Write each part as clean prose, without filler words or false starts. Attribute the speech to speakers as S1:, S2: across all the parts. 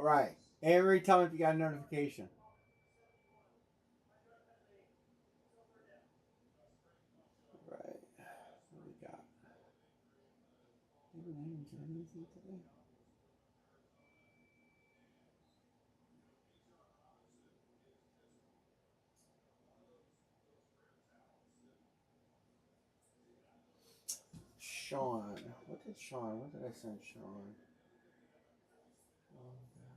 S1: Right. Avery, tell me if you got a notification. Right. What do we got? Anything today? Sean. What did I send Sean? Oh, that's crap.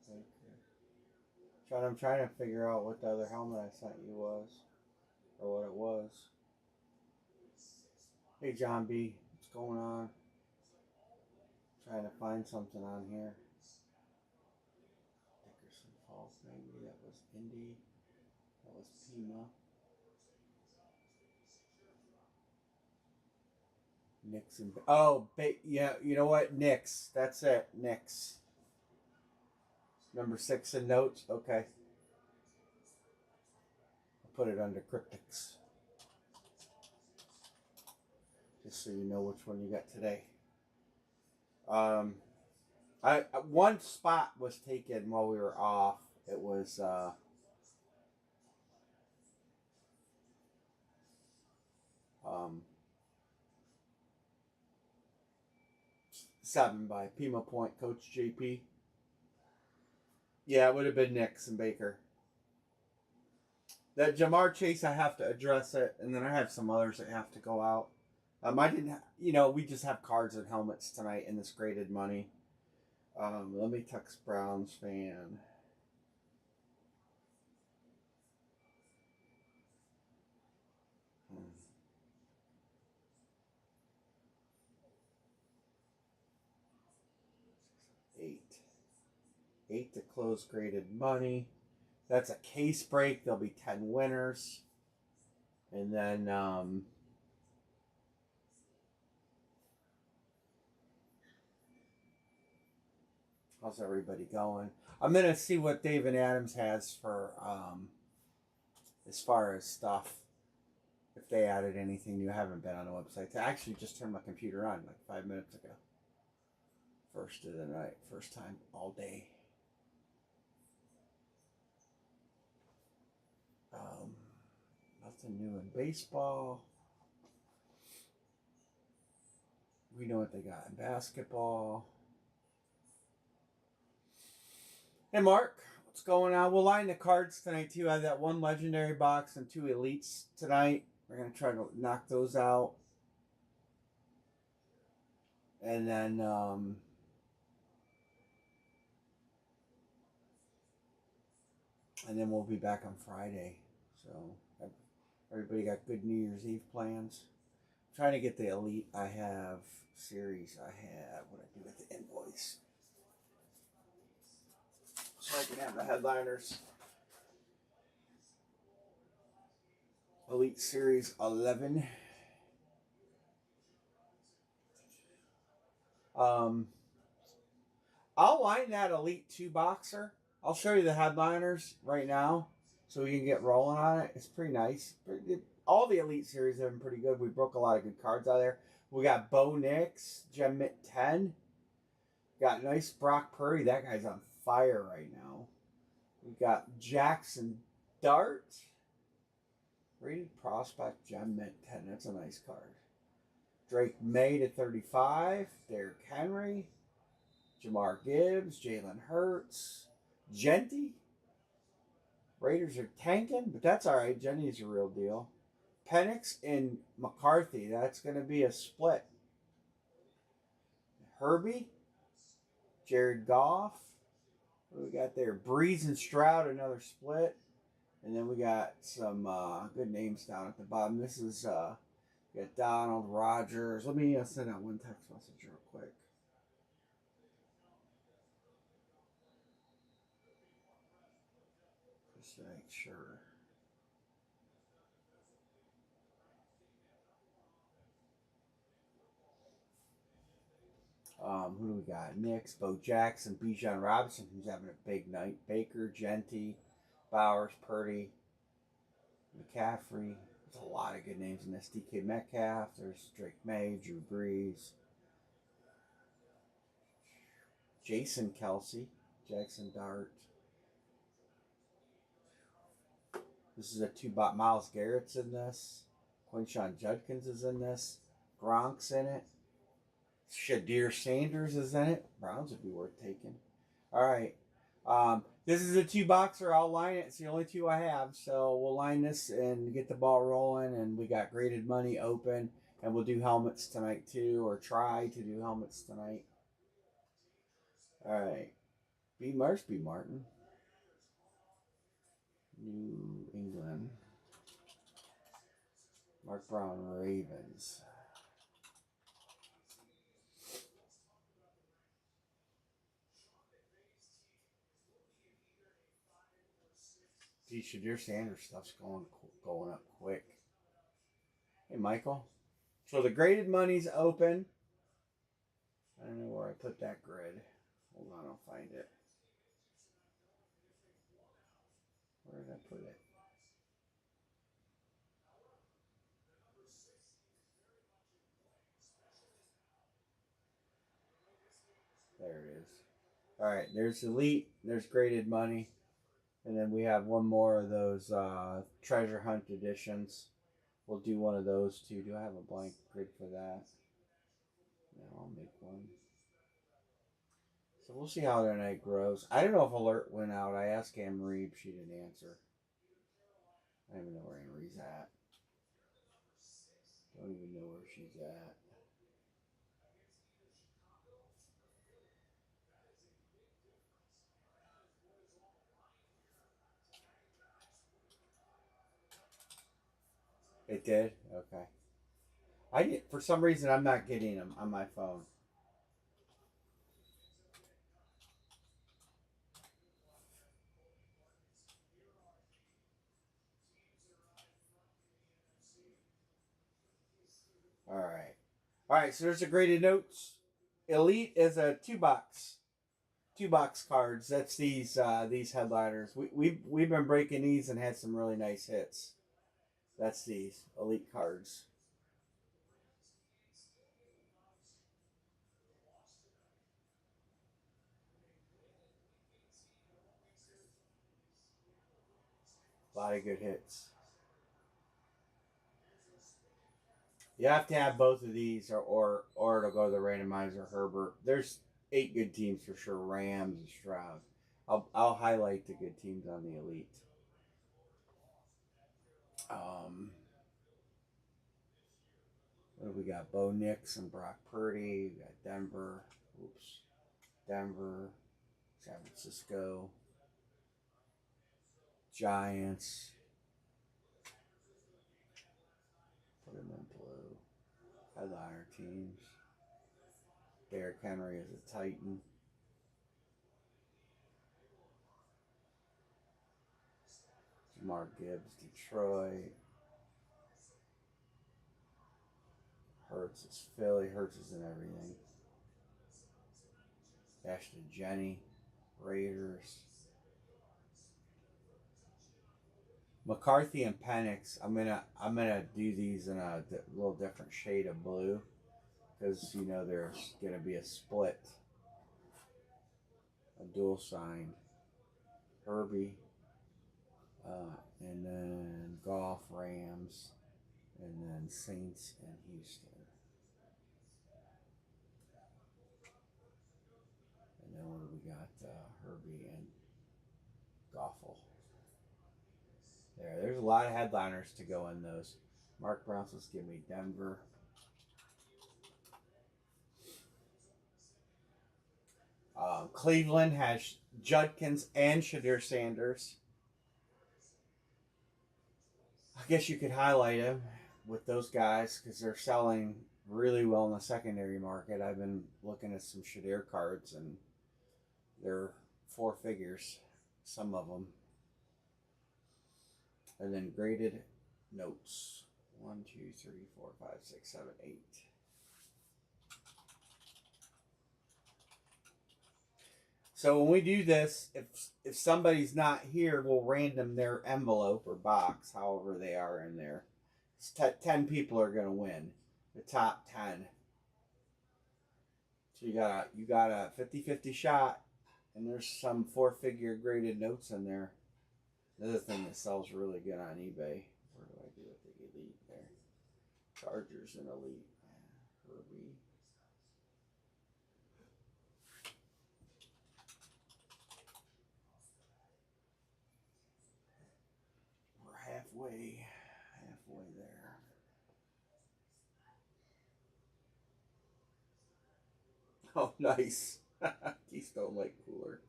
S1: Okay. Sean, I'm trying to figure out what the other helmet I sent you was. Or what it was. Hey, John B. What's going on? Trying to find something on here. Dickerson Falls, maybe. That was Indy. That was Pima. Nixon. Oh, yeah. You know what? Nix. That's it. Nix. Number 6 in notes. Okay. I'll put it under cryptics. Just so you know which one you got today. I one spot was taken while we were off. It was 7 by Pima Point Coach JP. Yeah, it would have been Nix and Baker. That Jamar Chase, I have to address it, and then I have some others that have to go out. I didn't, we just have cards and helmets tonight in this graded money. Let me text Browns fan. Hmm. 8. 8 to close graded money. That's a case break. There'll be 10 winners. And then how's everybody going? I'm going to see what David Adams has for as far as stuff. If they added anything new, I haven't been on the website. I actually just turned my computer on like 5 minutes ago. First of the night. First time all day. Um, Nothing new in baseball. We know what they got in basketball. Hey, Mark, what's going on? We'll line the cards tonight, too. I have that one legendary box and 2 elites tonight. We're going to try to knock those out. And then we'll be back on Friday. So everybody got good New Year's Eve plans. I'm trying to get the elite I have series I have. What I do with the invoice. So I can have the headliners. Elite Series 11. Um, I'll line that Elite 2 boxer. I'll show you the headliners right now so we can get rolling on it. It's pretty nice. All the Elite Series have been pretty good. We broke a lot of good cards out of there. We got Bo Nix, Gem Mint 10. Got nice Brock Purdy. That guy's on fire right now. We got Jackson Dart. Rated Prospect Gem Mint 10. That's a nice card. Drake May to 35. Derrick Henry. Jamar Gibbs. Jalen Hurts. Genty. Raiders are tanking, but that's all right. Genty's a real deal. Penix and McCarthy. That's going to be a split. Herbie. Jared Goff. What do we got there? Breeze and Stroud, another split. And then we got some good names down at the bottom. This is we got Donald Rogers. Let me send out one text message real quick. Just to make sure. Who do we got? Nix, Bo Jackson, Bijan Robinson, who's having a big night. Baker, Genty, Bowers, Purdy, McCaffrey. There's a lot of good names in this. DK Metcalf. There's Drake May, Drew Brees, Jason Kelsey, Jackson Dart. This is a two-bot. Myles Garrett's in this. Quinshon Judkins is in this. Gronk's in it. Shadir Sanders is in it. Browns would be worth taking. All right. This is a two-boxer. I'll line it. It's the only two I have. So we'll line this and get the ball rolling. And we got graded money open. And we'll do helmets tonight too. Or try to do helmets tonight. All right. B. Martin. New England. Mark Brown, Ravens. Gee, Shadir Sanders stuff's going up quick. Hey, Michael. So the graded money's open. I don't know where I put that grid. Hold on, I'll find it. Where did I put it? There it is. All right, there's Elite. There's graded money. And then we have one more of those treasure hunt editions. We'll do one of those too. Do I have a blank grid for that? No, I'll make one. So we'll see how their night grows. I don't know if alert went out. I asked Anne Marie, she didn't answer. I don't even know where Anne Marie's at. Don't even know where she's at. It did? Okay. For some reason, I'm not getting them on my phone. All right. All right, so there's the graded notes. Elite is a two box cards. That's these headliners. We've been breaking these and had some really nice hits. That's these Elite cards. A lot of good hits. You have to have both of these, or to go to the randomizer. Herbert. There's 8 good teams for sure. Rams and Stroud. I'll highlight the good teams on the Elite. What do we got? Bo Nix and Brock Purdy. We got Denver. Denver. San Francisco. Giants. Put them in blue. Headliner teams. Derrick Henry is a Titan. Jamar Gibbs, Detroit. Hurts is Philly. Hurts is in everything. Ashton Jenny, Raiders. McCarthy and Penix. I'm gonna do these in a little different shade of blue because there's gonna be a split, a dual sign. Herbie, and then Goff, Rams, and then Saints and Houston. And then what do we got? Herbie and Goffle. There's a lot of headliners to go in those. Mark Brown says, give me Denver. Cleveland has Judkins and Shadir Sanders. I guess you could highlight him with those guys because they're selling really well in the secondary market. I've been looking at some Shadir cards and they're 4 figures, some of them. And then graded notes. 1, 2, 3, 4, 5, 6, 7, 8. So when we do this, if somebody's not here, we'll random their envelope or box, however they are in there. 10 people are gonna win. The top 10. So you got a 50-50 shot, and there's some 4-figure graded notes in there. Another thing that sells really good on eBay. Where do I do it? The Elite there. Chargers and Elite. Herbie. We're halfway there. Oh, nice. Keystone Light Cooler.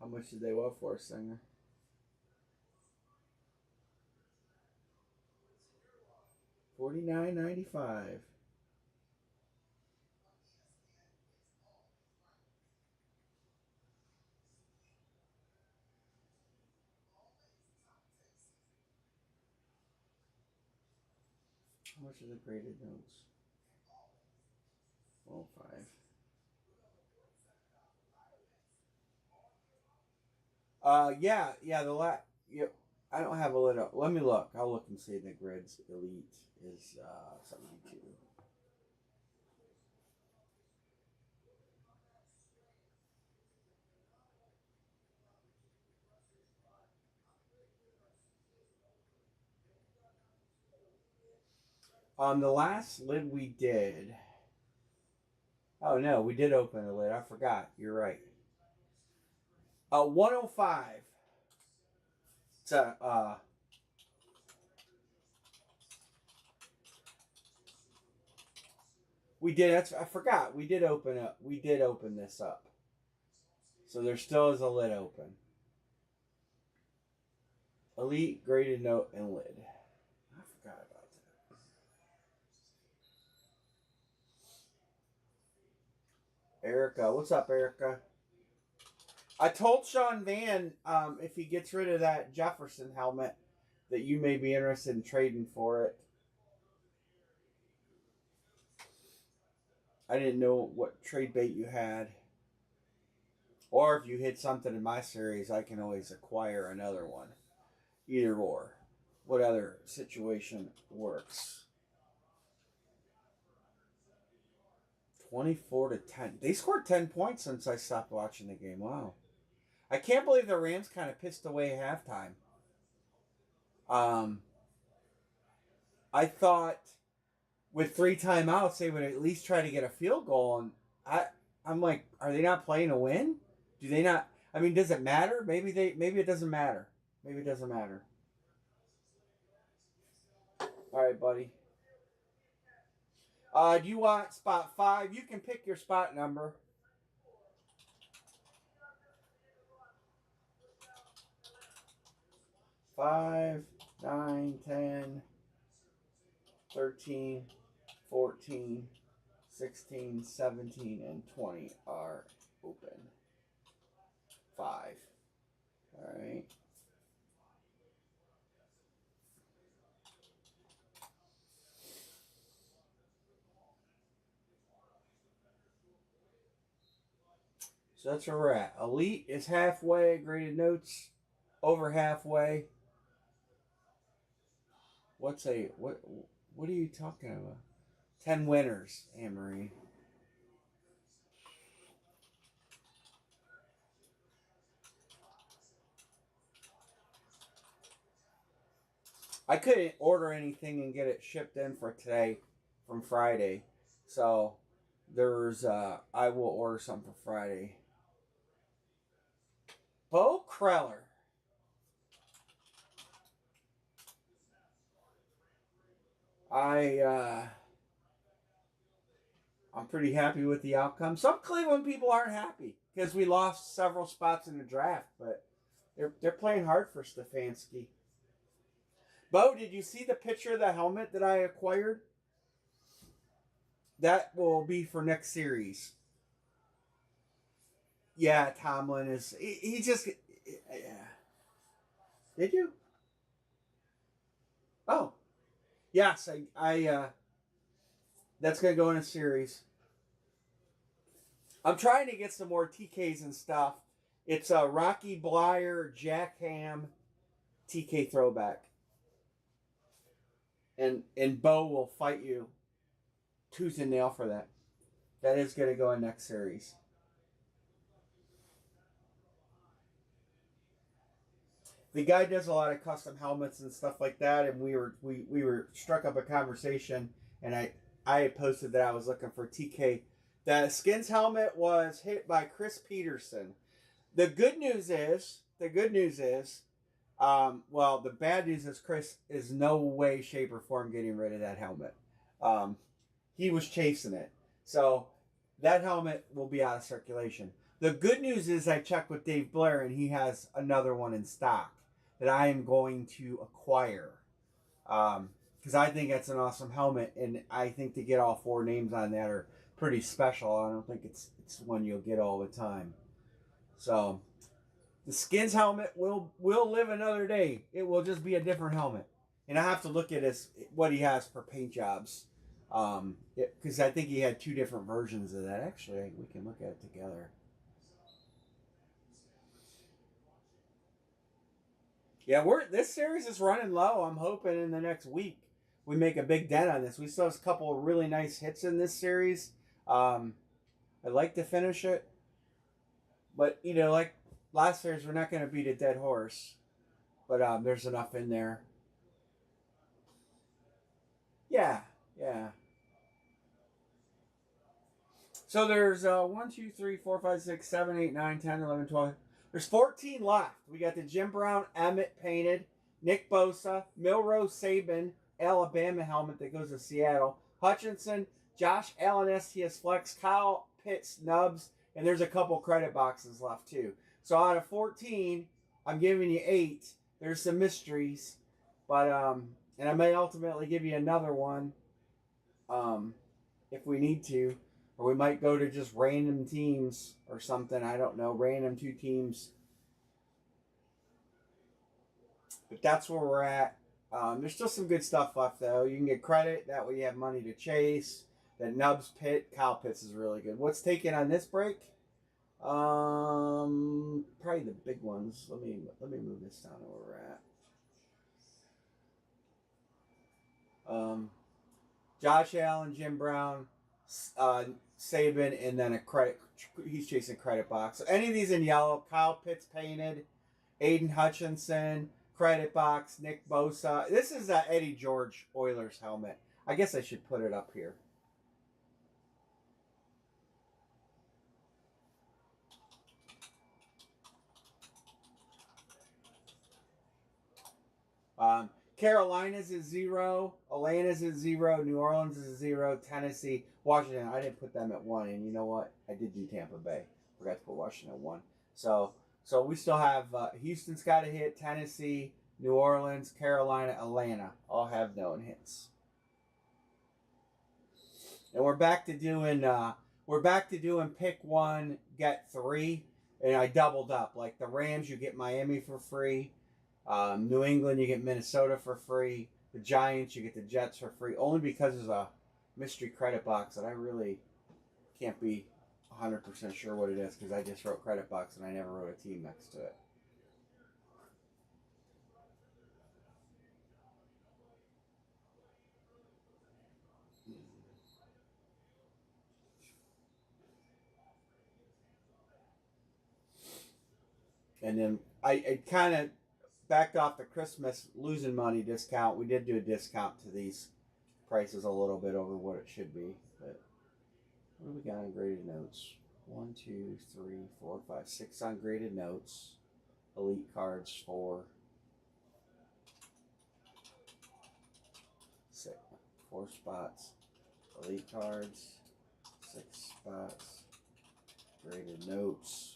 S1: How much did they want for a Singer? $49.95. How much are the graded notes? 105. Yeah. I don't have a lid up. Let me look. I'll look and see the grids. Elite is 72. On the last lid we did. Oh no, we did open the lid. I forgot. You're right. 105. It's we did. I forgot. We did open up. We did open this up. So there still is a lid open. Elite graded note and lid. I forgot about that. Erica, what's up, Erica? I told Sean Van if he gets rid of that Jefferson helmet that you may be interested in trading for it. I didn't know what trade bait you had. Or if you hit something in my series, I can always acquire another one. Either or. What other situation works? 24-10. They scored 10 points since I stopped watching the game. Wow. I can't believe the Rams kind of pissed away halftime. I thought with 3 timeouts they would at least try to get a field goal, and I'm like, are they not playing to win? Do they not? I mean, does it matter? Maybe it doesn't matter. Maybe it doesn't matter. All right, buddy. Do you want spot 5? You can pick your spot number. 5, 9, 10, 13, 14, 16, 17, and 20 are open. 5. All right. So that's where we're at. Elite is halfway. Graded notes over halfway. What are you talking about? 10 winners, Anne-Marie. I couldn't order anything and get it shipped in for today from Friday. So there's I will order something for Friday. Bo Kreller. I'm pretty happy with the outcome. Some Cleveland people aren't happy because we lost several spots in the draft, but they're playing hard for Stefanski. Bo, did you see the picture of the helmet that I acquired? That will be for next series. Yeah, Tomlin is. He just. Yeah. Did you? Oh, yes. I that's gonna go in a series. I'm trying to get some more TKs and stuff. It's a Rocky Blyer Jack Ham TK throwback, and Bo will fight you tooth and nail for that. That is going to go in next series. The guy does a lot of custom helmets and stuff like that, and we were struck up a conversation, and I had posted that I was looking for TK. That Skins helmet was hit by Chris Peterson. Well, the bad news is Chris is no way, shape, or form getting rid of that helmet. Um, he was chasing it, so that helmet will be out of circulation. The good news is I checked with Dave Blair, and he has another one in stock that I am going to acquire. Because I think it's an awesome helmet, and I think to get all four names on that are pretty special. I don't think it's one you'll get all the time. So the Skins helmet will live another day. It will just be a different helmet, and I have to look at what he has for paint jobs. Because I think he had two different versions of that. Actually, we can look at it together. Yeah, this series is running low. I'm hoping in the next week we make a big dent on this. We still have a couple of really nice hits in this series. Um, I'd like to finish it, but like last series, we're not going to beat a dead horse. But there's enough in there. Yeah, yeah. So there's 1, 2, 3, 4, 5, 6, 7, 8, 9, 10, 11, 12. There's 14 left. We got the Jim Brown Emmett painted, Nick Bosa, Milrose Saban, Alabama helmet that goes to Seattle, Hutchinson, Josh Allen STS Flex, Kyle Pitts Nubs, and there's a couple credit boxes left too. So out of 14, I'm giving you 8. There's some mysteries, but and I may ultimately give you another one, if we need to. Or we might go to just random teams or something. I don't know. Random 2 teams. But that's where we're at. There's still some good stuff left, though. You can get credit. That way you have money to chase. The Nubs Pit. Kyle Pitts is really good. What's taken on this break? Probably the big ones. Let me move this down to where we're at. Josh Allen, Jim Brown, Saban, and then a credit. He's chasing credit box. So any of these in yellow. Kyle Pitts painted, Aiden Hutchinson, credit box, Nick Bosa. This is Eddie George Oilers helmet. I guess I should put it up here. Carolina's is 0, Atlanta's is 0, New Orleans is 0, Tennessee, Washington. I didn't put them at 1, and you know what? I did do Tampa Bay. Forgot to put Washington at 1. So we still have Houston's got a hit, Tennessee, New Orleans, Carolina, Atlanta all have known hits. And we're back to doing pick 1, get 3, and I doubled up. Like the Rams, you get Miami for free. New England, you get Minnesota for free. The Giants, you get the Jets for free. Only because there's a mystery credit box that I really can't be 100% sure what it is, because I just wrote credit box and I never wrote a team next to it. And then I kind of backed off the Christmas losing money discount. We did do a discount to these prices a little bit over what it should be. But what do we got on graded notes? 1, 2, 3, 4, 5, 6 on graded notes. Elite cards 4. 6, 4 spots. Elite cards 6 spots. Graded notes.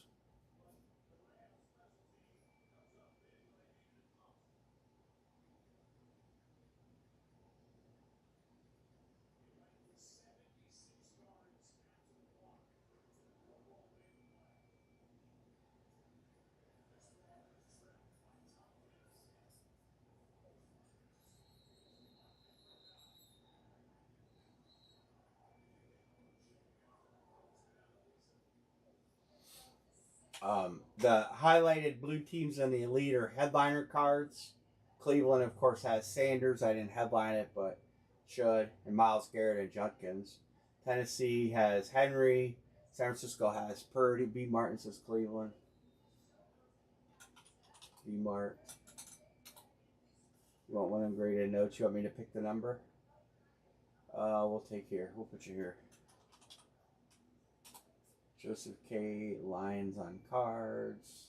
S1: The highlighted blue teams in the Elite are headliner cards. Cleveland, of course, has Sanders. I didn't headline it, but should. And Myles Garrett and Judkins. Tennessee has Henry. San Francisco has Purdy. B. Martin says Cleveland. B. Mart. You want one of them graded notes? You want me to pick the number? We'll take here. We'll put you here. Joseph K. Lions on cards.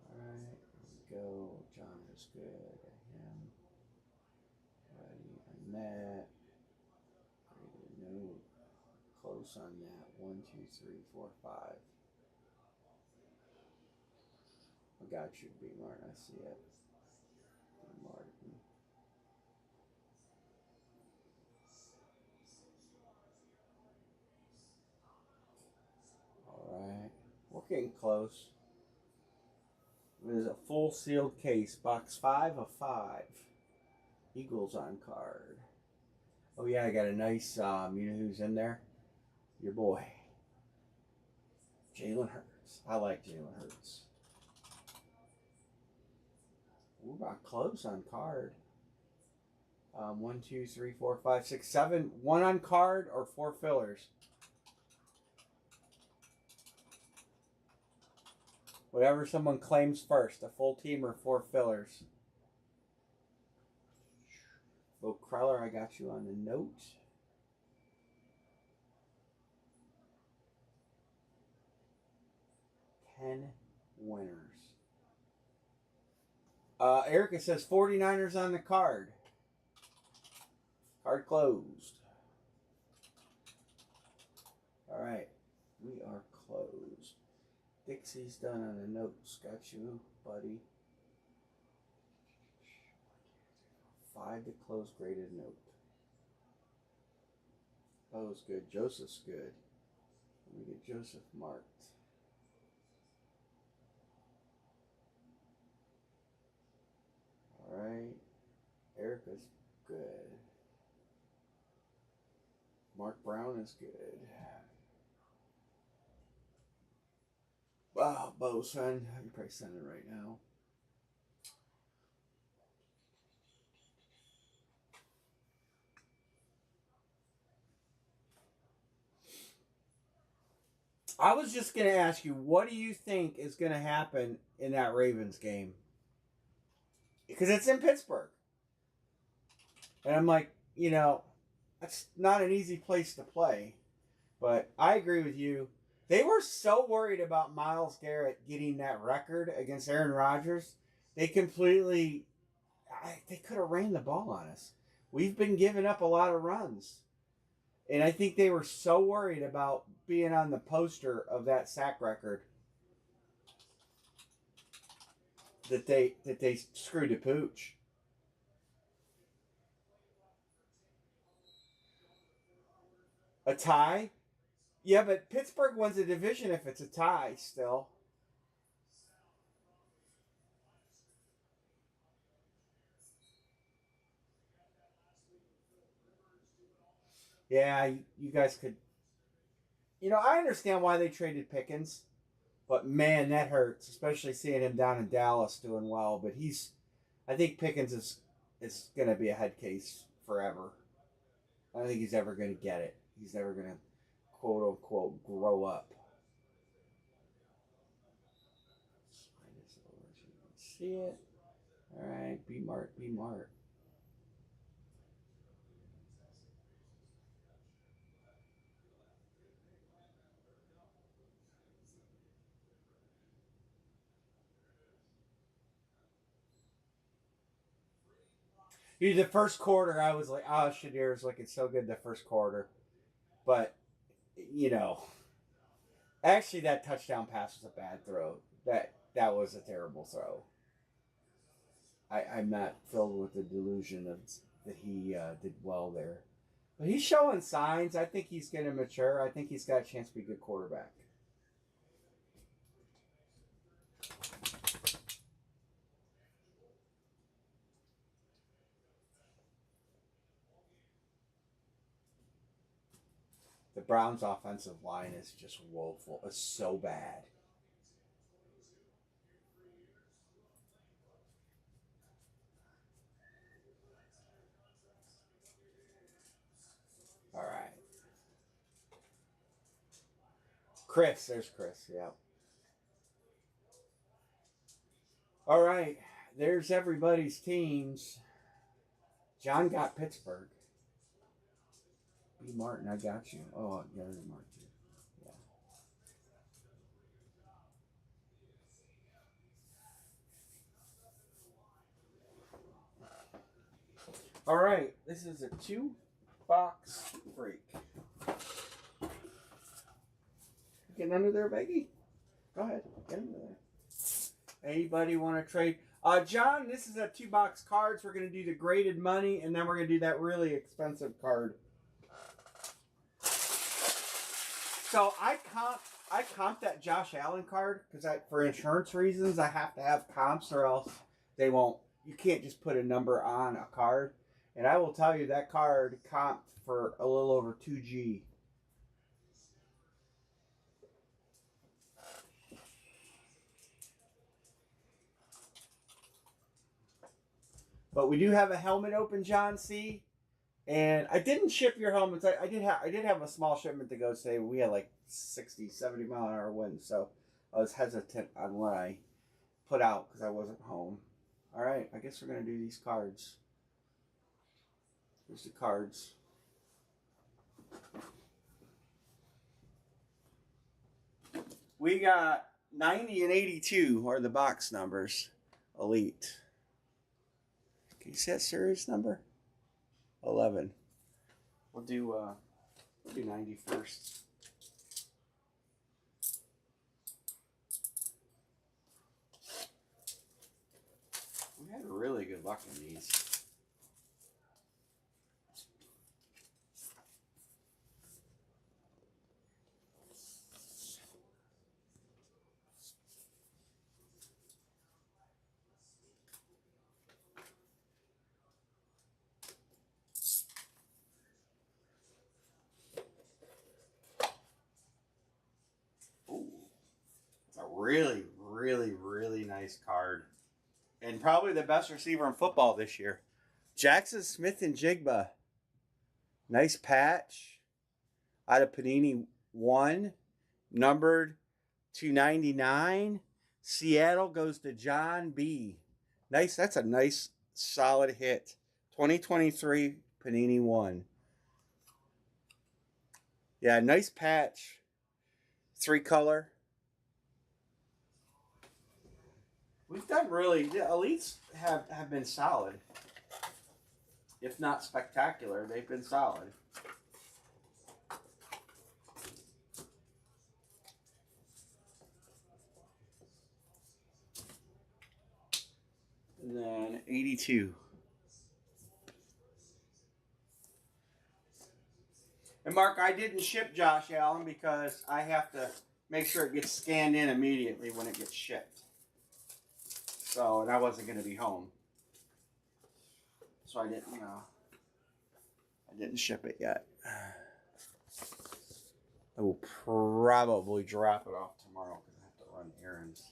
S1: Alright, here we go. John is good. Him. Ready on that. No. Close on that. 1, 2, 3, 4, 5. I got you, B. Martin. I see it. B. Martin. Alright. We're getting close. It is a full sealed case. Box 5 of 5. Eagles on card. Oh yeah, I got a nice, you know who's in there? Your boy. Jalen Hurts. I like Jalen Hurts. We're about close on card. 1, 2, 3, 4, 5, 6, 7. 1 on card or 4 fillers. Whatever someone claims first, a full team or 4 fillers. Bo Kreller, I got you on the note. Winners. Erica says 49ers on the card. Card closed. All right. We are closed. Dixie's done on the notes. Got you, buddy. 5 to close graded note. Bo's good. Joseph's good. Let me get Joseph marked. Alright. Erica's good. Mark Brown is good. Wow, Bo, son. You probably send it right now. I was just going to ask you, what do you think is going to happen in that Ravens game? Because it's in Pittsburgh. And I'm like, you know, that's not an easy place to play. But I agree with you. They were so worried about Myles Garrett getting that record against Aaron Rodgers. They completely, they could have ran the ball on us. We've been giving up a lot of runs. And I think they were so worried about being on the poster of that sack record that they screwed the pooch. A tie? Yeah, but Pittsburgh wins the division if it's a tie still. Yeah, you guys could. You know, I understand why they traded Pickens, but man, that hurts, especially seeing him down in Dallas doing well. But I think Pickens is going to be a head case forever. I don't think he's ever going to get it. He's never going to, quote unquote, grow up. See it? All right, be Mart, be Mart. The first quarter, I was like, oh, Shadir's looking so good the first quarter. But, you know, actually that touchdown pass was a bad throw. That was a terrible throw. I'm not filled with the delusion of that he did well there. But he's showing signs. I think he's going to mature. I think he's got a chance to be a good quarterback. The Browns' offensive line is just woeful. It's so bad. All right. Chris. There's Chris. Yeah. All right. There's everybody's teams. John got Pittsburgh. B. Martin, I got you. Oh, yeah, there's Martin. Yeah. All right. This is a 2-box break. Getting under there, Becky? Go ahead. Get under there. Anybody want to trade? John, this is a 2-box cards. We're going to do the graded money, and then we're going to do that really expensive card. So I comp that Josh Allen card because for insurance reasons I have to have comps or else they won't. You can't just put a number on a card. And I will tell you that card comped for a little over 2G. But we do have a helmet open, John C. And I didn't ship your helmets. I did have a small shipment to go today. We had like 60, 70 mile an hour winds, so I was hesitant on what I put out because I wasn't home. All right, I guess we're gonna do these cards. Here's the cards. We got 90 and 82 are the box numbers. Elite. Can you see that series number? 11. We'll do 90 first. We had really good luck in these. Really, really, really nice card. And probably the best receiver in football this year. Jackson Smith-Njigba. Nice patch. Out of Panini 1. Numbered 299. Seattle goes to John B. Nice. That's a nice, solid hit. 2023 Panini 1. Yeah, nice patch. 3-color. We've done really, the elites have been solid. If not spectacular, they've been solid. And then 82. And Mark, I didn't ship Josh Allen because I have to make sure it gets scanned in immediately when it gets shipped. So, and I wasn't going to be home. So I didn't ship it yet. I will probably drop it off tomorrow because I have to run errands.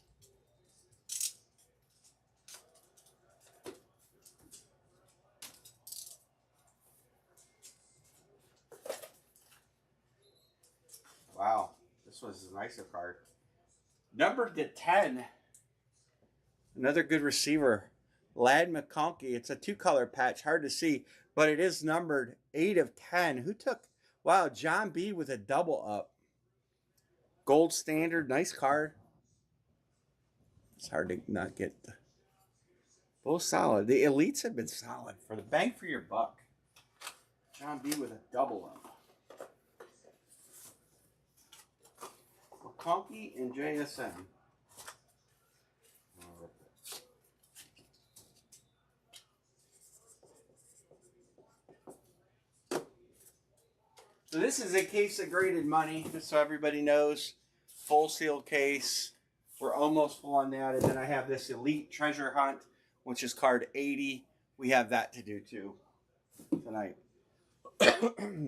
S1: Wow, this was a nicer card. Numbered to 10. Another good receiver, Ladd McConkey. It's a 2-color patch, hard to see, but it is numbered 8 of 10. Who took? Wow, John B with a double up. Gold standard, nice card. It's hard to not get. Both solid. The elites have been solid for the bang for your buck. John B with a double up. McConkey and JSN. So this is a case of graded money, just so everybody knows. Full seal case. We're almost full on that. And then I have this Elite Treasure Hunt, which is card 80. We have that to do too tonight.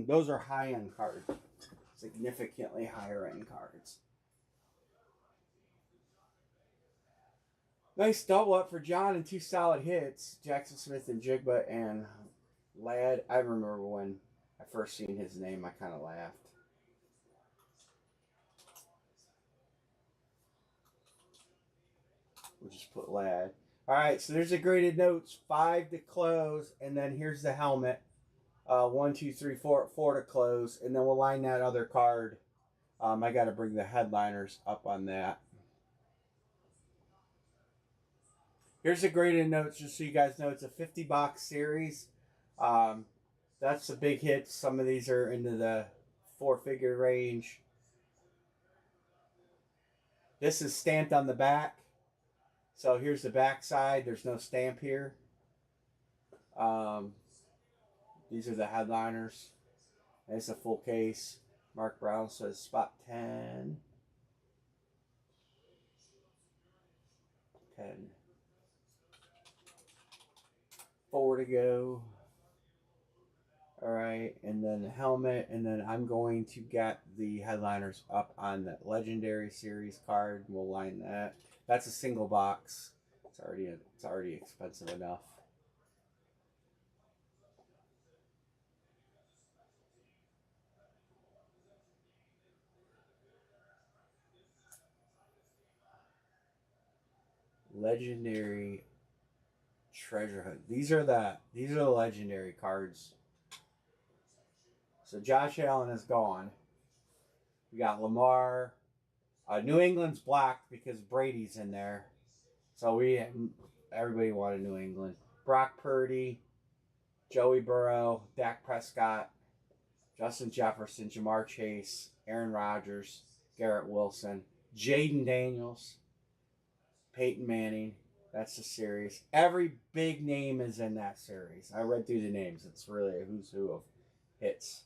S1: Those are high-end cards. significantly higher end cards. Nice double up for John and 2 solid hits. Jackson Smith and Jigba and Ladd. I remember when I first seen his name, I kind of laughed. We'll just put Ladd. All right, so there's the graded notes. 5 to close, and then here's the helmet. 1, 2, 3, 4, 4 to close, and then we'll line that other card. I got to bring the headliners up on that. Here's the graded notes, just so you guys know. It's a 50-box series. That's the big hits. Some of these are into the 4-figure range. This is stamped on the back. So here's the back side. There's no stamp here. These are the headliners. It's a full case. Mark Brown says spot 10. 10. 4 to go. All right, and then the helmet, and then I'm going to get the headliners up on that Legendary Series card. We'll line that. That's a single box. It's already expensive enough. Legendary Treasure Hunt. These are the legendary cards. So Josh Allen is gone. We got Lamar. New England's black because Brady's in there. So everybody wanted New England. Brock Purdy, Joey Burrow, Dak Prescott, Justin Jefferson, Jamar Chase, Aaron Rodgers, Garrett Wilson, Jaden Daniels, Peyton Manning. That's the series. Every big name is in that series. I read through the names. It's really a who's who of hits.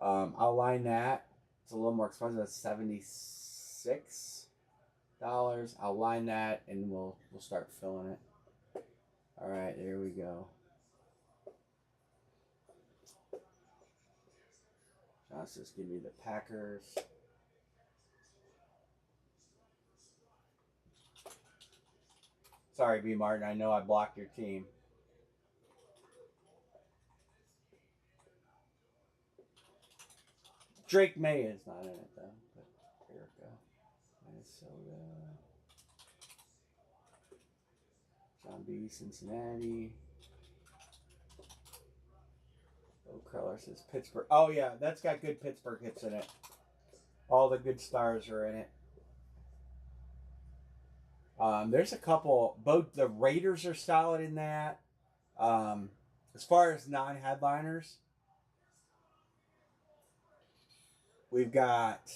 S1: I'll line that. It's a little more expensive. That's $76. I'll line that and we'll start filling it. All right, there we go. Let's just give me the Packers. Sorry, B. Martin. I know I blocked your team. Drake May is not in it, though. But here we go. Minnesota. John B. Cincinnati. Oh, Creller says Pittsburgh. Oh, yeah. That's got good Pittsburgh hits in it. All the good stars are in it. There's a couple. Both the Raiders are solid in that. As far as non-headliners, we've got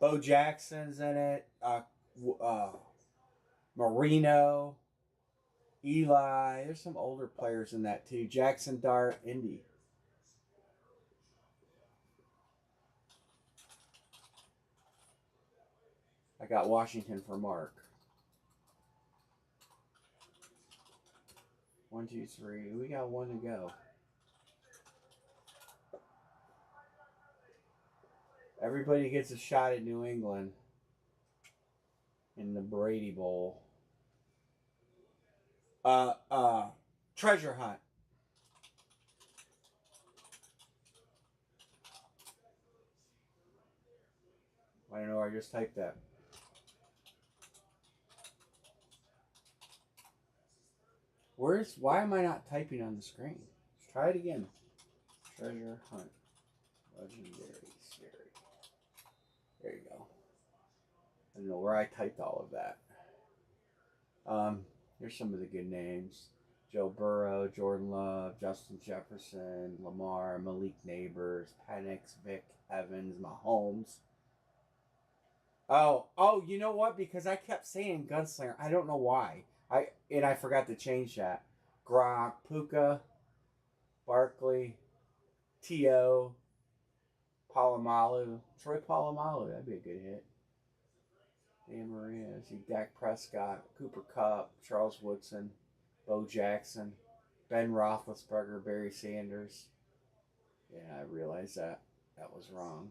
S1: Bo Jackson's in it. Marino. Eli. There's some older players in that too. Jackson Dart, Indy. I got Washington for Mark. 1, 2, 3. We got 1 to go. Everybody gets a shot at New England in the Brady Bowl. Treasure Hunt. I don't know. I just typed that. Why am I not typing on the screen? Let's try it again. Treasure Hunt. Legendary Series. There you go. I don't know where I typed all of that. Here's some of the good names. Joe Burrow, Jordan Love, Justin Jefferson, Lamar, Malik Neighbors, Penix, Vic Evans, Mahomes. Oh, you know what? Because I kept saying Gunslinger. I don't know why. I forgot to change that. Gronk, Puka, Barkley, T.O., Polamalu. Troy Polamalu. That'd be a good hit. Dan Maria. See Dak Prescott, Cooper Kupp, Charles Woodson, Bo Jackson, Ben Roethlisberger, Barry Sanders. Yeah, I realized that was wrong.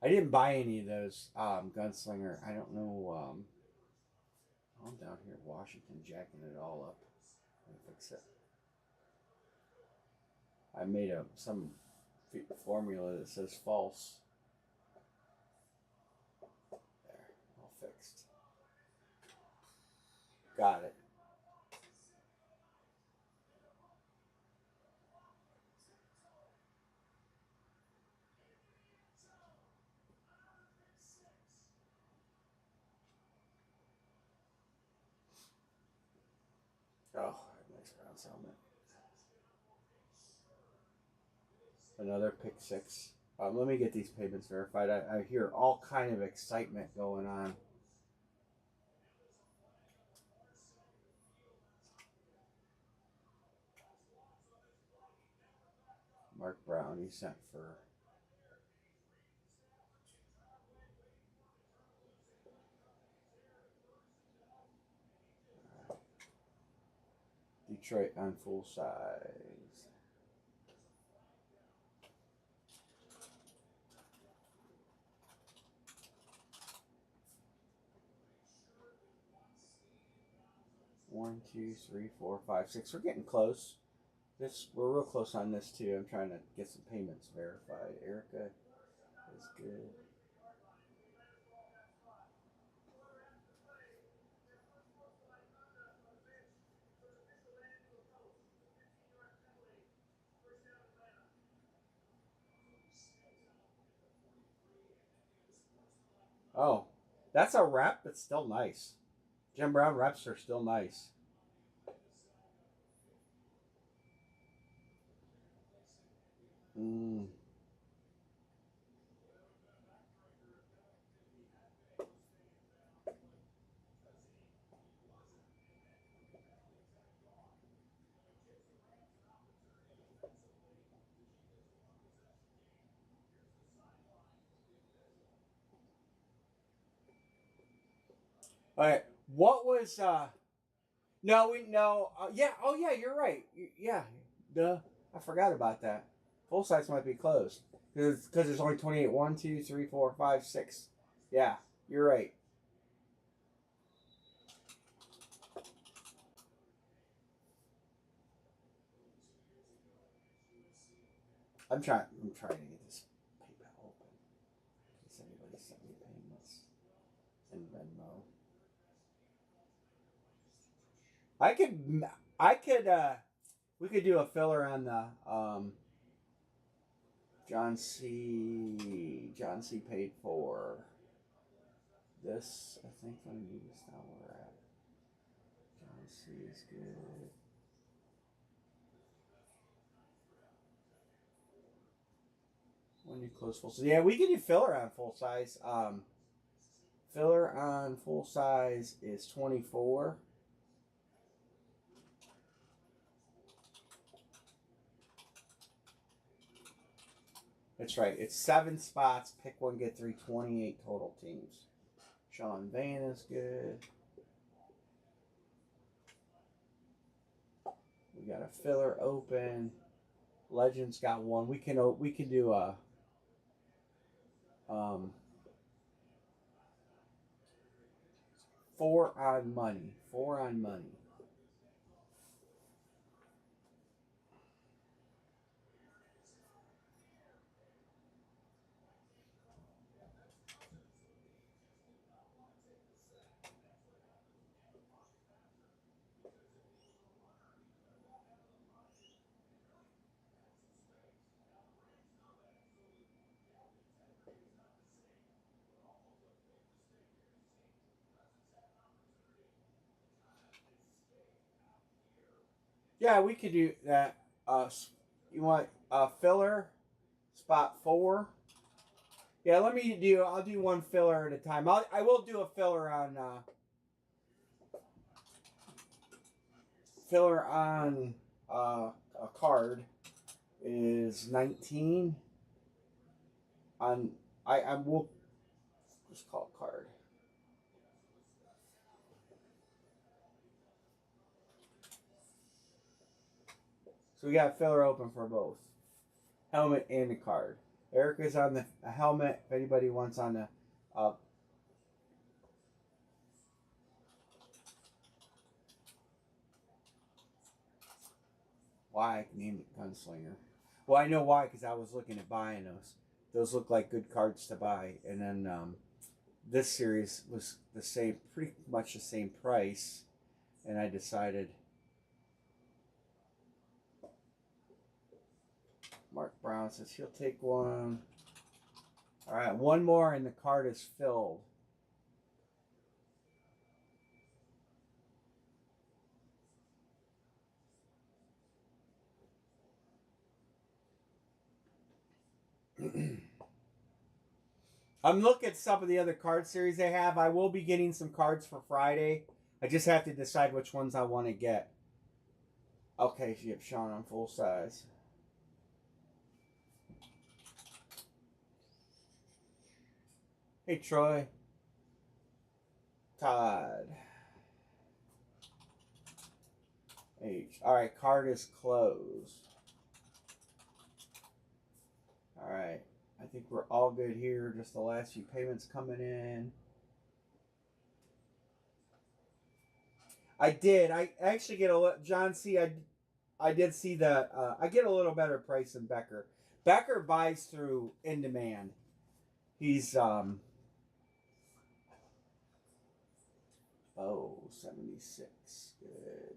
S1: I didn't buy any of those Gunslinger. I don't know. I'm down here in Washington jacking it all up. Let me fix it. I made some formula that says false. There, all fixed. Got it. Oh, nice ground helmet. Another pick six. Let me get these payments verified. I hear all kind of excitement going on. Mark Brown, he sent for Detroit on full size. One, two, three, four, five, six. We're getting close. We're real close on this too. I'm trying to get some payments verified. Erica is good. Oh, that's a rep. It's still nice. Jim Brown reps are still nice. Mm. All right. What was No, we no. Yeah. Oh, yeah. You're right. Yeah. Duh. I forgot about that. Full size might be closed because there's only 28. 1, 2, 3, 4, 5, 6. Yeah. You're right. I'm trying to get this PayPal open. In case anybody sent me payments in Venmo. I could. I could. We could do a filler on the John C. John C. paid for this. I think. Let me move this down where we're at. John C. is good. When you close full size, yeah, we can do filler on full size. Filler on full size is 24. That's right. It's 7 spots. Pick one, get three. 28 total teams. Sean Van is good. We got a filler open. Legends got one. We can do a um 4 on money. 4 on money. Yeah, we could do that. You want a filler spot 4? Yeah, let me do. I'll do one filler at a time. I will do a filler on a card is 19 on I will just call it card. So we got filler open for both helmet and the card. Erica's on the helmet. If anybody wants on the why I named it Gunslinger. Well, I know why because I was looking at buying those. Those look like good cards to buy, and then this series was the same, pretty much the same price, and I decided. Mark Brown says he'll take one. All right, one more, and the card is filled. I'm looking at some of the other card series they have. I will be getting some cards for Friday. I just have to decide which ones I want to get. Okay, so you have Sean on full size. Hey, Troy. Todd. H. All right, card is closed. All right. I think we're all good here. Just the last few payments coming in. I did. I actually get a John C. I did see that. I get a little better price than Becker. Becker buys through in demand. He's 76. Good.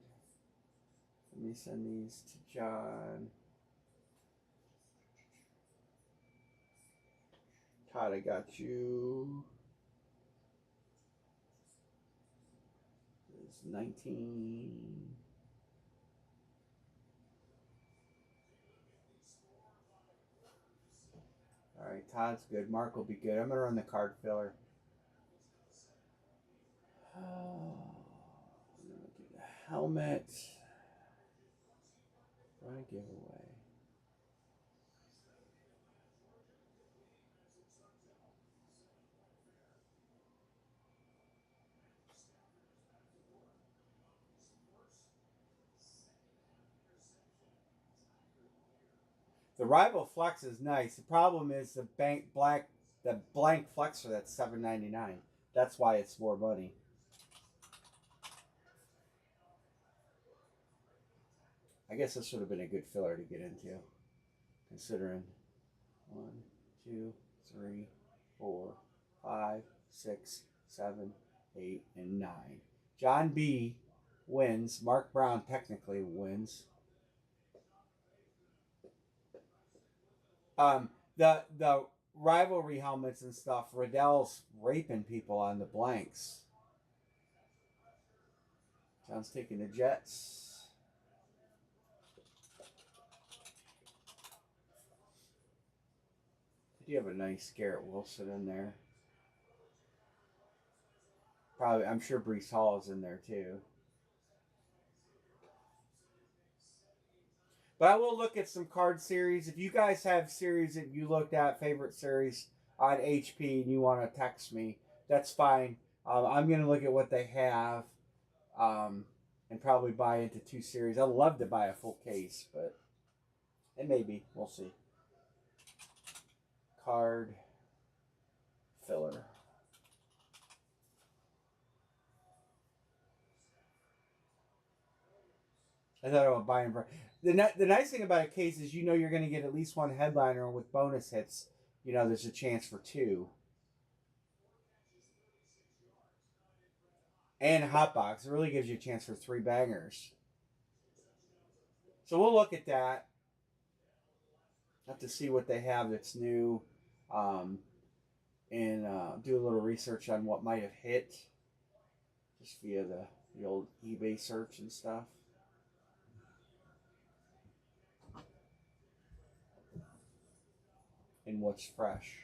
S1: Let me send these to John. Todd, I got you. It's 19. All right, Todd's good. Mark will be good. I'm gonna run the card filler. I'm gonna do the helmet. Run a giveaway. The rival flex is nice. The problem is the blank flexor that's $7.99. That's why it's more money. I guess this would have been a good filler to get into, considering 1, 2, 3, 4, 5, 6, 7, 8, and 9. John B wins. Mark Brown technically wins. The rivalry helmets and stuff. Riddell's raping people on the blanks. John's taking the Jets. You have a nice Garrett Wilson in there. Probably, I'm sure Brees Hall is in there too. But I will look at some card series. If you guys have series that you looked at, favorite series on HP, and you want to text me, that's fine. I'm going to look at what they have and probably buy into 2 series. I'd love to buy a full case, but it may be. We'll see. Card filler. I thought about buying. The nice thing about a case is you're going to get at least one headliner with bonus hits. There's a chance for 2. And Hotbox. It really gives you a chance for 3 bangers. So we'll look at that. Have to see what they have that's new. And do a little research on what might have hit. Just via the old eBay search and stuff. And what's fresh.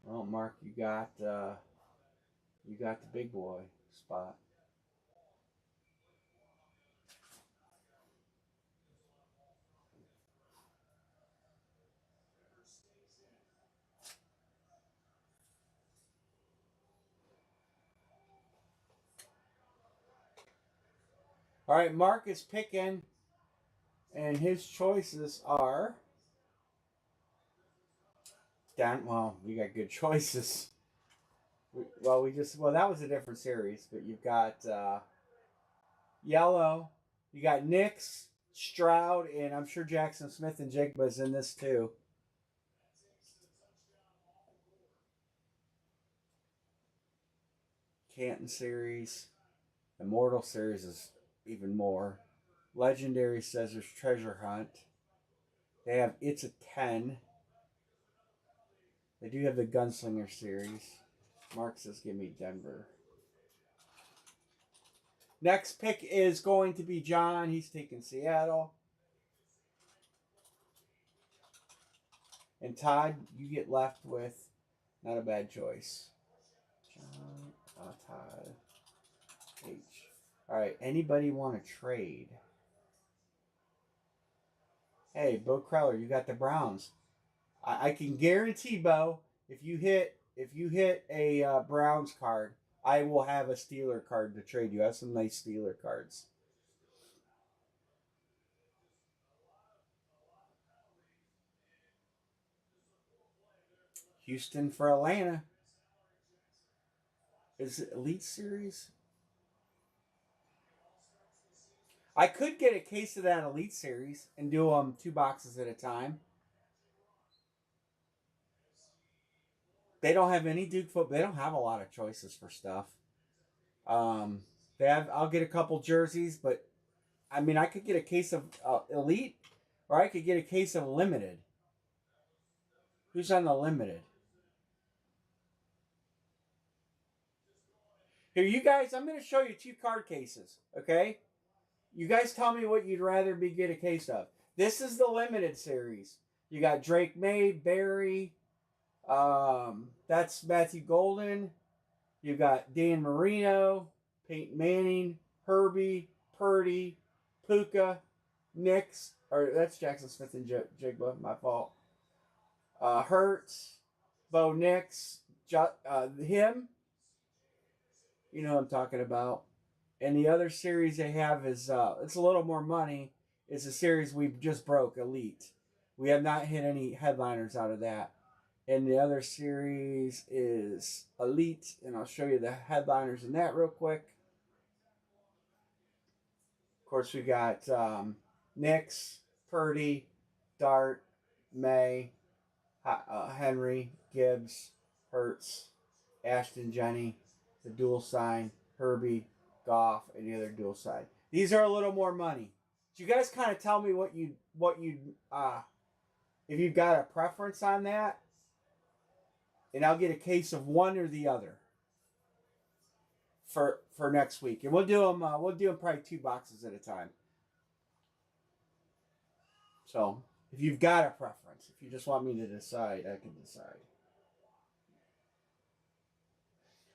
S1: Well, Mark, you got the big boy spot. All right, Mark is picking, and his choices are down. Well, you got good choices. Well, that was a different series, but you've got yellow. You got Nix, Stroud, and I'm sure Jackson Smith and Jigba's in this too. Canton series, Immortal series is even more. Legendary says there's Treasure Hunt. They have It's a 10. They do have the Gunslinger series. Mark says give me Denver. Next pick is going to be John. He's taking Seattle. And Todd, you get left with not a bad choice. John, Todd, H. All right. Anybody want to trade? Hey, Bo Crowler, you got the Browns. I can guarantee, Bo, if you hit a Browns card, I will have a Steeler card to trade you. I have some nice Steeler cards. Houston for Atlanta. Is it Elite Series? I could get a case of that Elite Series and do them 2 boxes at a time. They don't have any Duke football. They don't have a lot of choices for stuff. They have. I'll get a couple jerseys, but I mean, I could get a case of Elite, or I could get a case of Limited. Who's on the Limited? Here, you guys. I'm going to show you 2 card cases. Okay, you guys tell me what you'd rather be get a case of. This is the Limited series. You got Drake May, Barry. That's Matthew Golden. You got Dan Marino, Peyton Manning, Herbie, Purdy, Puka, Nix, or that's Jackson Smith and Jigba, my fault. Hurts, Bo Nix, him, you know what I'm talking about. And the other series they have is, it's a little more money. It's a series we just broke, Elite. We have not hit any headliners out of that. And the other series is Elite, and I'll show you the headliners in that real quick. Of course, we got Nix, Purdy, Dart, May, Henry, Gibbs, Hurts, Ashton, Jenny, the dual sign, Herbie, Goff, and the other dual sign. These are a little more money. So you guys kind of tell me what you if you've got a preference on that, and I'll get a case of one or the other for next week, and we'll do them probably 2 boxes at a time. So if you've got a preference, if you just want me to decide, I can decide.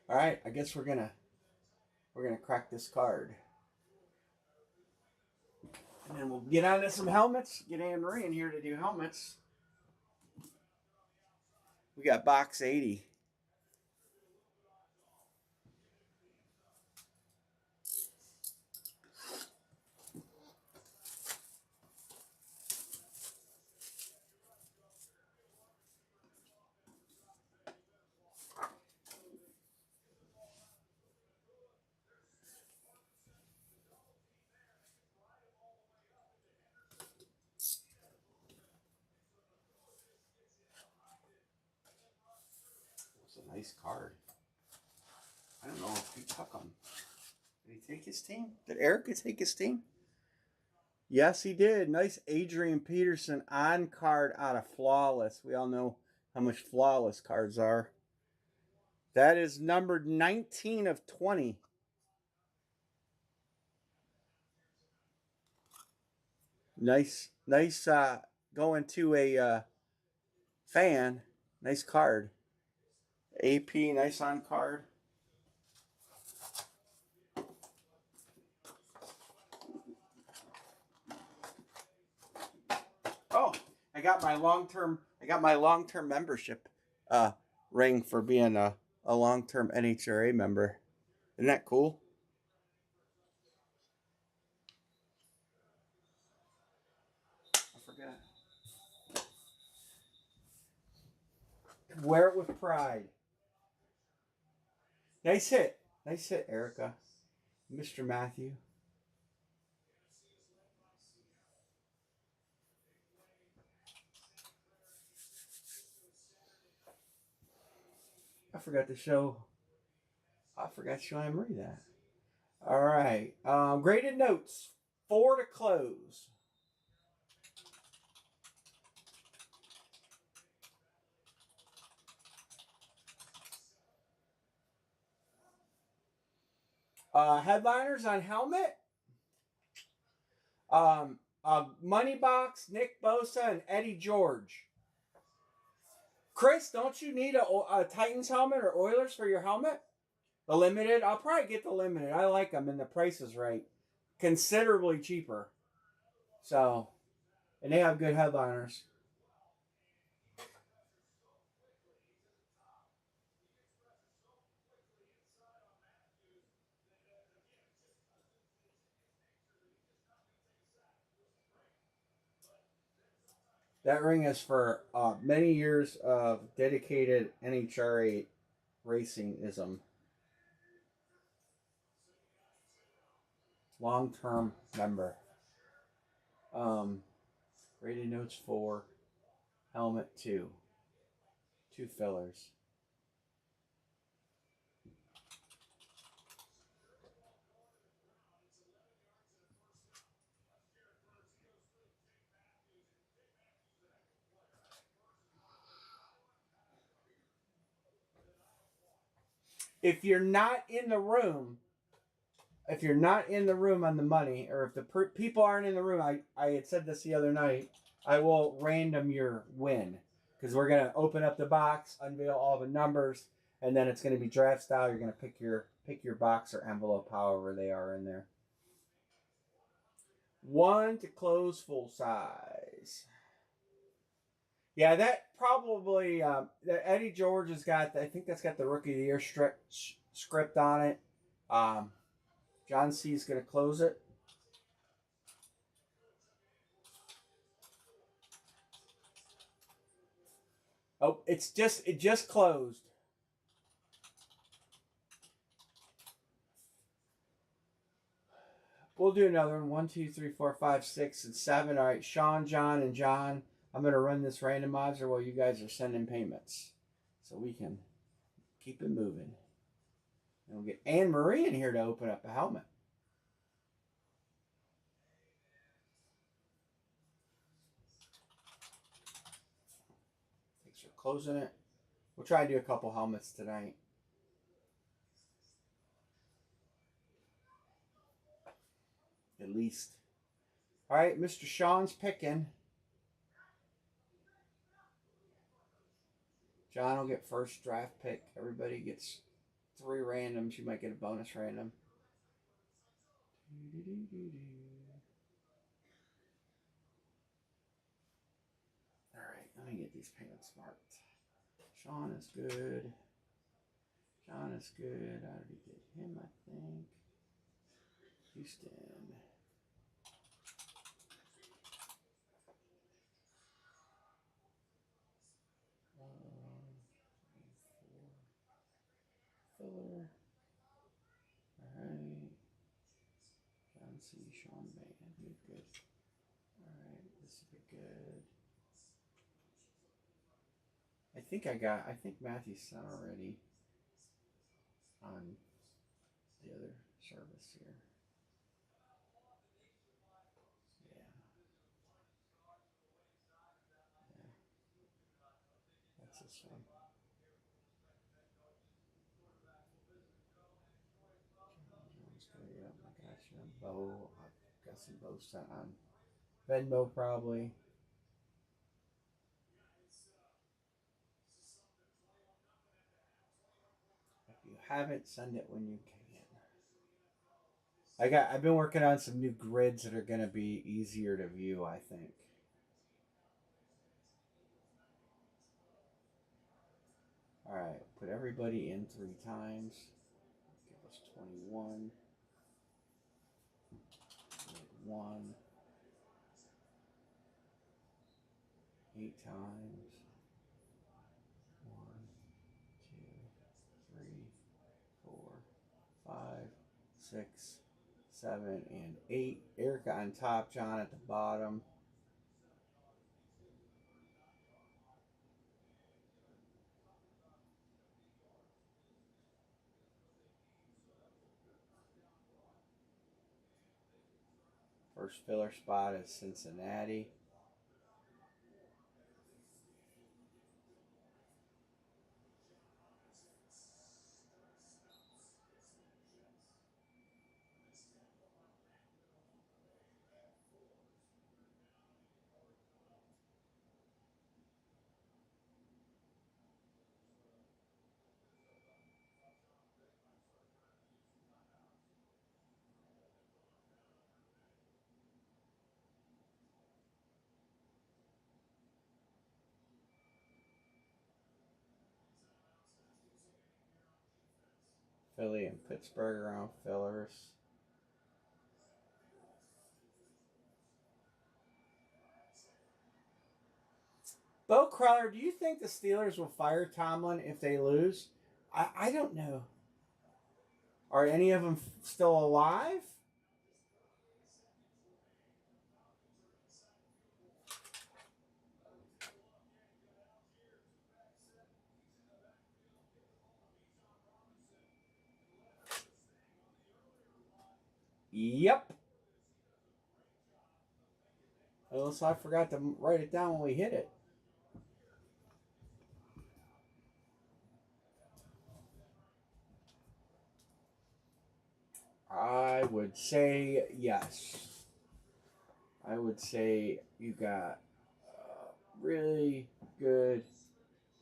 S1: All right, I guess we're gonna crack this card, and then we'll get on to some helmets. Get Anne Marie in here to do helmets. We got box 80. It's a nice card. I don't know if he took him. Did he take his team? Did Erica take his team? Yes, he did. Nice Adrian Peterson on card out of Flawless. We all know how much Flawless cards are. That is numbered 19 of 20. Nice going to a fan. Nice card. AP, nice on card. Oh, I got my long-term membership ring for being a long-term NHRA member. Isn't that cool? Wear it with pride. Nice hit. Nice hit, Erica. Mr. Matthew. I forgot to show Anne-Marie that. All right. Graded notes. 4 to close. Headliners on helmet. Money Box, Nick Bosa, and Eddie George. Chris, don't you need a Titans helmet or Oilers for your helmet? The limited? I'll probably get the limited. I like them, and the price is right. Considerably cheaper. So, and they have good headliners. That ring is for many years of dedicated NHRA racingism. Long-term member. Rated notes 4. Helmet 2. 2 fillers. If you're not in the room, on the money, or if the people aren't in the room, I had said this the other night, I will random your win. Because we're going to open up the box, unveil all the numbers, and then it's going to be draft style. You're going to pick your box or envelope, however they are in there. 1 to close full size. Yeah, that probably Eddie George has got. I think that's got the Rookie of the Year script on it. John C is going to close it. Oh, it just closed. We'll do another one. 1, 2, 3, 4, 5, 6, and 7. All right, Sean, John, and John. I'm going to run this randomizer while you guys are sending payments, so we can keep it moving. And we'll get Anne-Marie in here to open up a helmet. Thanks for closing it. We'll try to do a couple helmets tonight. At least. All right, Mr. Sean's picking. John will get first draft pick. Everybody gets 3 randoms. You might get a bonus random. All right, let me get these payments marked. Sean is good. John is good. I already did him, I think. Houston. Filler. Alright. John C. Sean Band. Good. Alright, this will be good. I think Matthew's sent already on the other service here. Yeah. That's this one. Yep, I got you. Bo, I've got some Bo sent on Venmo probably. If you haven't, send it when you can. I've been working on some new grids that are gonna be easier to view, I think. Alright, put everybody in 3 times. Give us 21. 1. 8 times. 1. 6, 7, and 8. Erica on top, John at the bottom. First filler spot is Cincinnati. Philly and Pittsburgh around fillers. Bo Crowder, do you think the Steelers will fire Tomlin if they lose? I don't know. Are any of them still alive? Yep. Unless I forgot to write it down when we hit it. I would say yes. I would say you got a really good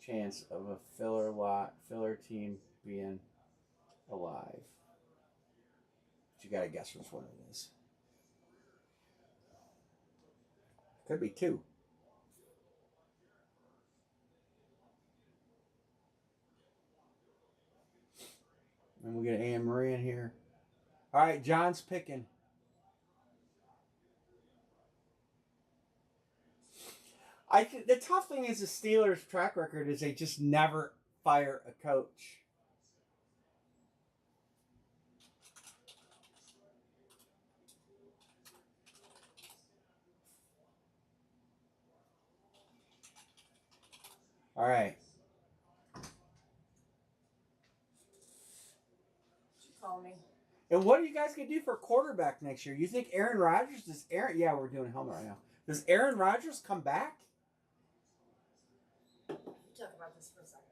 S1: chance of a filler team being alive. But you gotta guess which one it is. Could be two. And we'll get Anne Marie in here. All right, John's picking. The tough thing is the Steelers' track record is they just never fire a coach. All right.
S2: She called me.
S1: And what are you guys gonna do for quarterback next year? You think Aaron Rodgers does? Yeah, we're doing a helmet right now. Does Aaron Rodgers come back?
S2: Talk about this for a second.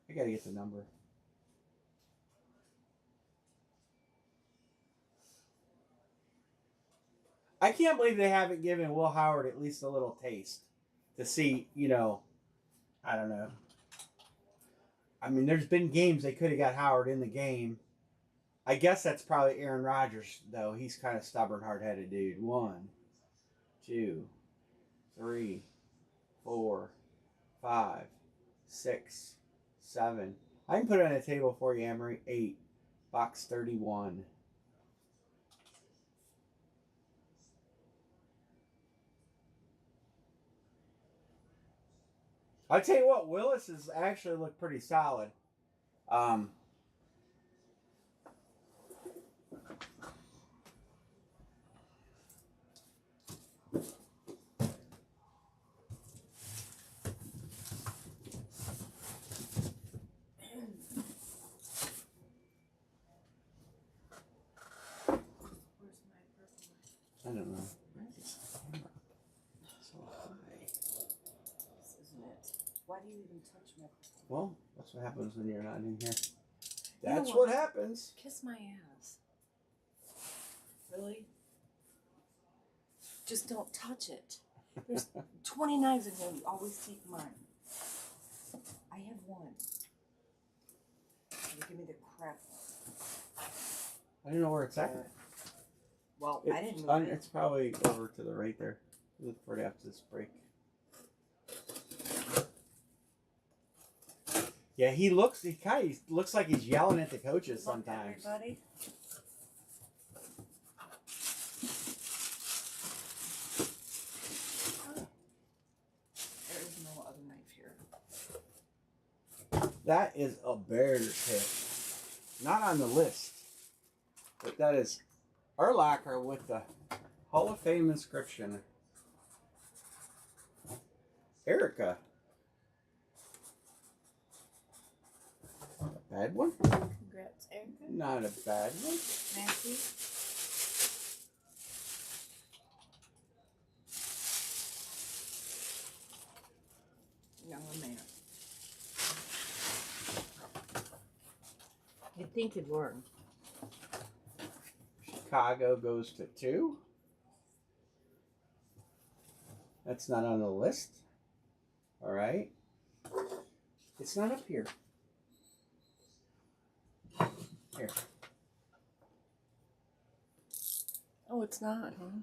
S1: I gotta get the number. I can't believe they haven't given Will Howard at least a little taste to see, I don't know. I mean, there's been games they could have got Howard in the game. I guess that's probably Aaron Rodgers, though. He's kind of stubborn, hard-headed dude. 1, 2, 3, 4, 5, 6, 7. I can put it on a table for you, Amory. 8. Box 31. I'll tell you what, Willis has actually looked pretty solid. I don't know. Where is this camera? So high.
S2: This isn't it. Why do you even touch my microphone?
S1: Well, that's what happens when you're not in here.
S2: You know
S1: That's what happens.
S2: Kiss my ass. Really? Just don't touch it. There's 20 knives in here. You always take mine. I have one. You give me the crap one.
S1: I don't know where it's at.
S2: Well, I didn't move it.
S1: It's probably over to the right there. Look for it after this break. Yeah, he kind of looks like he's yelling at the coaches sometimes.
S2: Look, everybody. There is no other knife here.
S1: That is a bear's hip. Not on the list. But that is Urlacher with the Hall of Fame inscription. Erica. Bad one?
S2: Congrats, Erica.
S1: Not a bad one.
S2: Nancy. Young man. You'd think you'd learn.
S1: Chicago goes to 2. That's not on the list. All right. It's not up here. Here.
S2: Oh, it's not, huh?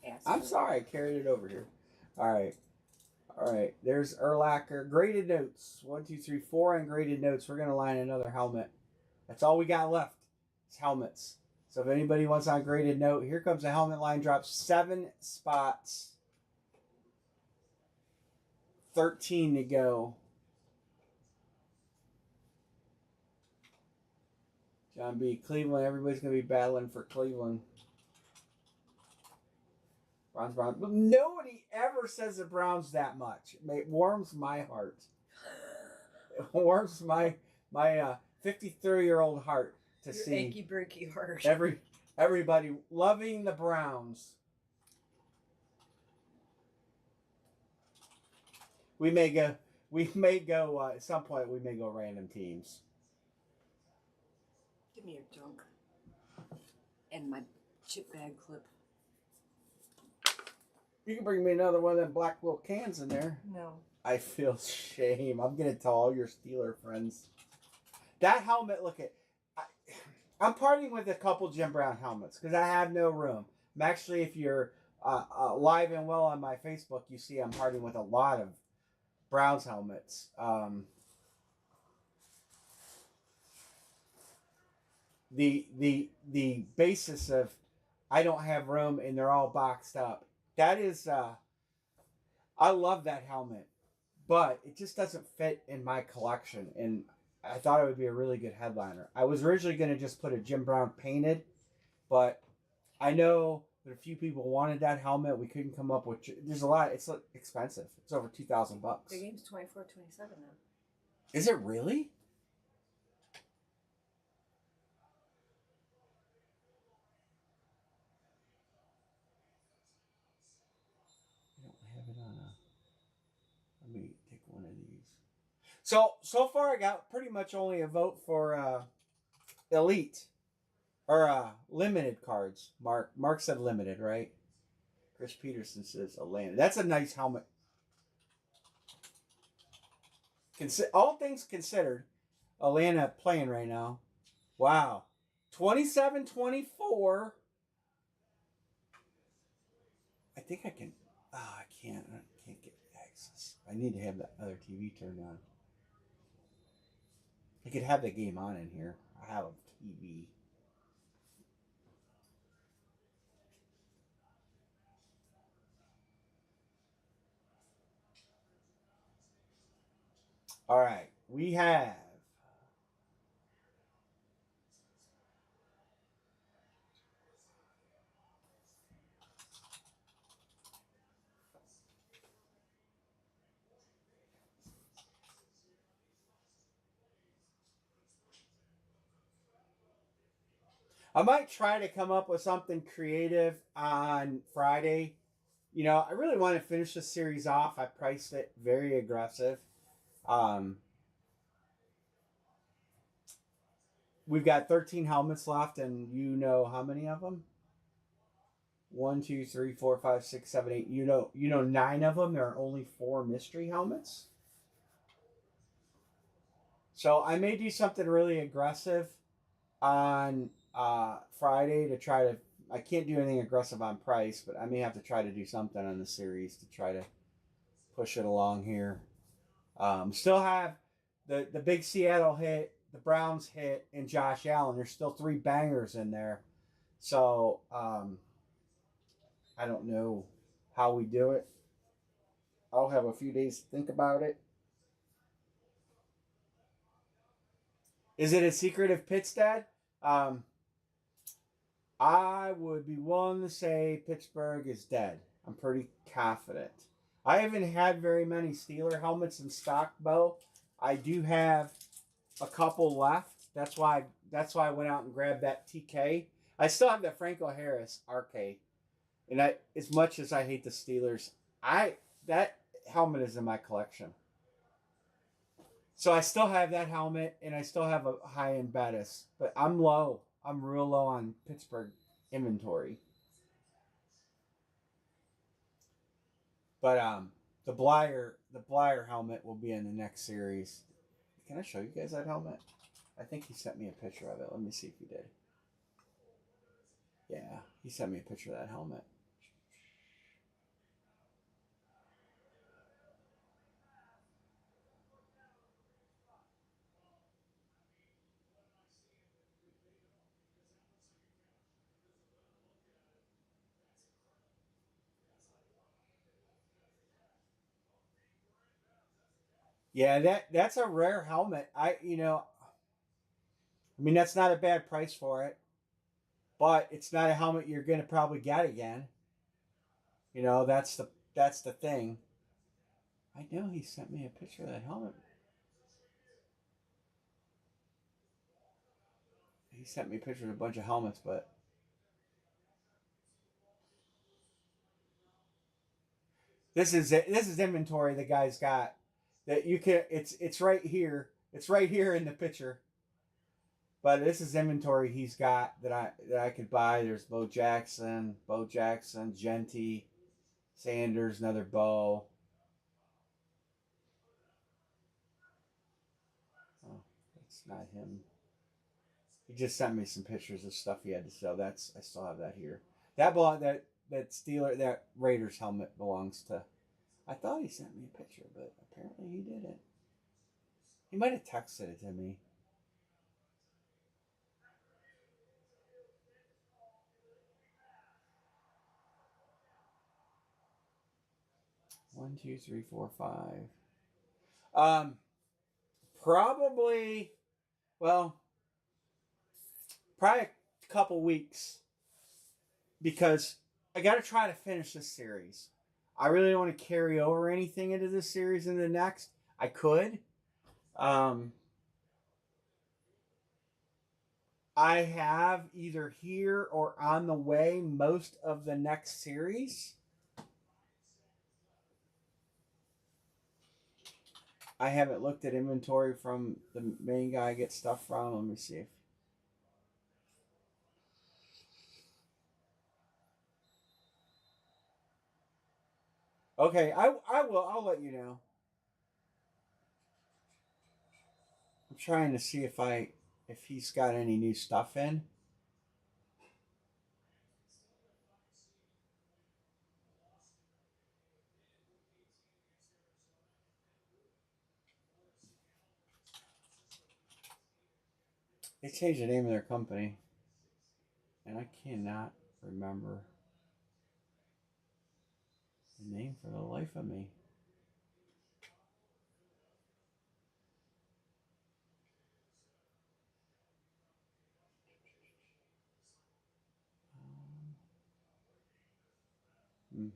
S2: Yes.
S1: I'm sorry, I carried it over here. All right. All right. There's Urlacher. Graded notes. 1, 2, 3, 4 on graded notes. We're going to line another helmet. That's all we got left. It's helmets. So if anybody wants on graded note, here comes the helmet line drop. 7 spots. 13 to go. John B. Cleveland. Everybody's going to be battling for Cleveland. Browns. But nobody ever says the Browns that much. It warms my heart. It warms my 53-year-old heart to
S2: Your
S1: see
S2: achy breaky heart.
S1: everybody loving the Browns. We may go at some point. We may go random teams.
S2: Give me your junk and my chip bag clip.
S1: You can bring me another one of them black little cans in there.
S2: No.
S1: I feel shame. I'm gonna tell all your Steeler friends. That helmet. Look at. I'm partying with a couple Jim Brown helmets because I have no room. I'm actually, if you're live and well on my Facebook, you see I'm partying with a lot of Browns helmets. The basis of I don't have room and they're all boxed up. That is, I love that helmet, but it just doesn't fit in my collection. And I thought it would be a really good headliner. I was originally going to just put a Jim Brown painted, but I know that a few people wanted that helmet. We couldn't come up with. There's a lot. It's expensive. It's over $2,000.
S2: The game's 24-27 now.
S1: Is it really? I don't have it on a. Let me take one of these. So far, I got pretty much only a vote for elite or limited cards. Mark said limited, right? Chris Peterson says Atlanta. That's a nice helmet. All things considered, Atlanta playing right now. Wow. 27-24. I think I can. I can't get access. I need to have that other TV turned on. I could have the game on in here. I have a TV. All right. We have I might try to come up with something creative on Friday. You know, I really want to finish the series off. I priced it very aggressive. We've got 13 helmets left, and you know how many of them? 1, 2, 3, 4, 5, 6, 7, 8. You know 9 of them. There are only 4 mystery helmets. So I may do something really aggressive on Friday to try to. I can't do anything aggressive on price, but I may have to try to do something on the series to try to push it along here. Still have the big Seattle hit, the Browns hit, and Josh Allen. There's still 3 bangers in there. So I don't know how we do it. I'll have a few days to think about it. Is it a secret of Pitts, Dad? I would be willing to say Pittsburgh is dead. I'm pretty confident. I haven't had very many Steeler helmets in stock, Bo. I do have a couple left. That's why I went out and grabbed that TK. I still have that Franco Harris RK. And as much as I hate the Steelers, that helmet is in my collection. So I still have that helmet, and I still have a high-end Bettis. But I'm low. I'm real low on Pittsburgh inventory. But the Blyer helmet will be in the next series. Can I show you guys that helmet? I think he sent me a picture of it. Let me see if he did. Yeah, he sent me a picture of that helmet. Yeah, that's a rare helmet. That's not a bad price for it, but it's not a helmet you're gonna probably get again. That's the thing. I know he sent me a picture of that helmet. He sent me pictures of a bunch of helmets, but this is inventory the guy's got that you can. It's right here. It's right here in the picture. But this is inventory he's got that I could buy. There's Bo Jackson, Genty, Sanders, another Bo. Oh, that's not him. He just sent me some pictures of stuff he had to sell. I still have that here. That Raiders helmet belongs to. I thought he sent me a picture, but apparently he didn't. He might have texted it to me. One, two, three, four, five. Probably. Well, probably a couple weeks because I got to try to finish this series. I really don't want to carry over anything into this series into the next. I could. I have either here or on the way most of the next series. I haven't looked at inventory from the main guy I get stuff from. Let me see if. Okay, I will. I'll let you know. I'm trying to see if he's got any new stuff in. They changed the name of their company, and I cannot remember the name for the life of me. Hmm.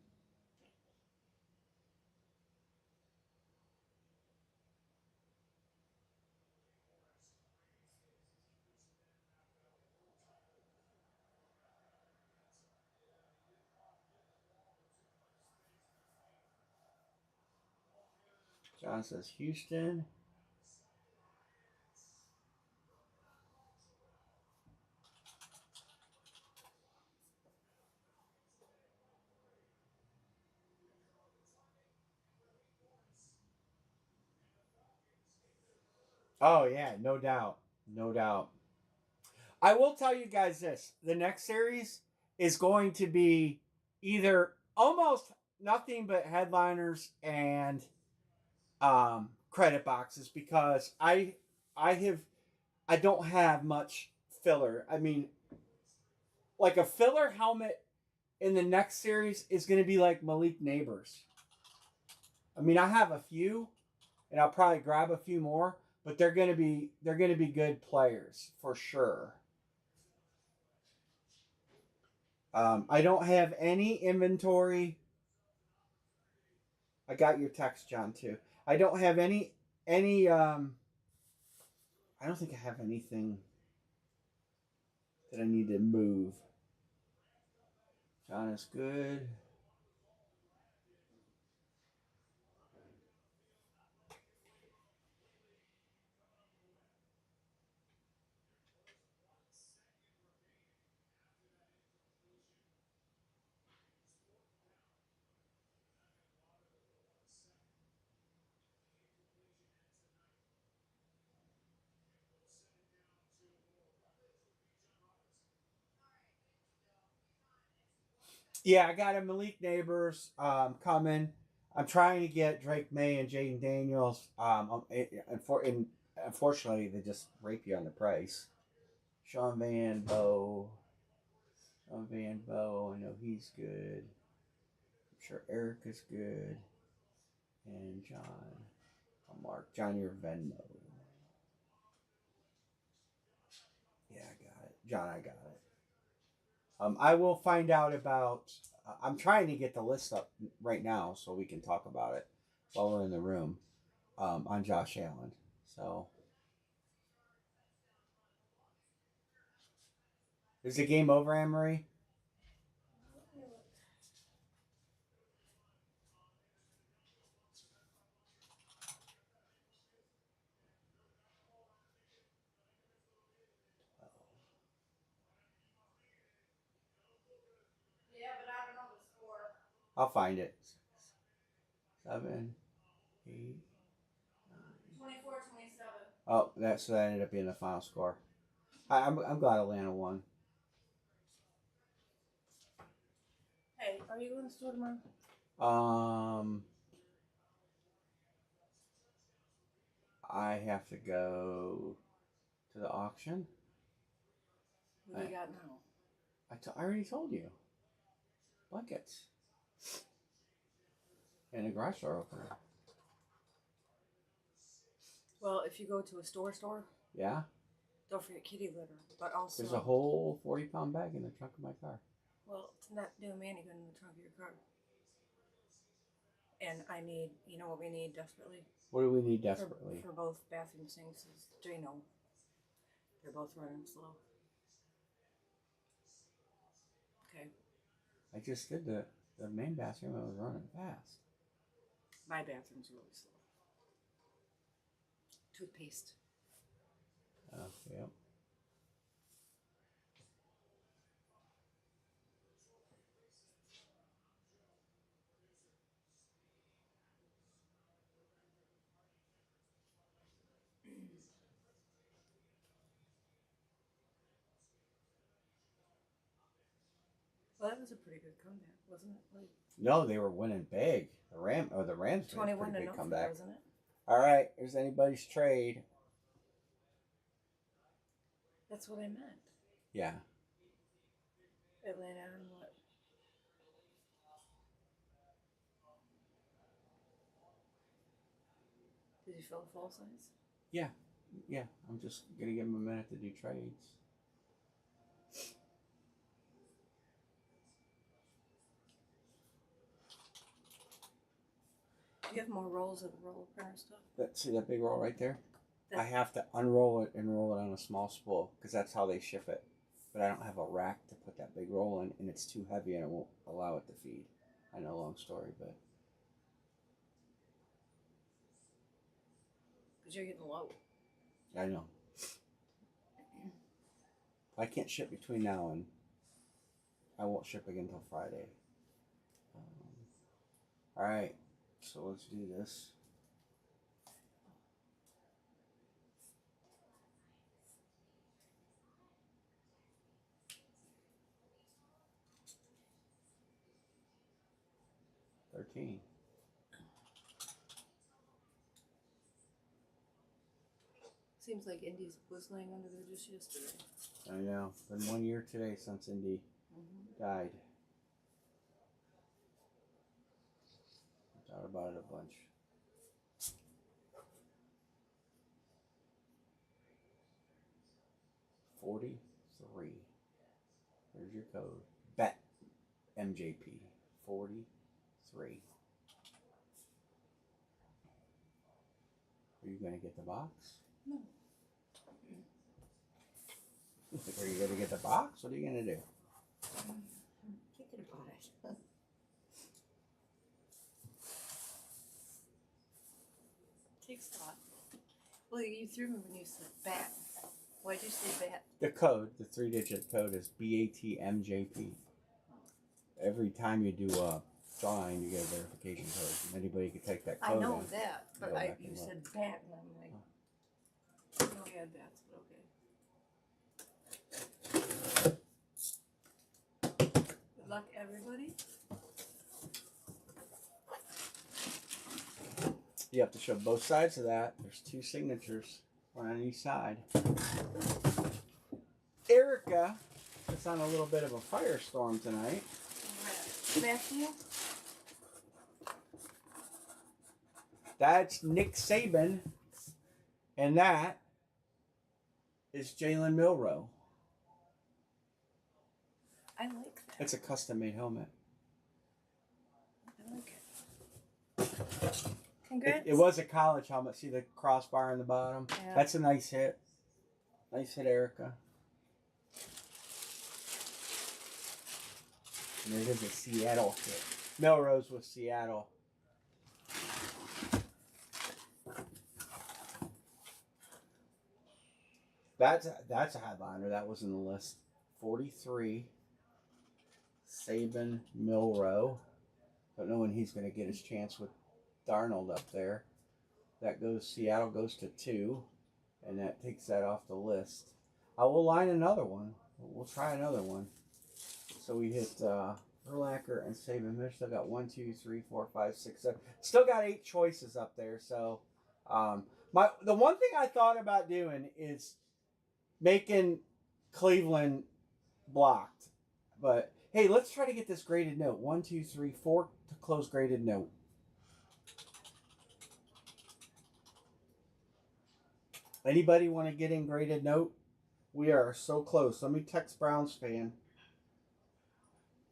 S1: John says Houston. Oh yeah, no doubt, no doubt. I will tell you guys this: the next series is going to be either almost nothing but headliners and credit boxes because I have I don't have much filler. I mean, like a filler helmet in the next series is going to be like Malik Neighbors. I mean, I have a few, and I'll probably grab a few more, but they're going to be good players for sure. I don't have any inventory. I got your text, John, too. I don't have any I don't think I have anything that I need to move. John is good. Yeah, I got a Malik Neighbors coming. I'm trying to get Drake May and Jaden Daniels. Unfortunately, they just rape you on the price. Sean Van Bo. Sean Van Bo, I know he's good. I'm sure Eric is good. And John. Mark. John, your Venmo. Yeah, I got it. John, I got it. I will find out about. I'm trying to get the list up right now so we can talk about it while we're in the room on Josh Allen. So, is the game over, Anne Marie? I'll find it. 7, 8, 24-27. Oh, that ended up being the final score. I'm glad Atlanta won.
S2: Hey, are you going to the store tomorrow?
S1: I have to go to the auction.
S2: What do you got now?
S1: I already told you. Blankets. And a garage door opener.
S2: Well, if you go to a store,
S1: Yeah?
S2: don't forget kitty litter. But also,
S1: There's a whole 40-pound bag in the trunk of my car.
S2: well, it's not doing me any good in the trunk of your car. And I need, you know what we need desperately?
S1: What do we need desperately?
S2: For both bathroom sinks is Drano. They're both running slow. Okay.
S1: I just did the main bathroom. I was running fast.
S2: My bathroom's really slow. Toothpaste.
S1: Oh, yep.
S2: Well, that was a pretty good comeback, wasn't it? Like
S1: No, they were winning big. The Rams made a
S2: 21
S1: pretty
S2: to
S1: big
S2: nothing,
S1: comeback.
S2: wasn't it?
S1: All right, here's anybody's trade.
S2: That's what I meant.
S1: Yeah.
S2: Atlanta and what? Did you fill a full size?
S1: Yeah. I'm just gonna give them a minute to do trades.
S2: Do you have more rolls of the roll printer stuff?
S1: See that big roll right there? I have to unroll it and roll it on a small spool because that's how they ship it. But I don't have a rack to put that big roll in, and it's too heavy and it won't allow it to feed. I know, long story, but
S2: Because you're getting low.
S1: I know. I can't ship between now and I won't ship again until Friday. All right, so let's do this. $13.
S2: Seems like Indy's was laying under there just yesterday.
S1: I know. Been 1 year today since Indy died. I thought about it a bunch. $43. There's your code. Bet. MJP 43. Are you going to get the box?
S2: No.
S1: Are you going to get the box? What are you going to do?
S2: I'm thinking about it. Takes thought. Well, you threw me when you said bat. Why'd you say bat?
S1: The code, the 3-digit code is BATMJP. Every time you do a drawing, you get a verification code. Anybody can take that code.
S2: I know
S1: in.
S2: that, but
S1: Go back
S2: you
S1: and look.
S2: said bat, and I'm like, I know we had bats, but okay. Good luck, everybody.
S1: You have to show both sides of that. There's 2 signatures, one on each side. Erica is on a little bit of a firestorm tonight.
S2: Matthew?
S1: That's Nick Saban, and that is Jalen Milroe.
S2: I like that.
S1: It's a custom-made helmet.
S2: I like it. Congrats.
S1: It was a college helmet. See the crossbar on the bottom?
S2: Yeah.
S1: That's a nice hit. Nice hit, Erica. And it is a Seattle hit. Melrose was Seattle. That's a headliner. That was in the list. 43. Saban Milroe. Don't know when he's going to get his chance with Darnold up there. That goes, Seattle goes to 2. And that takes that off the list. I will line another one. We'll try another one. So we hit Urlacher and Saban. We still got 1, 2, 3, 4, 5, 6, 7. Still got 8 choices up there. So the one thing I thought about doing is making Cleveland blocked. But hey, let's try to get this graded note. 1, 2, 3, 4 to close graded note. Anybody want to get in graded note? We are so close. Let me text Browns fan.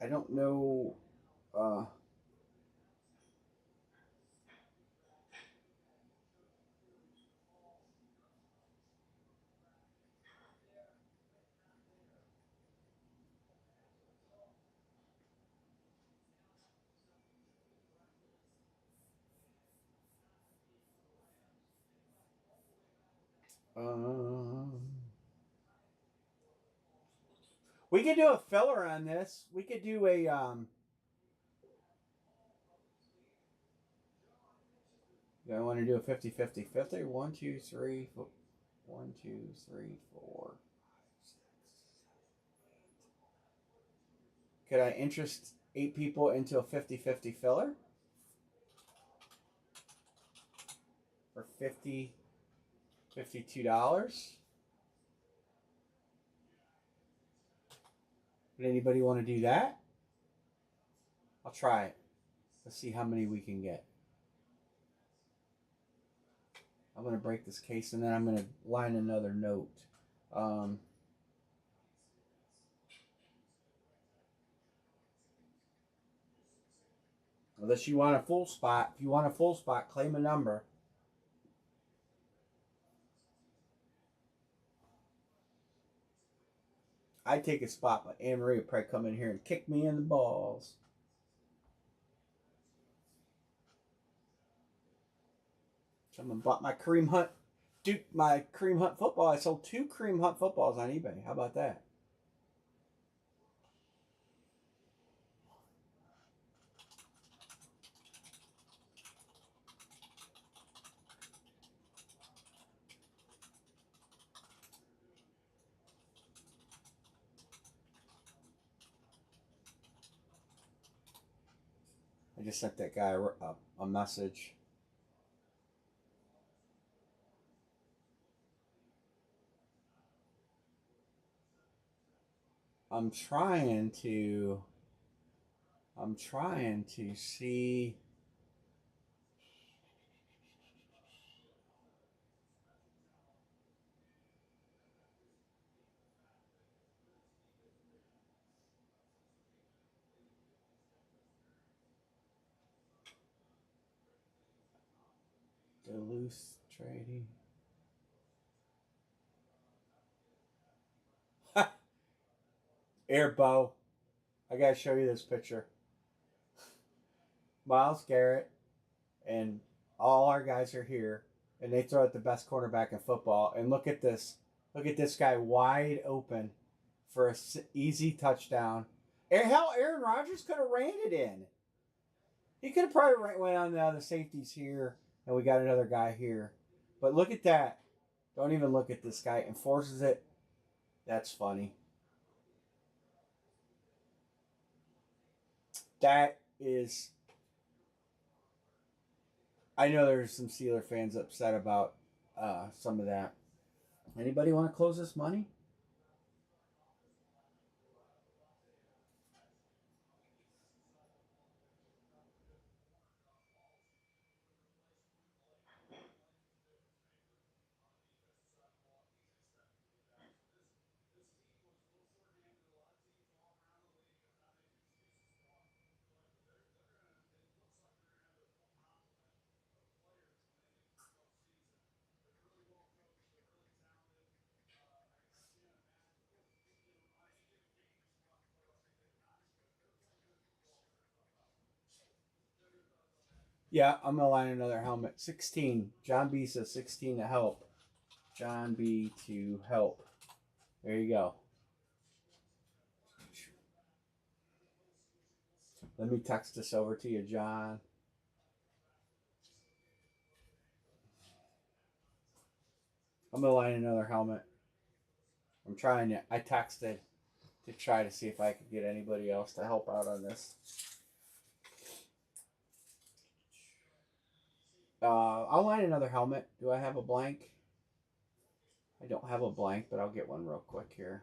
S1: I don't know. We could do a filler on this. We could do a I want to do a 50-50 filter. 1, 2, 3, 4. 1, 2, 3, 4. Could I interest 8 people into a 50-50 filler? For $52? Would anybody want to do that? I'll try it. Let's see how many we can get. I'm going to break this case and then I'm going to line another note. Unless you want a full spot. If you want a full spot, claim a number. I'd take a spot, but Anne Marie would probably come in here and kick me in the balls. Someone bought my Kareem Hunt football. I sold 2 Kareem Hunt footballs on eBay. How about that? I just sent that guy a message. I'm trying to see. Duluth trading. Airbow. I gotta show you this picture. Miles Garrett and all our guys are here, and they throw out the best quarterback in football. And look at this. Look at this guy wide open for an easy touchdown. And hell, Aaron Rodgers could have ran it in. He could have probably went on the safeties here, and we got another guy here. But look at that. Don't even look at this guy. And forces it. That's funny. That is... I know there's some Steeler fans upset about some of that. Anybody want to close this money? Yeah, I'm going to line another helmet. 16. John B says 16 to help. John B to help. There you go. Let me text this over to you, John. I'm going to line another helmet. I'm trying to. I texted to try to see if I could get anybody else to help out on this. I'll line another helmet. Do I have a blank? I don't have a blank, but I'll get one real quick here.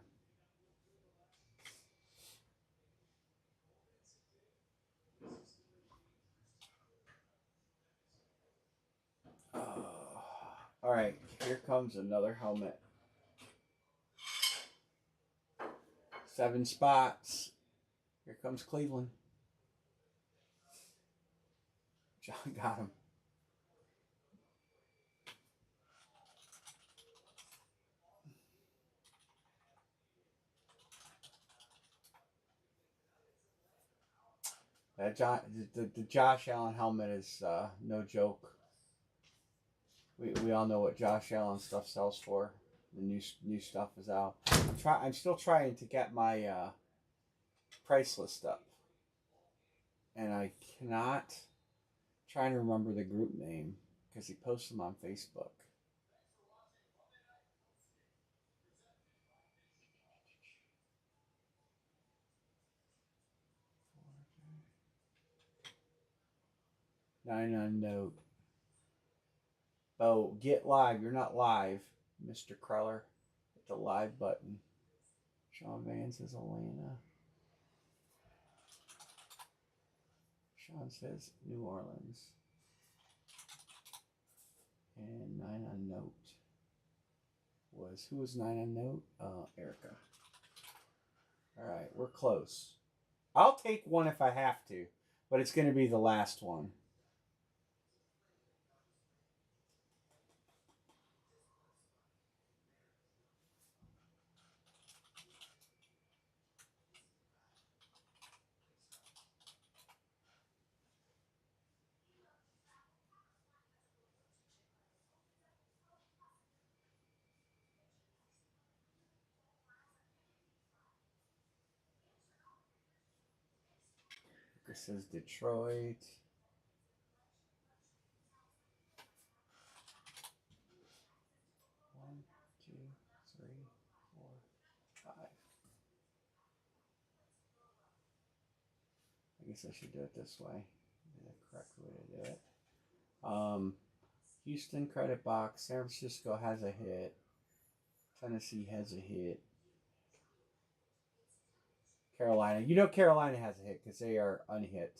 S1: All right, here comes another helmet. 7 spots. Here comes Cleveland. John got him. The Josh Allen helmet is no joke. We all know what Josh Allen stuff sells for. The new stuff is out. I'm still trying to get my price list up, and I cannot. Trying to remember the group name because he posts them on Facebook. Nine on note. Oh, get live. You're not live, Mr. Kreller. Hit the live button. Sean Van says Atlanta. Sean says New Orleans. And 9 on note was, who was 9 on note? Erica. All right, we're close. I'll take one if I have to, but it's going to be the last one. This is Detroit. One, two, three, four, five. I guess I should do it this way. The correct way to do it. Houston credit box. San Francisco has a hit. Tennessee has a hit. Carolina. You know Carolina has a hit because they are unhit.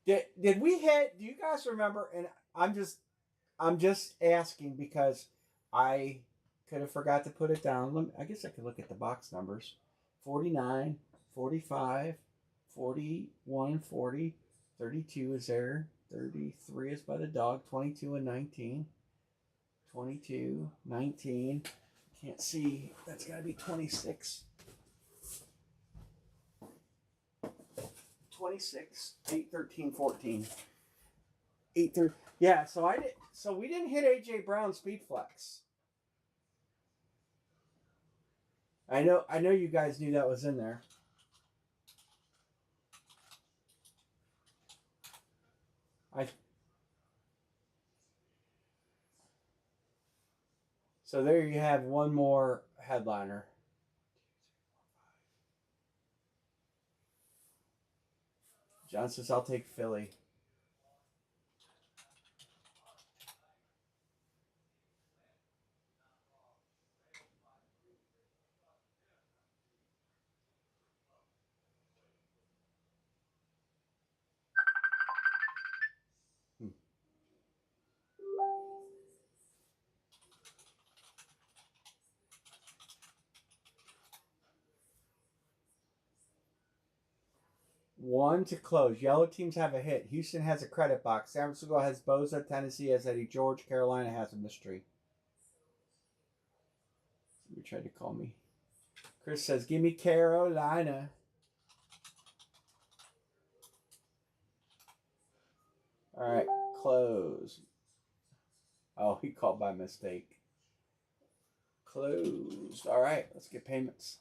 S1: Did we hit? Do you guys remember? And I'm just asking because I could have forgot to put it down. I guess I could look at the box numbers. 49, 45, 41 and 40. 32 is there. 33 is by the dog. 22 and 19. 22, 19. Can't see. That's got to be 26. 26, 8, 13, 14. 8, 13. Yeah, so we didn't hit AJ Brown Speed Flex. I know you guys knew that was in there. So there you have one more headliner. John says I'll take Philly. One to close. Yellow teams have a hit. Houston has a credit box. San Francisco has Boza. Tennessee has Eddie George. Carolina has a mystery. Somebody tried to call me. Chris says, give me Carolina. All right, close. Oh, he called by mistake. Closed. All right, let's get payments.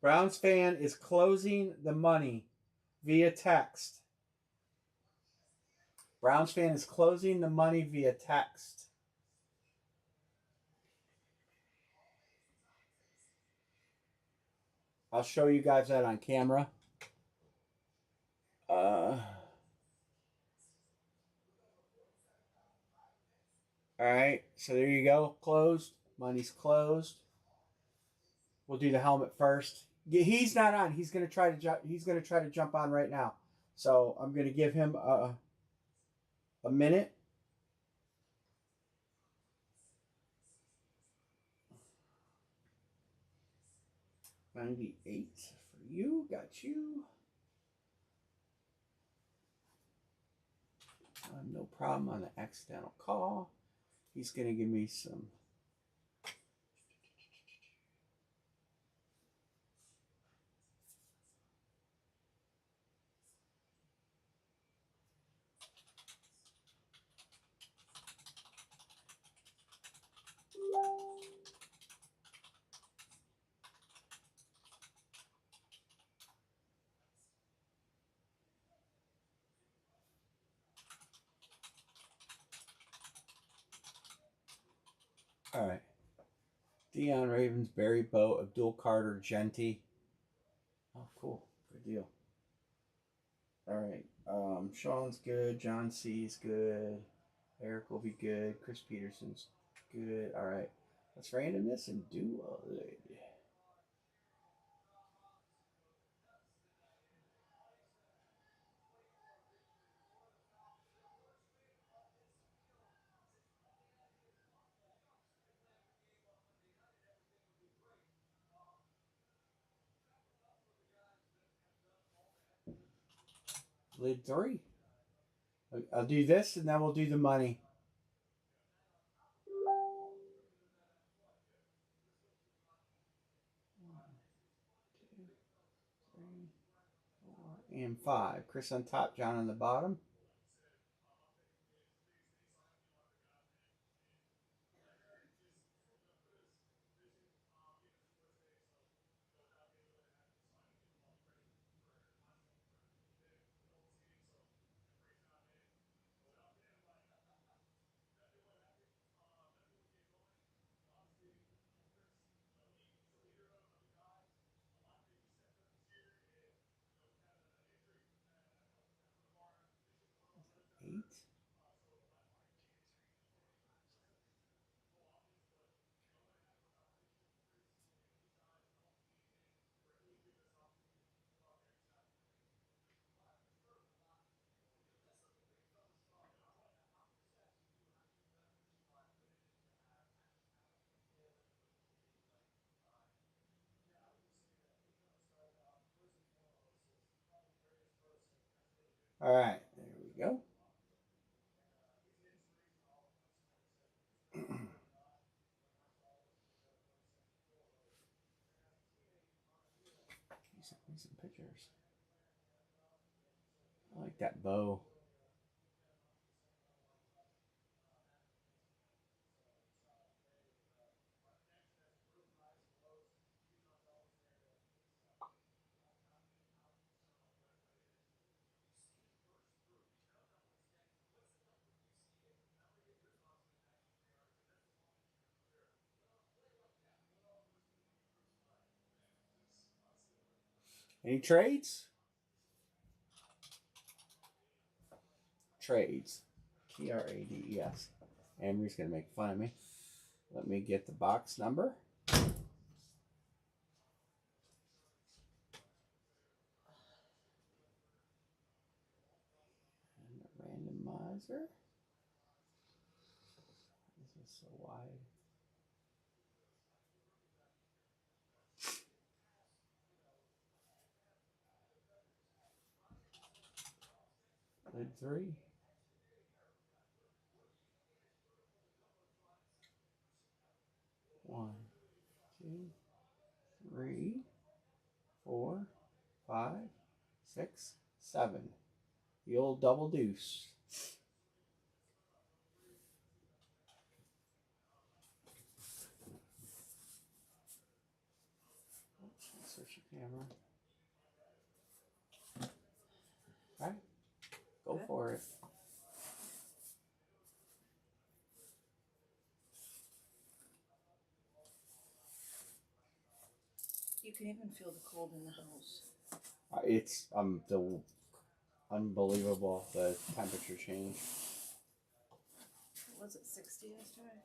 S1: Browns fan is closing the money via text. Browns fan is closing the money via text. I'll show you guys that on camera. All right, so there you go. Closed. Money's closed. We'll do the helmet first. He's not on. He's gonna try to jump. He's gonna try to jump on right now. So I'm gonna give him a minute. 98 for you. Got you. No problem on the accidental call. He's gonna give me some. All right. Deion Ravens, Barry Bow, Abdul Carter, Genty. Oh, cool. Good deal. All right. Sean's good. John C's good. Eric will be good. Chris Peterson's good. All right. Let's random this and do a lid. Lid 3. I'll do this and then we'll do the money. 1, 2, 3, 4, and 5. Chris on top, John on the bottom. All right, there we go. Some pictures. I like that bow. Any trades? Trades. Trades. Amory's going to make fun of me. Let me get the box number. And the randomizer. This is so wide. Lid 3. 1, 2, 3, 4, 5, 6, 7. The old double deuce. Search the camera. All right, go for it.
S2: You can even feel the cold in the house.
S1: It's unbelievable the temperature change.
S2: Was it 60 yesterday?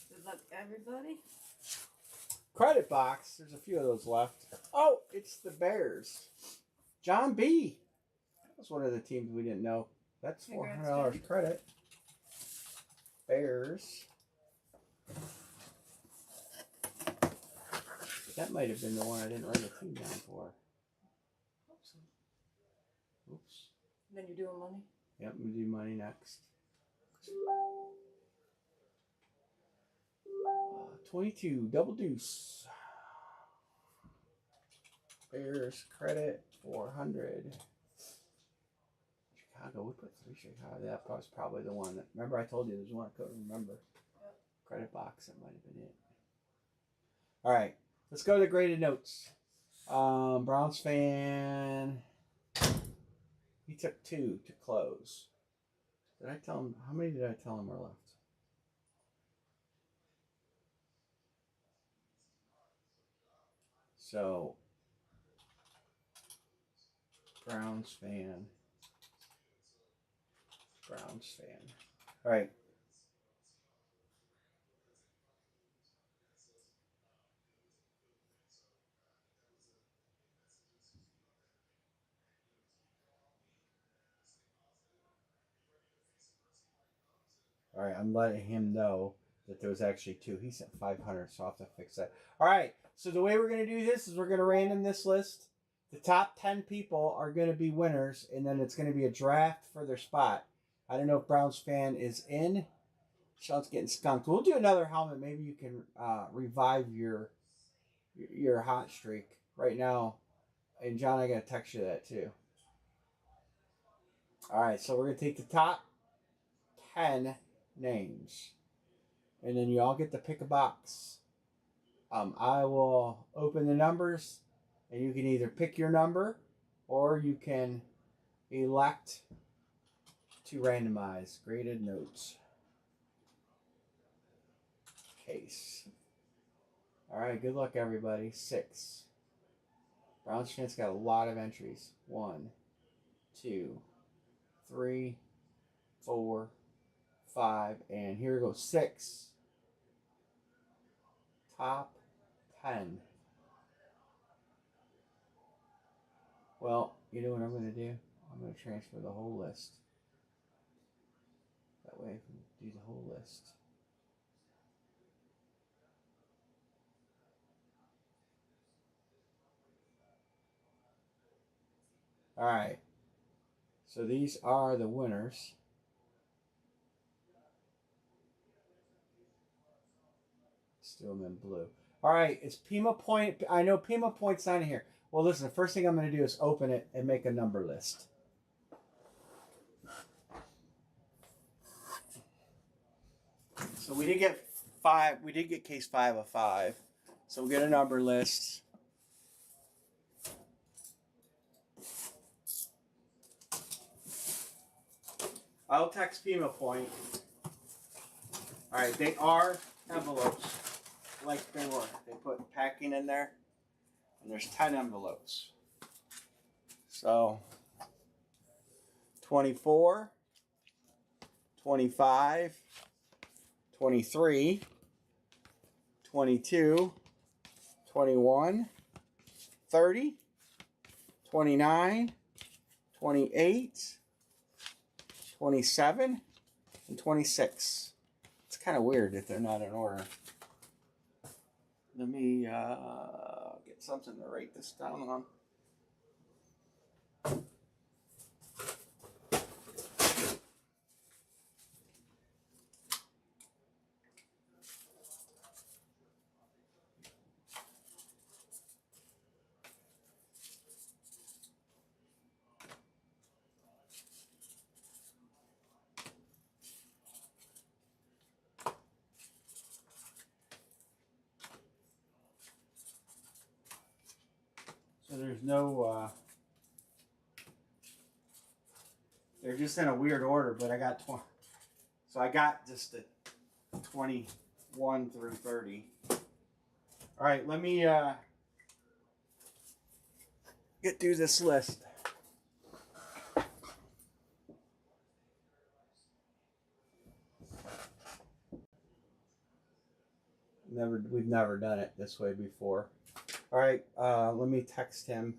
S2: Good luck, everybody.
S1: Credit box. There's a few of those left. Oh, it's the Bears. John B. That was one of the teams we didn't know. That's $400 credit. Bears. That might have been the one I didn't write a team down for. Oops.
S2: Then you're doing money?
S1: Yep, we do money next. 22, double deuce. Bears credit 400. Chicago, we put 3 Chicago. That was probably the one that. Remember, I told you there's one I couldn't remember.
S2: Yep.
S1: Credit box, that might have been it. All right, let's go to the graded notes. Browns fan. He took 2 to close. Did I tell him? How many did I tell him were left? So, Browns fan. All right. All right, I'm letting him know that there was actually 2. He sent 500, so I'll have to fix that. All right, so the way we're going to do this is we're going to random this list. The top 10 people are going to be winners, and then it's going to be a draft for their spot. I don't know if Browns fan is in. Sean's getting skunked. We'll do another helmet. Maybe you can revive your hot streak right now. And John, I got to text you that too. All right, so we're going to take the top 10 names. And then you all get to pick a box. I will open the numbers, and you can either pick your number, or you can elect to randomize. Graded notes. Case. All right, good luck, everybody. 6. Browns fans got a lot of entries. 1, 2, 3, 4, 5, and here goes 6. Top 10. Well, you know what I'm going to do? I'm going to transfer the whole list. That way I can do the whole list. All right. So these are the winners. Still in blue. All right, it's Pima Point. I know Pima Point's not in here. Well, listen, the first thing I'm going to do is open it and make a number list. So we did get 5. We did get case 5 of 5. So we'll get a number list. I'll text Pima Point. All right, they are envelopes like they were. They put packing in there, and there's 10 envelopes. So 24, 25, 23, 22, 21, 30, 29, 28, 27, and 26. It's kind of weird if they're not in order. Let me get something to write this down on. So there's no, they're just in a weird order, but I got 20. So I got just the 21 through 30. All right, let me get through this list. We've never done it this way before. All right, let me text him.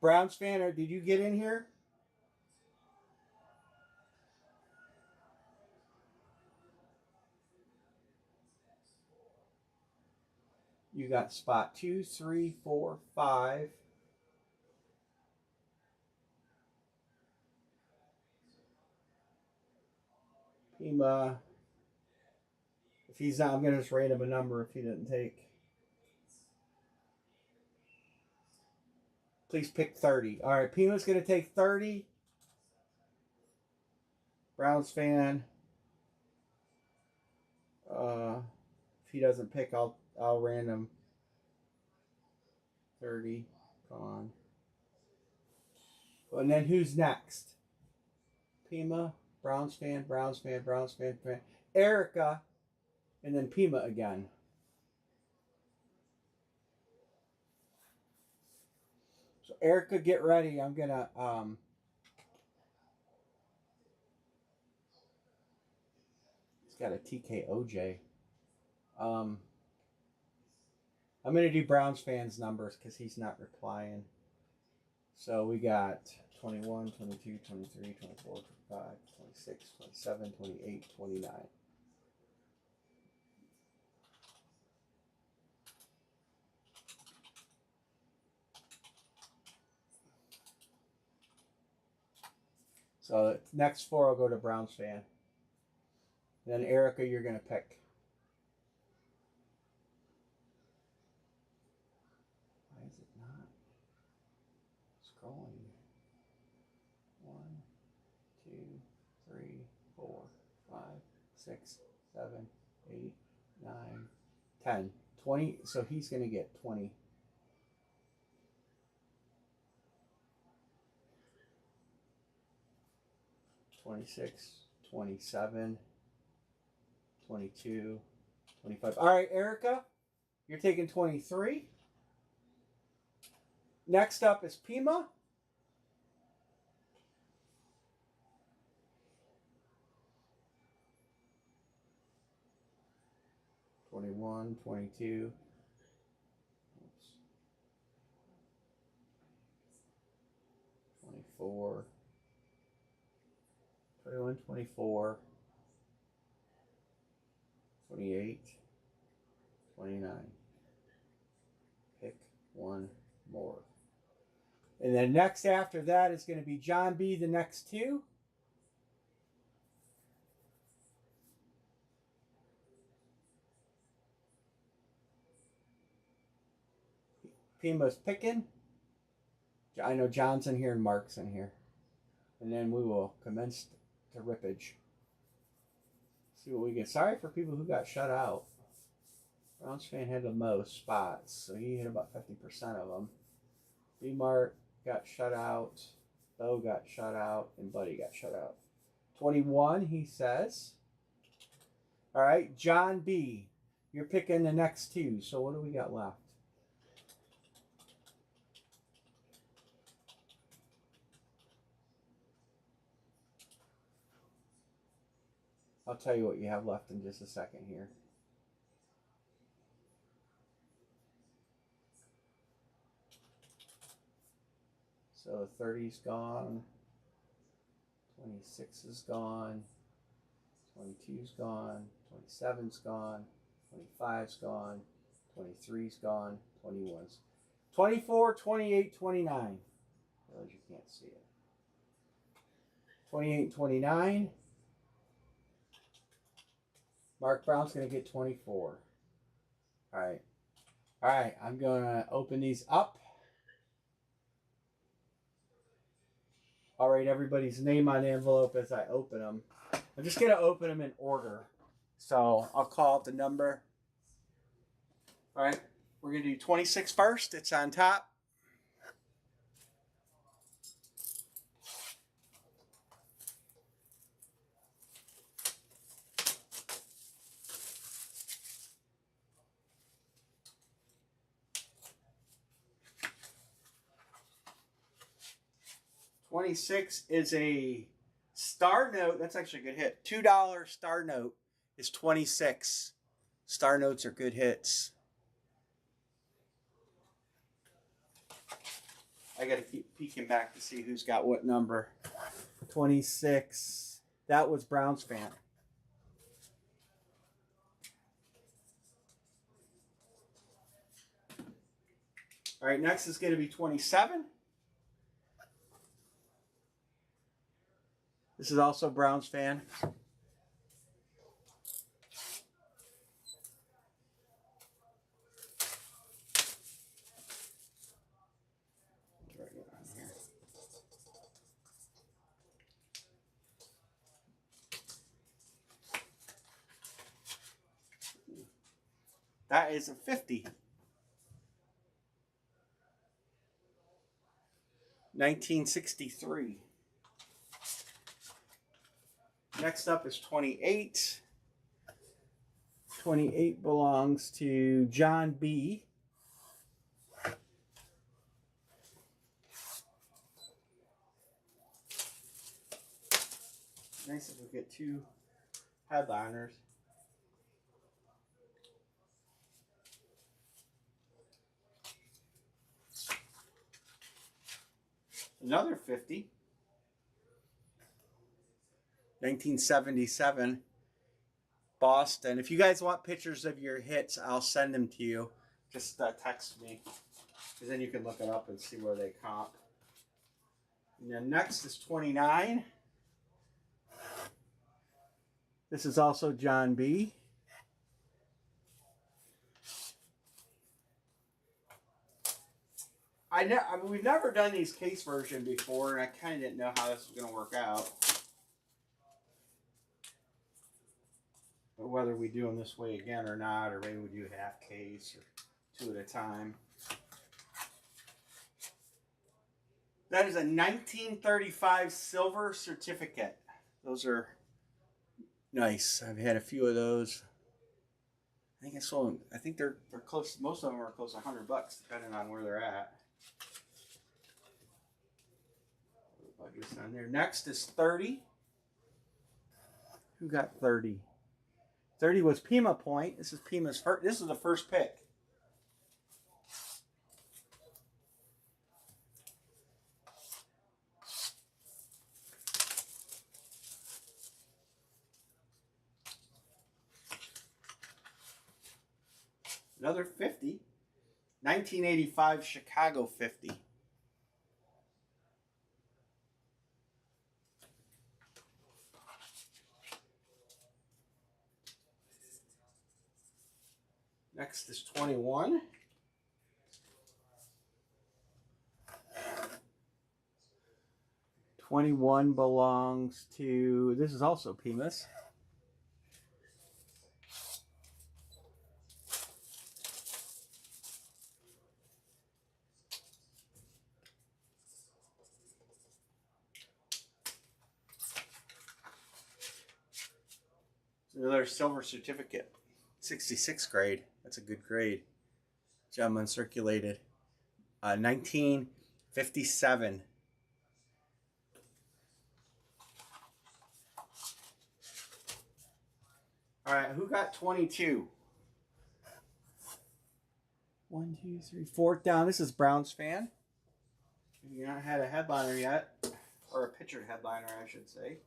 S1: Browns fan, did you get in here? You got spot 2, 3, 4, 5. Pima. If he's not, I'm going to just rate him a number if he didn't take. Please pick 30. All right, Pima's going to take 30. Browns fan. If he doesn't pick, I'll random 30. Come on. And then who's next? Pima, Browns fan, Browns fan, Browns fan, Erica, and then Pima again. So Erica, get ready. I'm gonna he's got a TKOJ. I'm gonna do Browns fans numbers because he's not replying. So we got 21, 22, 23, 24, 25, 26, 27, 28, 29. So the next 4 will go to Browns fan. Then Erica, you're going to pick. Why is it not scrolling? 1, 2, 3, 4, 5, 6, 7, 8, 9, 10, 20. So he's going to get 20. $26, $27, $22, $25. All right, Erica, you're taking 23. Next up is Pima. $21, $22. 24, 21, 24, 28, 29. Pick one more. And then next after that is going to be John B, the next two. Pima's picking. I know John's in here and Mark's in here. And then we will commence to rippage. See what we get. Sorry for people who got shut out. Browns fan had the most spots, so he hit about 50% of them. B-Mark got shut out. Bo got shut out. And Buddy got shut out. 21, he says. All right, John B. You're picking the next two. So what do we got left? I'll tell you what you have left in just a second here. So 30's gone. 26 is gone. 22's gone. 27's gone. 25's gone. 23's gone. 21's. 24, 28, 29. Realize you can't see it. 28, 29. Mark Brown's going to get 24. All right. All right. I'm going to open these up. I'll write everybody's name on the envelope as I open them. I'm just going to open them in order. So I'll call out the number. All right. We're going to do 26 first. It's on top. $26 is a star note. That's actually a good hit. $2 star note is 26. Star notes are good hits. I got to keep peeking back to see who's got what number. 26. That was Browns fan. All right, next is going to be 27. This is also Browns fan. That is a 50. 1963. Next up is 28. 28 belongs to John B. Nice if we get two headliners. Another 50. 1977. Boston. If you guys want pictures of your hits, I'll send them to you. Just text me. Because then you can look it up and see where they comp. And then next is 29. This is also John B. I mean, we've never done these case version before, and I kind of didn't know how this was going to work out. But whether we do them this way again or not, or maybe we do half case or two at a time. That is a 1935 silver certificate. Those are nice. I've had a few of those. I think I sold them. I think they're close. Most of them are close to $100, depending on where they're at. Budget's on there. Next is 30. Who got 30? 30 was Pima Point. This is Pima's first. This is the first pick. Another 50. 1985 Chicago 50. Next is 21. '21 belongs to, this is also Pimas. Another silver certificate. 66 grade. That's a good grade. Gem uncirculated. 1957. All right, who got 22? 1, 2, 3, 4th down. This is Browns fan. You've not had a headliner yet, or a pictured headliner, I should say.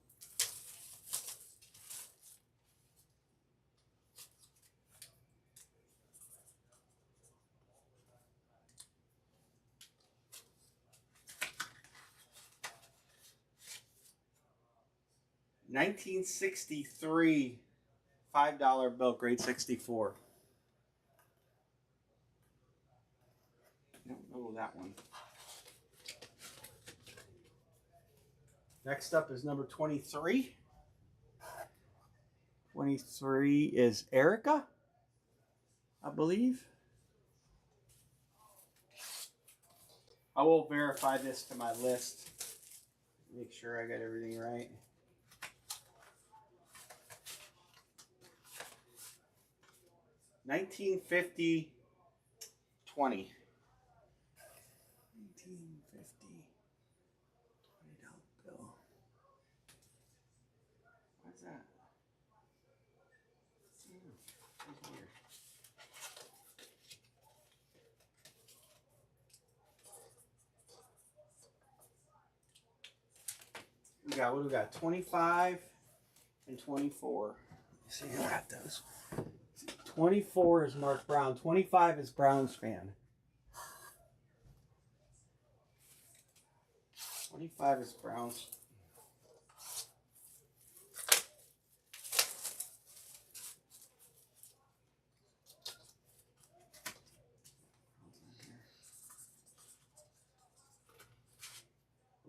S1: $1963 $5 bill, grade 64. I don't know that one. Next up is number 23. 23 is Erica, I believe. I will verify this to my list. Make sure I got everything right. $1950 $20. $1950 $20 bill. What's that? Right here. What do we got? 25 and 24. Let's see who got those. 24 is Mark Brown. 25 is Browns fan. 25 is Browns.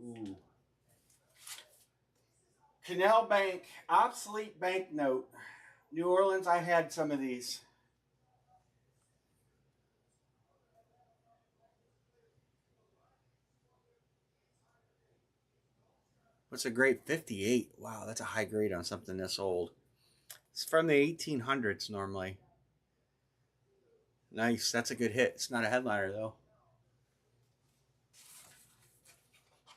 S1: Ooh. Canal Bank, obsolete banknote. New Orleans, I had some of these. What's a grade? 58. Wow, that's a high grade on something this old. It's from the 1800s normally. Nice, that's a good hit. It's not a headliner though.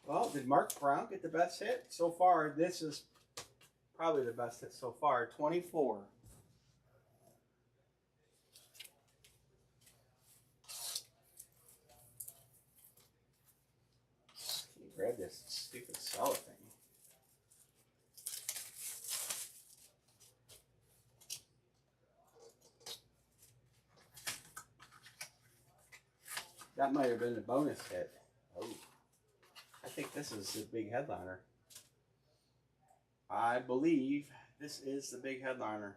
S1: Well, did Mark Brown get the best hit? So far, this is probably the best hit so far. 24. Can you grab this stupid cellophane? That might have been a bonus hit. Oh, I think this is the big headliner. I believe this is the big headliner.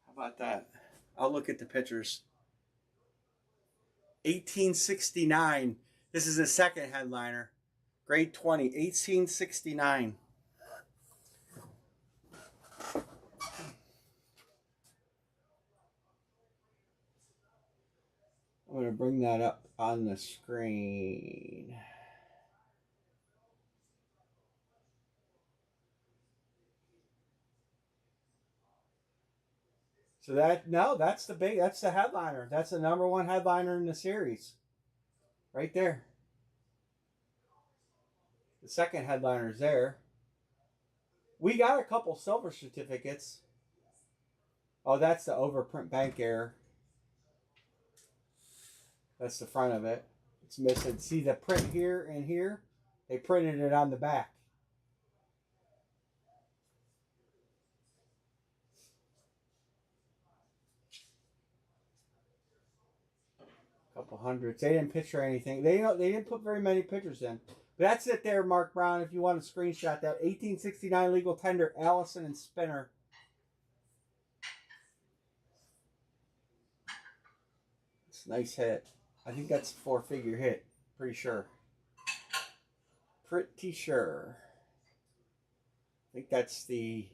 S1: How about that? I'll look at the pictures. 1869. This is the second headliner. Grade 20. 1869. I'm going to bring that up on the screen. So that's the headliner. That's the number one headliner in the series. Right there. The second headliner is there. We got a couple silver certificates. Oh, that's the overprint bank error. That's the front of it. It's missing. See the print here and here? They printed it on the back. Couple hundreds. They didn't picture anything. They didn't put very many pictures in. But that's it there, Mark Brown. If you want to screenshot that, 1869 legal tender, Allison and Spinner. It's a nice hit. I think that's a 4-figure hit. Pretty sure. Pretty sure. I think that's the...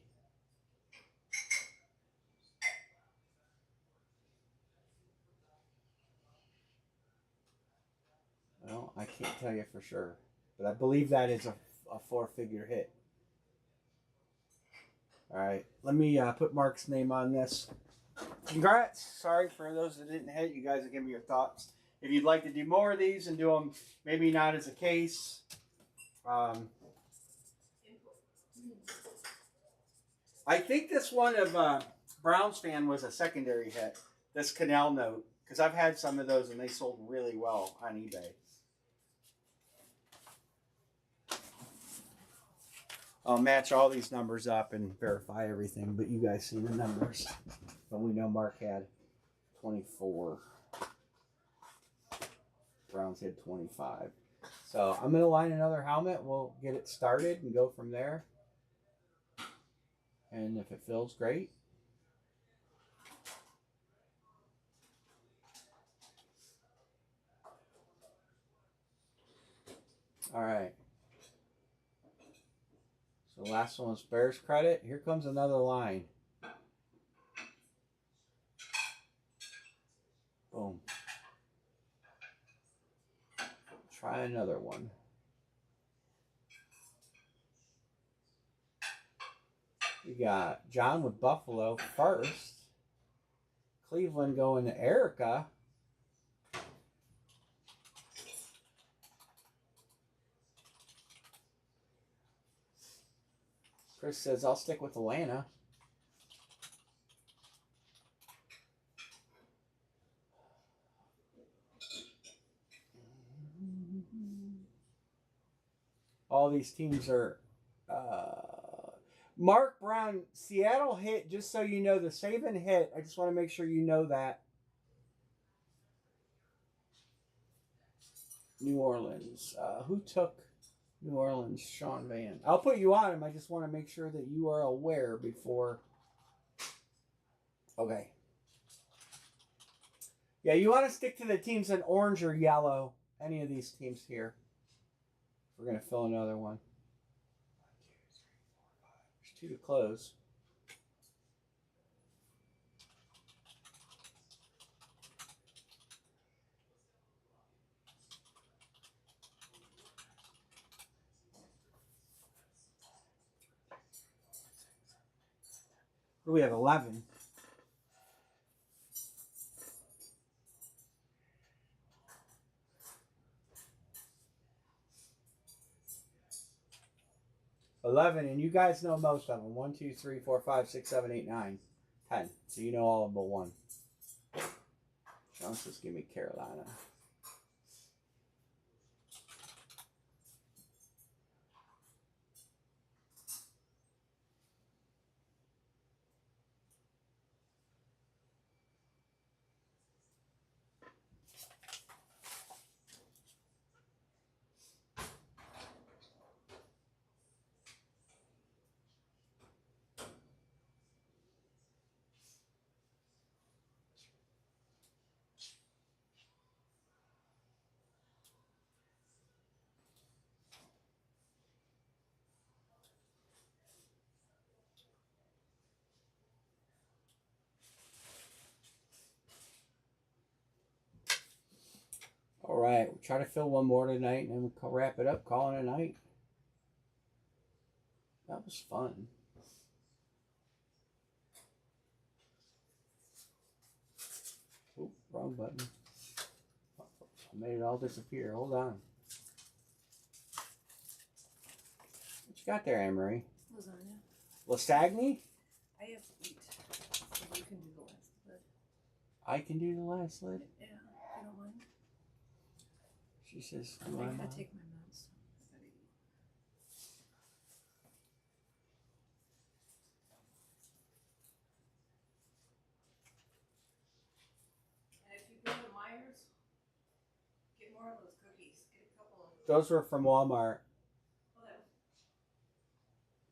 S1: Well, I can't tell you for sure. But I believe that is a 4-figure hit. Alright, let me put Mark's name on this. Congrats! Sorry for those that didn't hit. You guys will give me your thoughts. If you'd like to do more of these and do them maybe not as a case. I think this one of Brown's fan was a secondary hit. This Canal Note. Because I've had some of those and they sold really well on eBay. I'll match all these numbers up and verify everything, but you guys see the numbers. But we know Mark had 24. Browns had 25. So I'm going to line another helmet. We'll get it started and go from there. And if it feels great. All right. So the last one was Bears credit. Here comes another line. Boom. Try another one. We got John with Buffalo first. Cleveland going to Erica. Chris says, I'll stick with Atlanta. All these teams are... Mark Brown, Seattle hit, just so you know, the Saban hit. I just want to make sure you know that. New Orleans. Who took New Orleans? Sean Van. I'll put you on him. I just want to make sure that you are aware before. Okay. Yeah, you want to stick to the teams in orange or yellow. Any of these teams here. We're going to fill another one. There's 2 to close. What do we have? 11. And you guys know most of them. 1, 2, 3, 4, 5, 6, 7, 8, 9, 10. So you know all of but one. John says, give me Carolina. All right, we'll try to fill one more tonight, and then we'll wrap it up, call it a night. That was fun. Oop, wrong button. I made it all disappear. Hold on. What you got there, Anne-Marie?
S2: Lasagna.
S1: Lasagna?
S2: I have to eat. So you can do the last lid.
S1: I can do the last lid?
S2: Yeah, if you don't mind.
S1: She says,
S2: I gotta take my meds. I gotta eat. And if you go to Myers, more of those cookies. Get a couple of.
S1: Those were from Walmart.
S2: Oh, that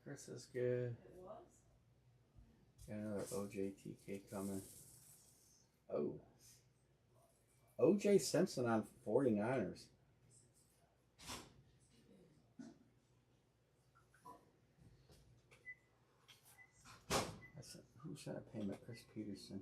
S1: Chris is good.
S2: it was.
S1: Got another OJTK coming. Oh. OJ Simpson on 49ers. Who sent a payment? Chris Peterson.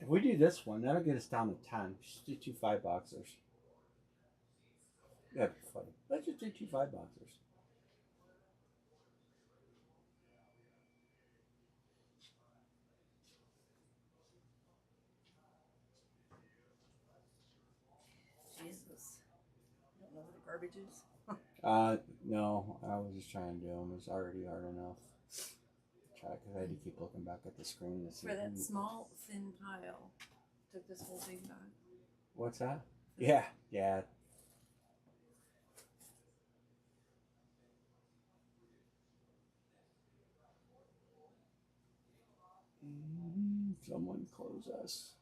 S1: If we do this one, that'll get us down to 10. Just do 2 5-boxers. That'd be funny. Let's just do 2 5-boxers.
S2: Jesus. I don't know what the garbage is.
S1: No, I was just trying to do them. It's already hard enough. Try because I had to keep looking back at the screen to see.
S2: For that small, thin pile. Took this whole big bag.
S1: What's that? Yeah. Someone close us.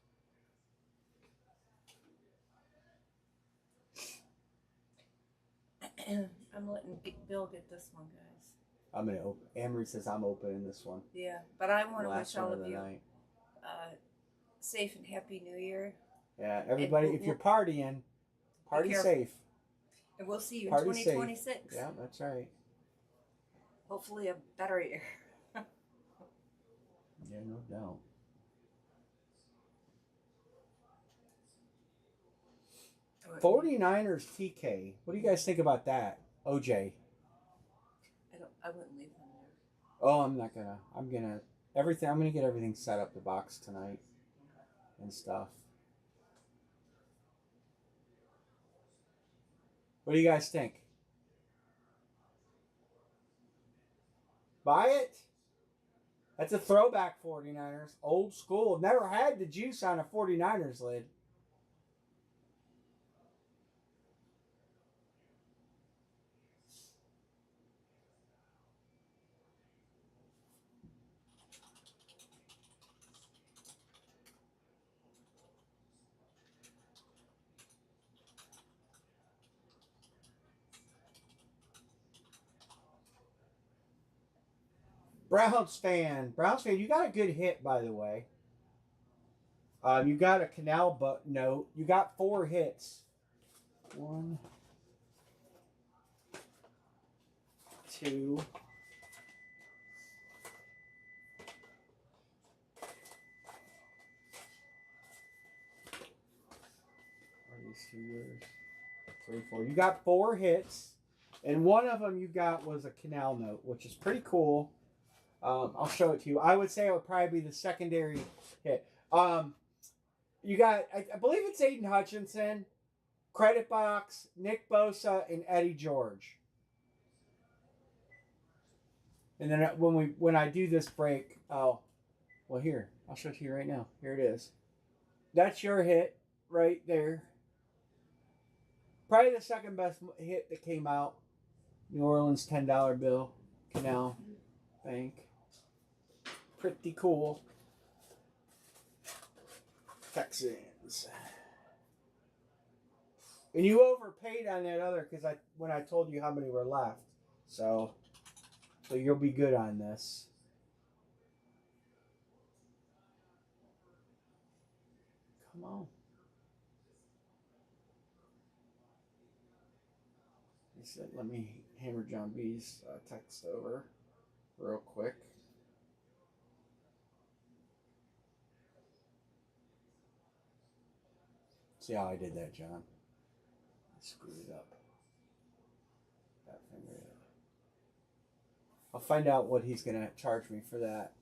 S2: I'm letting Bill get this one, guys.
S1: I'm gonna open. Amory says I'm opening this one.
S2: Yeah, but I want to
S1: Last
S2: wish all
S1: one
S2: of
S1: the
S2: you
S1: night.
S2: safe and happy New Year.
S1: Yeah, everybody, if you're partying, party safe.
S2: And we'll see you
S1: Party
S2: in 2026.
S1: Yeah, that's right.
S2: Hopefully a better year.
S1: Yeah, no doubt.
S2: I
S1: 49ers TK. What do you guys think about that? OJ.
S2: I wouldn't leave them there.
S1: Oh, I'm not gonna. I'm gonna get everything set up the box tonight and stuff. What do you guys think? Buy it? That's a throwback 49ers. Old school. Never had the juice on a 49ers lid. Browns fan, you got a good hit, by the way. You got a canal note. You got 4 hits. 1, 2. Are these 2 yours? 3, 4. You got 4 hits, and one of them you got was a canal note, which is pretty cool. I'll show it to you. I would say it would probably be the secondary hit. You got, I believe it's Aiden Hutchinson, credit box, Nick Bosa, and Eddie George. And then when I do this break, well, here, I'll show it to you right now. Here it is. That's your hit right there. Probably the second best hit that came out. New Orleans $10 bill, Canal Bank. Pretty cool. Texans. And you overpaid on that other because when I told you how many were left. So you'll be good on this. Come on. He said, let me hammer John B's text over real quick. See how I did that, John? I screwed it up. That finger. I'll find out what he's going to charge me for that.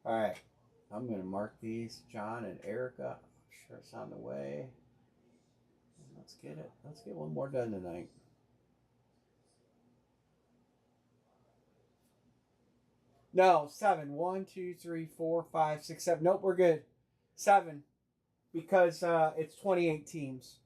S1: All right. I'm going to mark these, John and Erica. I'm sure it's on the way. Let's get it. Let's get one more done tonight. No, 7. 1, 2, 3, 4, 5, 6, 7. Nope, we're good. 7. Because it's 28 teams.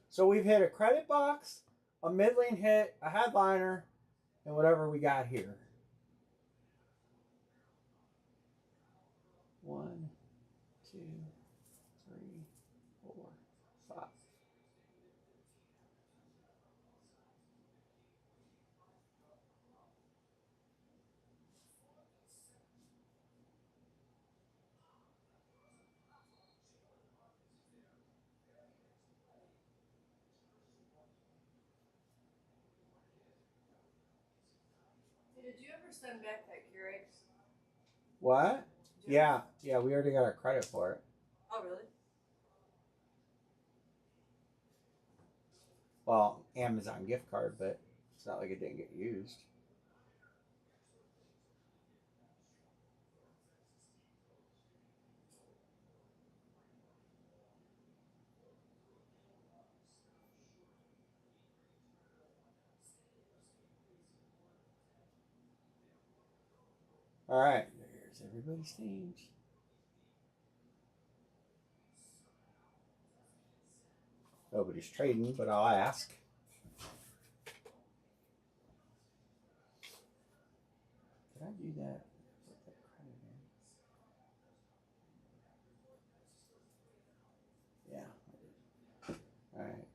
S1: So we've hit a credit box, a middling hit, a headliner, and whatever we got here. 1, 2, 3, 4, 5.
S2: Did you ever send back that Keurig?
S1: What? Yeah, we already got our credit for it.
S2: Oh, really?
S1: Well, Amazon gift card, but it's not like it didn't get used. All right, there's everybody's names. Nobody's trading, but I'll ask. Did I do that? Put that credit in. Yeah, I did. All right.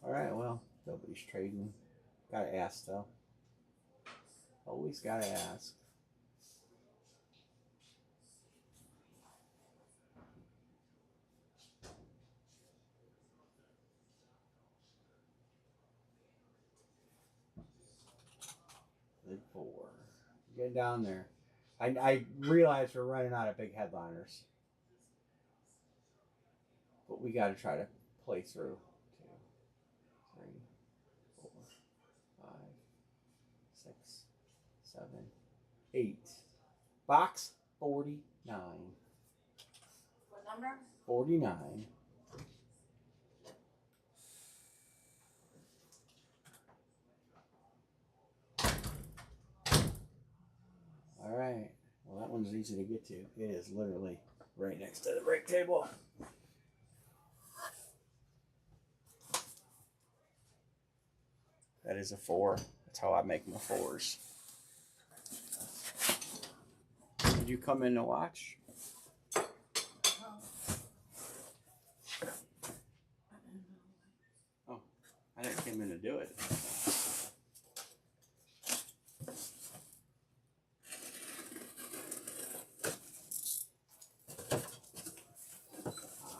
S1: All right, well, nobody's trading. Gotta ask, though. Always gotta ask. Lid 4. Get down there. I realize we're running out of big headliners. But we gotta try to play through. 2, 3, 4, 5, 6, 7, 8. Box 49.
S2: What number?
S1: 49. All right. Well, that one's easy to get to. It is literally right next to the break table. That is a 4. That's how I make my 4s. Did you come in to watch? Oh, I didn't come in to do it.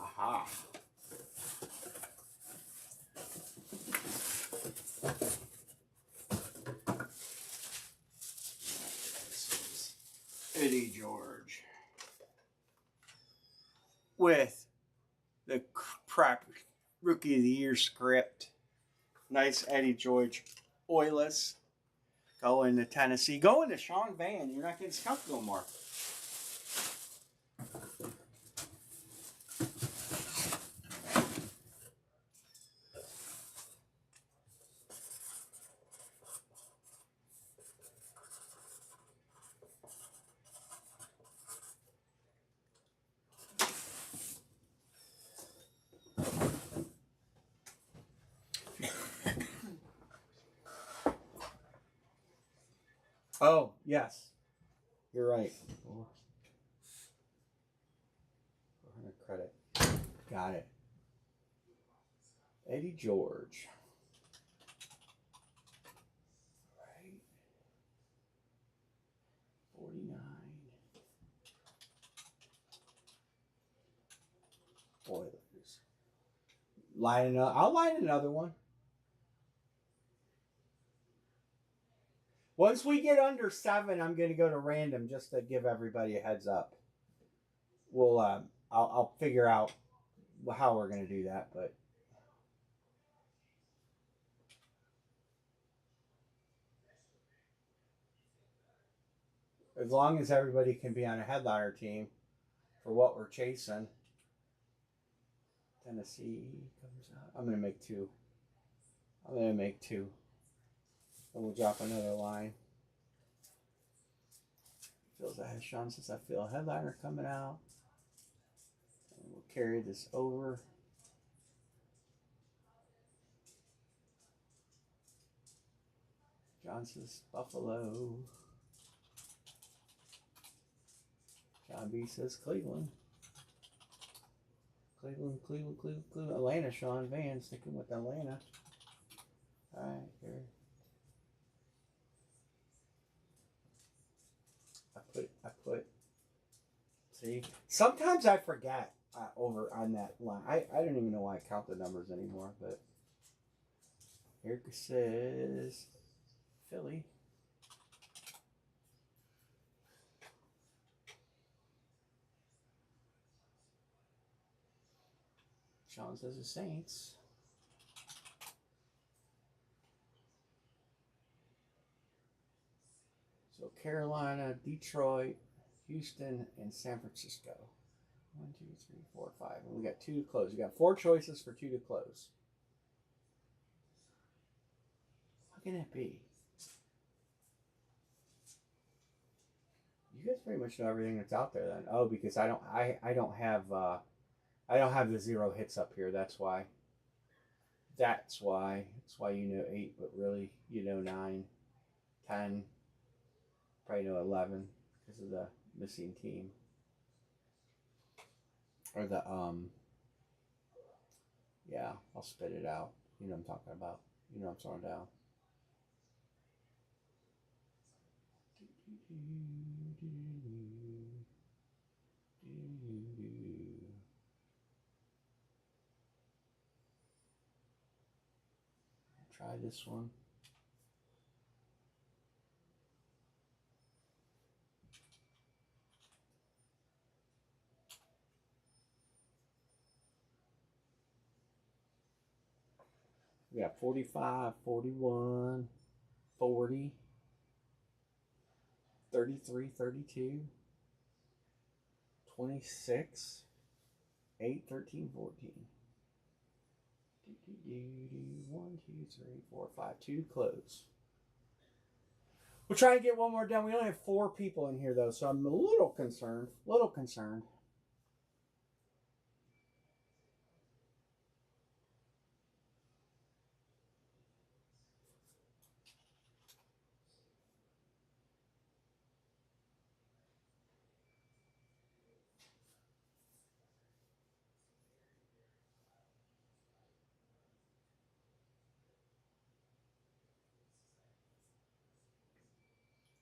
S1: Aha. Eddie George with the crap Rookie of the Year script. Nice Eddie George. Oilers. Going to Tennessee. Going to Sean Van. You're not getting scuffed no more. Oh, yes. You're right. 400 credit. Got it. Eddie George. Right. 49. Oilers. I'll line another one. Once we get under 7, I'm going to go to random just to give everybody a heads up. We'll I'll figure out how we're going to do that, but as long as everybody can be on a headliner team for what we're chasing. Tennessee comes out. I'm going to make 2. And we'll drop another line. Feels ahead. Sean says I feel a headliner coming out. And we'll carry this over. John says Buffalo. John B says Cleveland. Cleveland. Atlanta, Sean Van sticking with Atlanta. Alright, here. I put. See, sometimes I forget over on that line. I don't even know why I count the numbers anymore, but here says Philly. Sean says the Saints. So Carolina, Detroit, Houston, and San Francisco. 1, 2, 3, 4, 5. And we got 2 to close. We got 4 choices for 2 to close. How can it be? You guys pretty much know everything that's out there then. Oh, because I don't have the 0 hits up here. That's why. That's why you know 8, but really you know 9, 10, probably know 11 because of the missing team. Or the yeah, I'll spit it out. You know what I'm talking about. You know what I'm throwing down. Try this one. We got 45, 41, 40, 33, 32, 26, 8, 13, 14. 1, 2, 3, 4, 5. 2 to close. We'll try and get one more done. We only have 4 people in here though, so I'm a little concerned.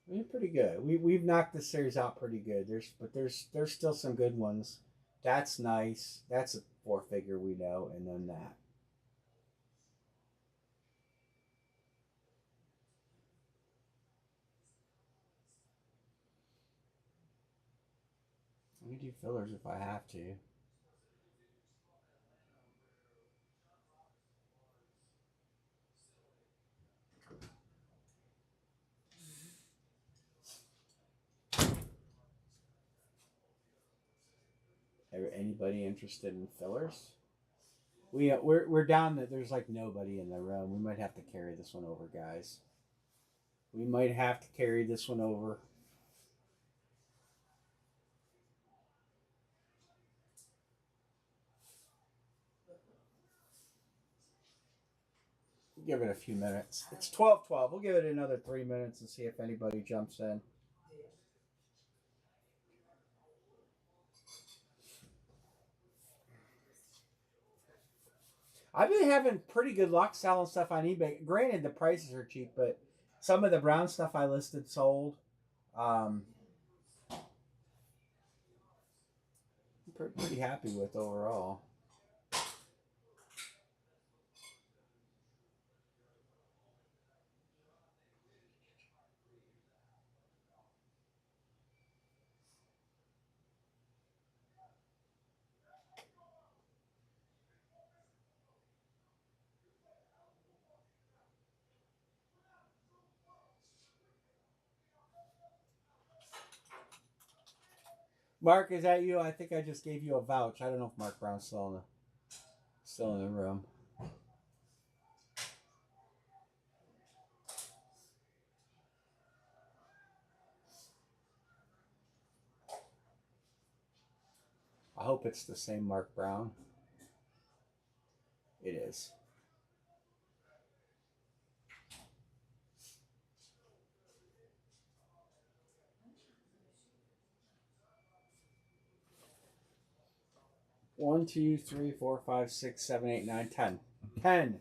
S1: We're pretty good. We've knocked this series out pretty good. There's still some good ones. That's nice. That's a 4-figure we know, and then that. Let me do fillers if I have to. Anybody interested in fillers? We're down that there's like nobody in the room. We might have to carry this one over, guys. We might have to carry this one over. We'll give it a few minutes. It's 12:12. We'll give it another 3 minutes and see if anybody jumps in. I've been having pretty good luck selling stuff on eBay. Granted, the prices are cheap, but some of the brown stuff I listed sold. I'm pretty happy with overall. Mark, is that you? I think I just gave you a vouch. I don't know if Mark Brown's still in the room. I hope it's the same Mark Brown. It is. One, two, three, four, five, six, seven, eight, nine, 10. 10.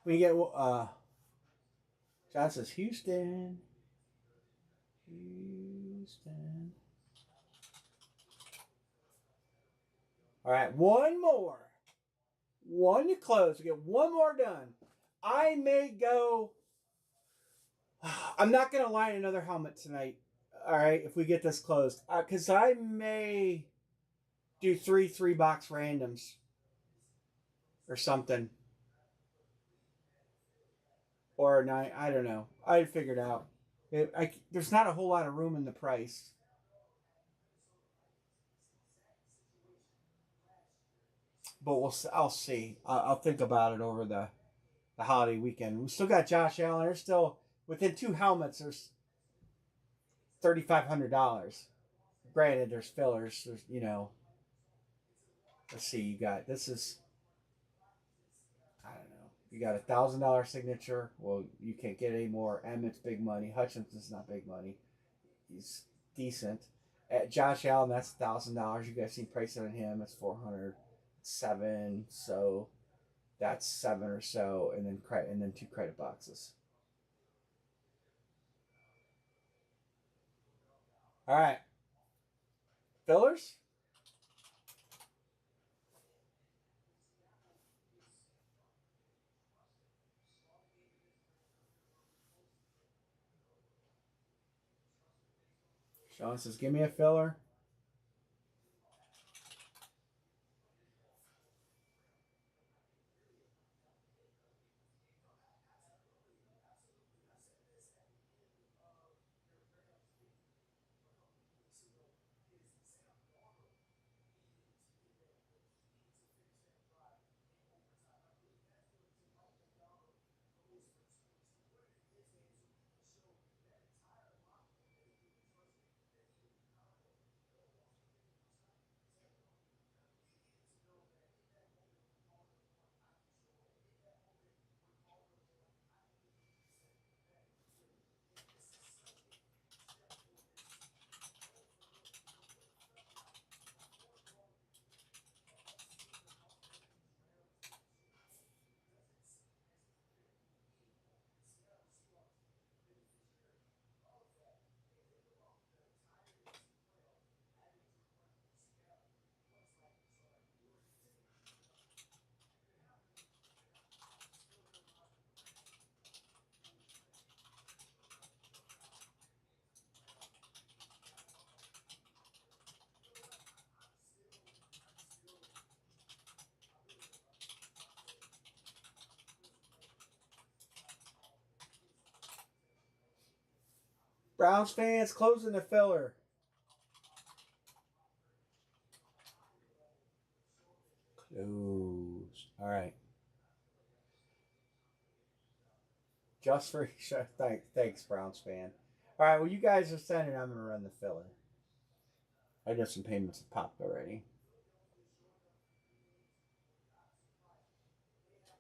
S1: We get John says Houston. Houston. All right, one more. One to close. We get one more done. I may go. I'm not going to line another helmet tonight. All right, if we get this closed. Because I may do three box randoms or something. Or nine. I don't know. I figured out. There's not a whole lot of room in the price. But I'll see. I'll think about it over the holiday weekend. We still got Josh Allen. There's still within two helmets. There's $3,500. Granted, there's fillers. There's Let's see. You got this is I don't know. You got $1,000 signature. Well, you can't get any more. Emmett's big money. Hutchinson's not big money. He's decent. At Josh Allen, that's $1,000. You guys seen price on him? That's 407. So that's 7 or so, and then 2 credit boxes. All right, fillers. Sean says, "Give me a filler." Browns fans closing the filler. Close. All right. Just for sure. Thanks, Browns fan. All right. Well, you guys are sending. I'm gonna run the filler. I know some payments have popped already.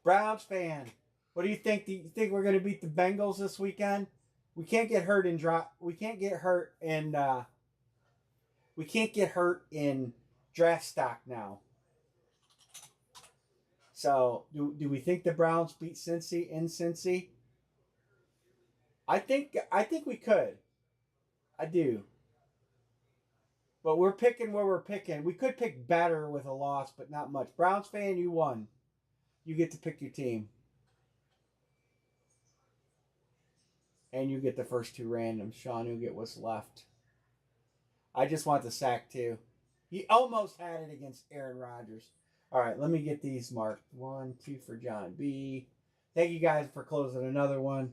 S1: Browns fan, what do you think? Do you think we're gonna beat the Bengals this weekend? We can't get hurt in drop. We can't get hurt in. We can't get hurt in draft stock now. So do we think the Browns beat Cincy in Cincy? I think we could. I do. But we're picking where we're picking. We could pick better with a loss, but not much. Browns fan, you won. You get to pick your team. And you get the first two randoms. Sean, you'll get what's left. I just want the sack too. He almost had it against Aaron Rodgers. All right, let me get these marked. 1, 2 for John B. Thank you guys for closing another one.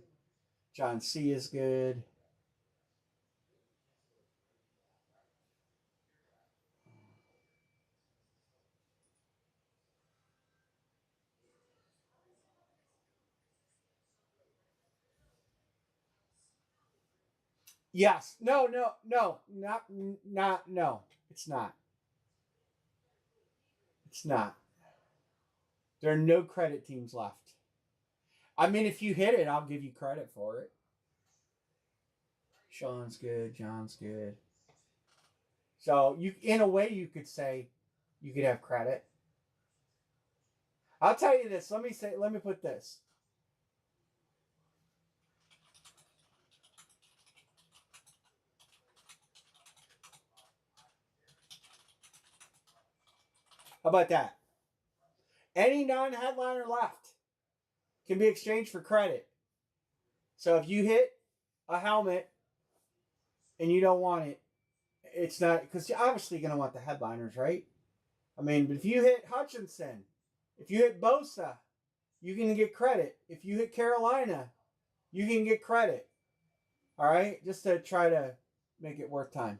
S1: John C is good. Yes. No. No. It's not. It's not. There are no credit teams left. I mean, if you hit it, I'll give you credit for it. Sean's good. John's good. So you, in a way, you could say you could have credit. I'll tell you this. Let me put this. How about that? Any non-headliner left can be exchanged for credit. So if you hit a helmet and you don't want it, it's not, because you're obviously going to want the headliners, right? I mean, but if you hit Hutchinson, if you hit Bosa, you can get credit. If you hit Carolina, you can get credit. All right? Just to try to make it worth time.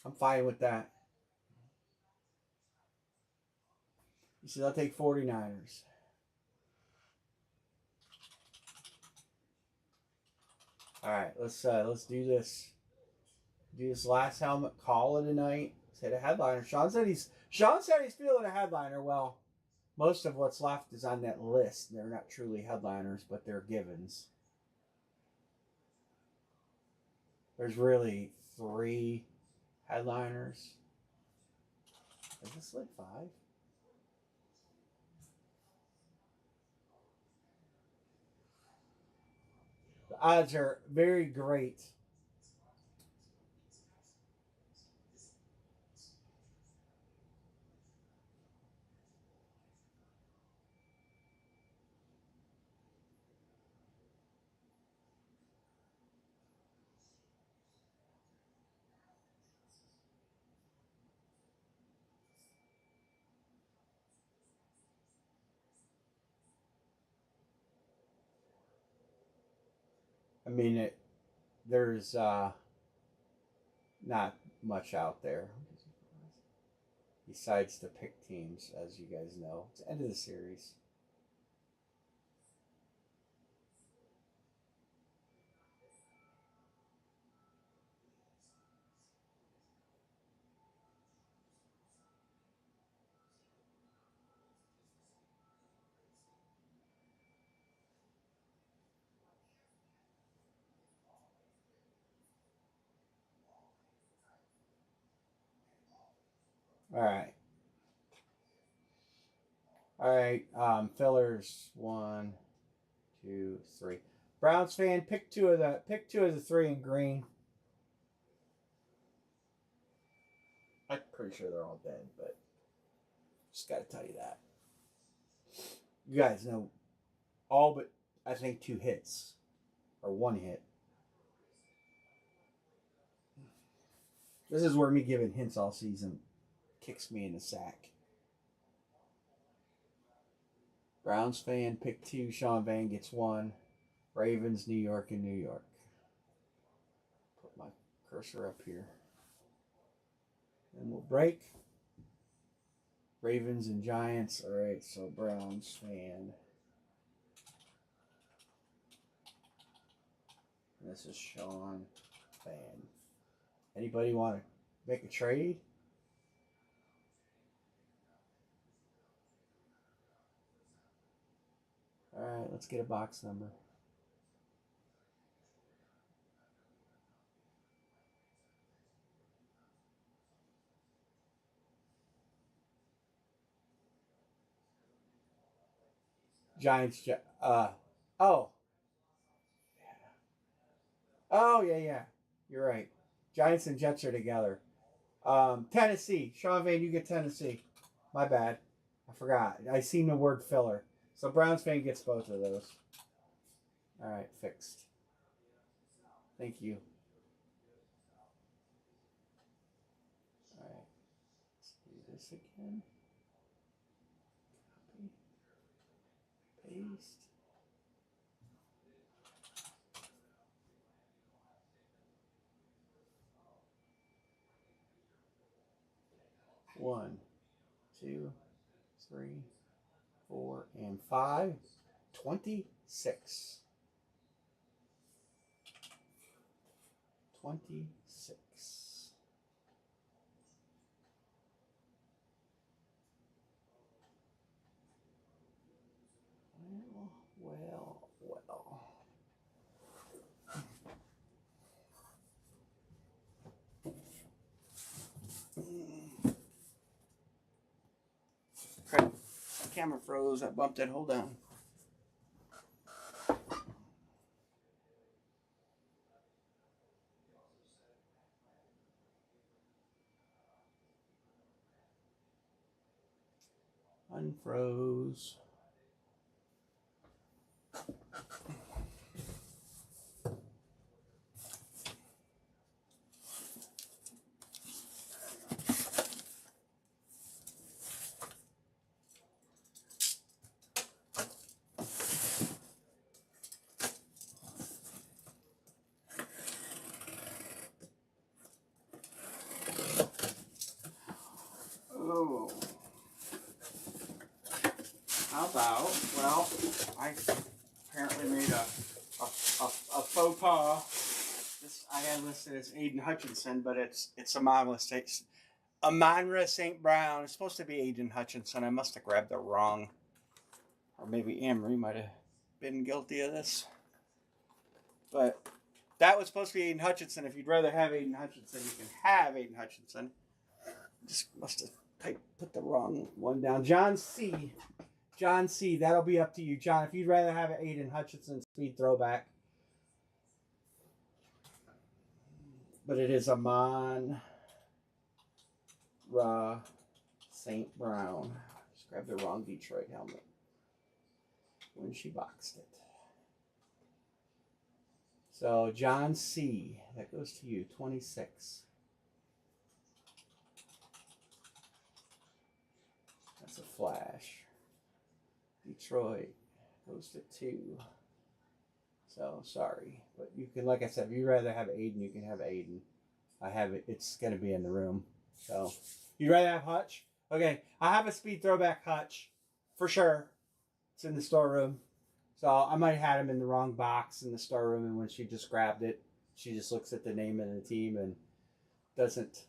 S1: I'm fine with that. He said, I'll take 49ers. All right, let's do this. Do this last helmet. Call it a night. Let's hit a headliner. Sean said he's feeling a headliner. Well, most of what's left is on that list. They're not truly headliners, but they're givens. There's really 3 headliners. Is this like 5? The odds are very great. I mean, there's not much out there besides to pick teams, as you guys know. It's the end of the series. All right. All right. Fillers 1, 2, 3. Browns fan, pick two of the 3 in green. I'm pretty sure they're all dead, but just got to tell you that. You guys know all but I think 2 hits or 1 hit. This is where me giving hints all season kicks me in the sack. Browns fan, pick 2. Sean Van gets 1. Ravens, New York, and New York. Put my cursor up here. And we'll break. Ravens and Giants. All right, so Browns fan. And this is Sean Fan. Anybody want to make a trade? All right, let's get a box number. Giants. Oh. Oh, yeah. You're right. Giants and Jets are together. Tennessee. Sean Van, you get Tennessee. My bad. I forgot. I seen the word filler. So Browns fan gets both of those. All right, fixed. Thank you. All right. Let's do this again. Copy. Paste. One, 2, 3, 4, and 5. 26. 26. Well. Crap. My camera froze. I bumped it. Hold on. Unfroze. Oh. How about, well, I apparently made a faux pas. This I had listed as Aiden Hutchinson, but it's Amonra St. Brown. It's supposed to be Aiden Hutchinson. I must have grabbed the wrong, or maybe Amory might have been guilty of this. But that was supposed to be Aiden Hutchinson. If you'd rather have Aiden Hutchinson, you can have Aiden Hutchinson. Just must have put the wrong one down. John C. That'll be up to you. John, if you'd rather have an Aiden Hutchinson speed throwback. But it is Amon Ra St. Brown. Just grabbed the wrong Detroit helmet when she boxed it. So, John C. That goes to you. 26. That's a flash. Detroit goes to 2. So, sorry. But you can, like I said, if you'd rather have Aiden, you can have Aiden. I have it. It's going to be in the room. So, you'd rather have Hutch? Okay. I have a speed throwback Hutch. For sure. It's in the storeroom. So, I might have had him in the wrong box in the storeroom. And when she just grabbed it, she just looks at the name of the team and doesn't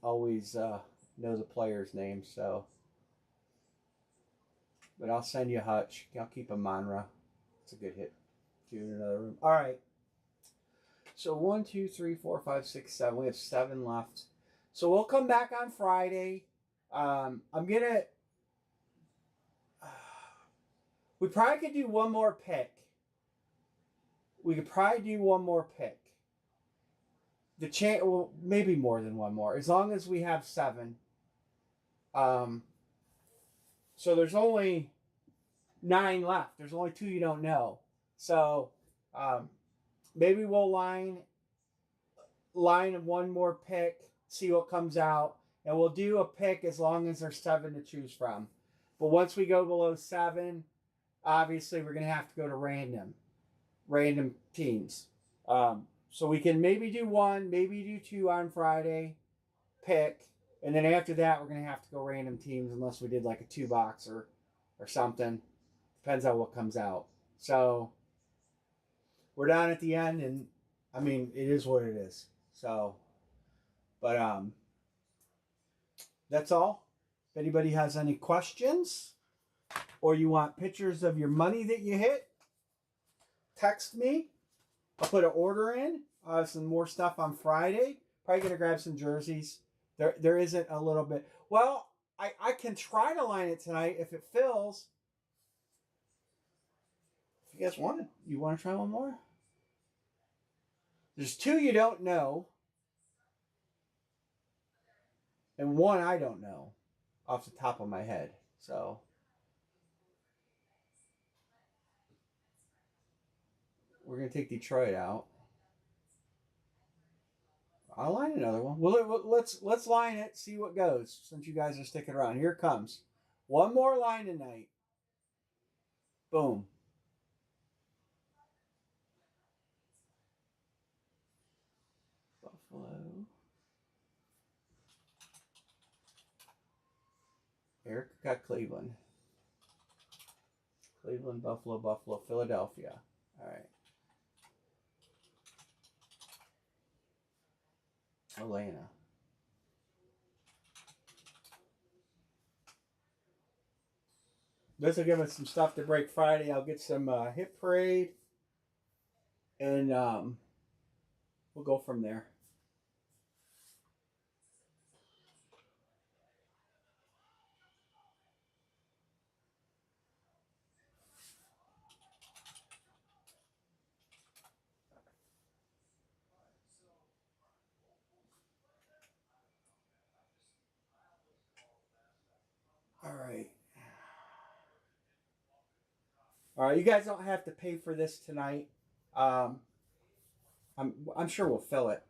S1: always know the player's name. So, but I'll send you Hutch. I'll keep a Monra. It's a good hit. To in another room. All right. So 1, 2, 3, 4, 5, 6, 7. We have 7 left. So we'll come back on Friday. I'm gonna. We probably could do one more pick. Well, maybe more than one more, as long as we have 7. So there's only 9 left. There's only 2 you don't know. So maybe we'll line one more pick, see what comes out, and we'll do a pick as long as there's 7 to choose from. But once we go below 7, obviously we're going to have to go to random teams. So we can maybe do 1, maybe do 2 on Friday, pick, and then after that we're going to have to go random teams unless we did like a 2-box or something. Depends on what comes out. So we're down at the end, and I mean, it is what it is. So, but that's all. If anybody has any questions or you want pictures of your money that you hit, text me. I'll put an order in. I'll have some more stuff on Friday. Probably going to grab some jerseys. There isn't a little bit. Well, I can try to line it tonight if it fills. You guys want it? You want to try one more? There's two you don't know, and one I don't know off the top of my head. So we're gonna take Detroit out. I'll line another one. Well, let's line it. See what goes. Since you guys are sticking around, here it comes. One more line tonight. Boom. Buffalo. Eric got Cleveland. Cleveland, Buffalo, Buffalo, Philadelphia. All right. Atlanta. This will give us some stuff to break Friday. I'll get some Hit Parade, and we'll go from there. All right. All right. You guys don't have to pay for this tonight. Um, I'm sure we'll fill it.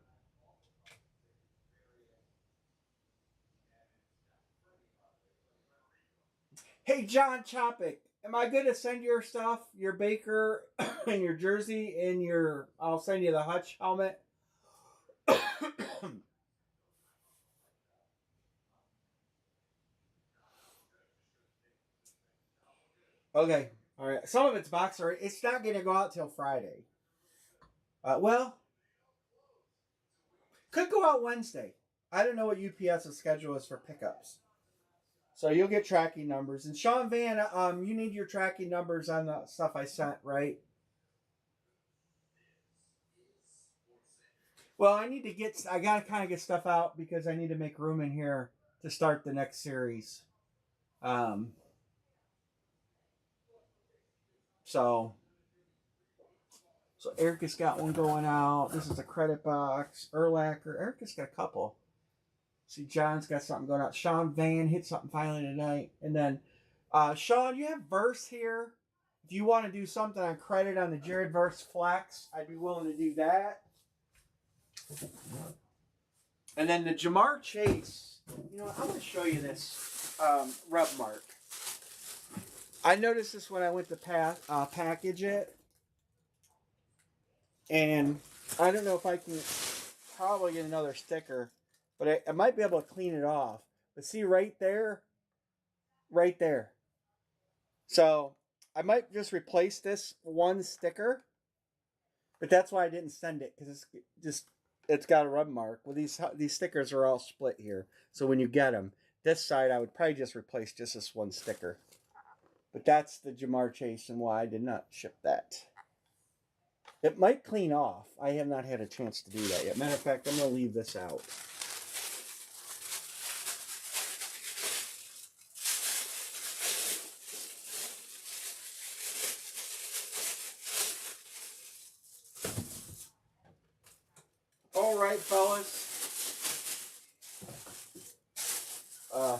S1: Hey, John Chopic, am I good to send your stuff, your Baker and your jersey and your? I'll send you the Hutch helmet. Okay. All right. Some of it's boxer. It's not going to go out till Friday. Well, could go out Wednesday. I don't know what UPS's schedule is for pickups. So you'll get tracking numbers. And Sean Van, you need your tracking numbers on the stuff I sent, right? Well, I got to kind of get stuff out because I need to make room in here to start the next series. Um, so Erica's got one going out. This is a credit box. Erlacher. Erica's got a couple. See, John's got something going out. Sean Van hit something finally tonight. And then, Sean, you have Verse here. If you want to do something on credit on the Jared Verse Flex, I'd be willing to do that. And then the Jamar Chase. You know, I'm going to show you this rub mark. I noticed this when I went to package it. And I don't know if I can probably get another sticker. But I might be able to clean it off. But see right there? Right there. So I might just replace this one sticker. But that's why I didn't send it. Because it's got a rub mark. Well, these stickers are all split here. So when you get them, this side I would probably just replace just this one sticker. But that's the Jamar Chase and why I did not ship that. It might clean off. I have not had a chance to do that yet. Matter of fact, I'm going to leave this out. All right, fellas.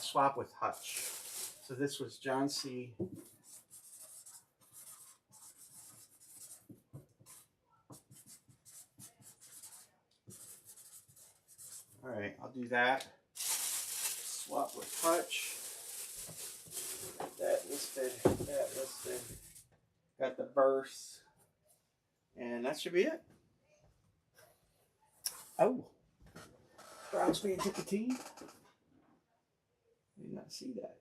S1: Swap with Hutch. So this was John C. All right, I'll do that. Swap with Hutch. That listed. That listed. Got the Verse. And that should be it. Oh. Browns fan hit the team. Did not see that.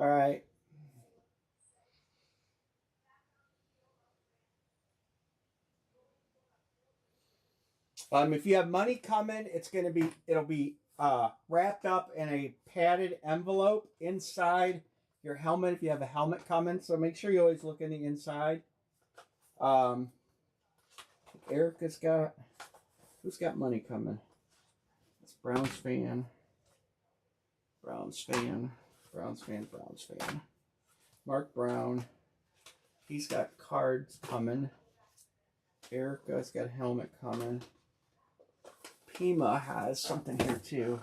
S1: All right. If you have money coming, it'll be wrapped up in a padded envelope inside your helmet if you have a helmet coming. So make sure you always look in the inside. Erica's got, who's got money coming? It's Browns fan. Browns fan. Browns fan, Browns fan. Mark Brown. He's got cards coming. Erica's got a helmet coming. Pima has something here too.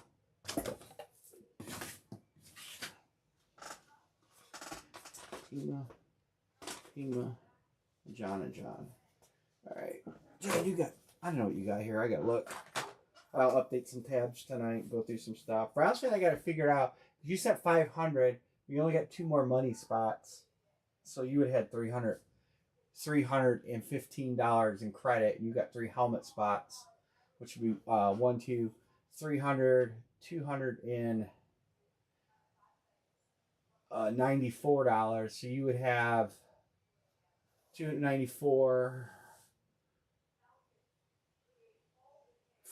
S1: Pima, John and John. All right, John, you got. I don't know what you got here. I got to look. I'll update some tabs tonight. Go through some stuff. Browns fan, I got to figure out. You said 500. You only got 2 more money spots, so you would have had $315 in credit, and you got 3 helmet spots, which would be 1, 2, 300, 294. So you would have 294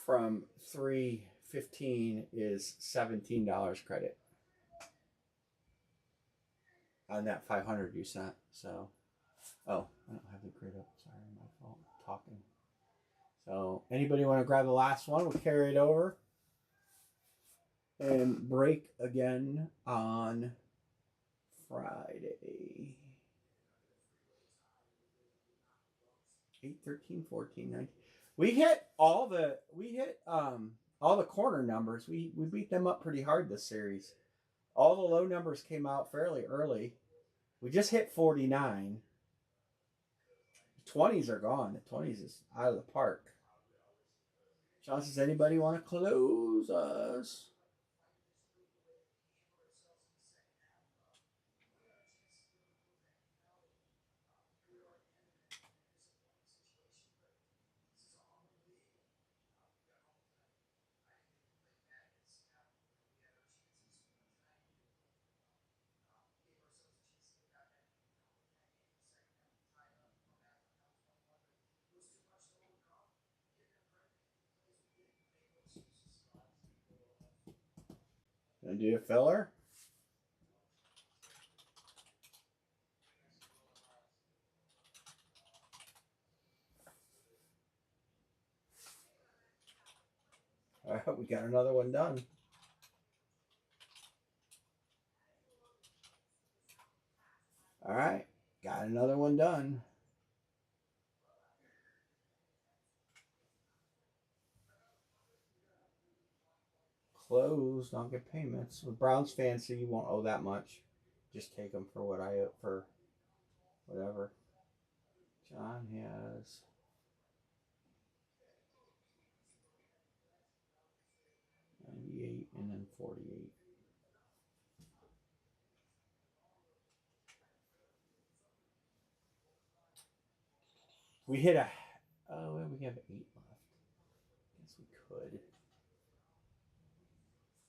S1: from 315 is $17 credit on that 500 you sent. So, oh, I don't have the grid up. Sorry, my fault. Talking. So, anybody want to grab the last one? We'll carry it over and break again on Friday. 8, 13, 14, 19. We hit all the corner numbers. We beat them up pretty hard this series. All the low numbers came out fairly early. We just hit 49. The 20s are gone. The 20s is out of the park. John says, anybody want to close us? Gonna do a filler? All right, we got another one done. All right, got another one done. Close, don't get payments. With Browns fans, so you won't owe that much. Just take them for what I owe for whatever. John has 98 and then 48. We hit a. Oh, we have 8 left. Guess we could.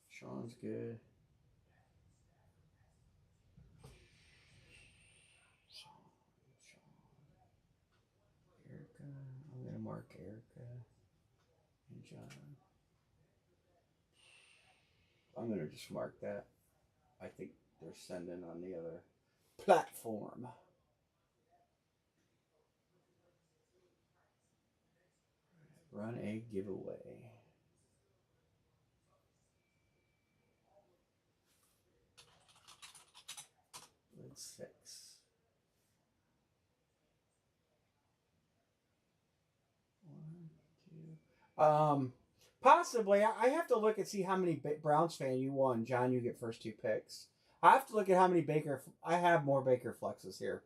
S1: Sean's good. Erica. I'm gonna mark Erica and John. I'm gonna just mark that. I think they're sending on the other platform. Run a giveaway. With 6. Possibly. I have to look and see how many Browns fan you won. John, you get first 2 picks. I have to look at how many Baker. I have more Baker flexes here.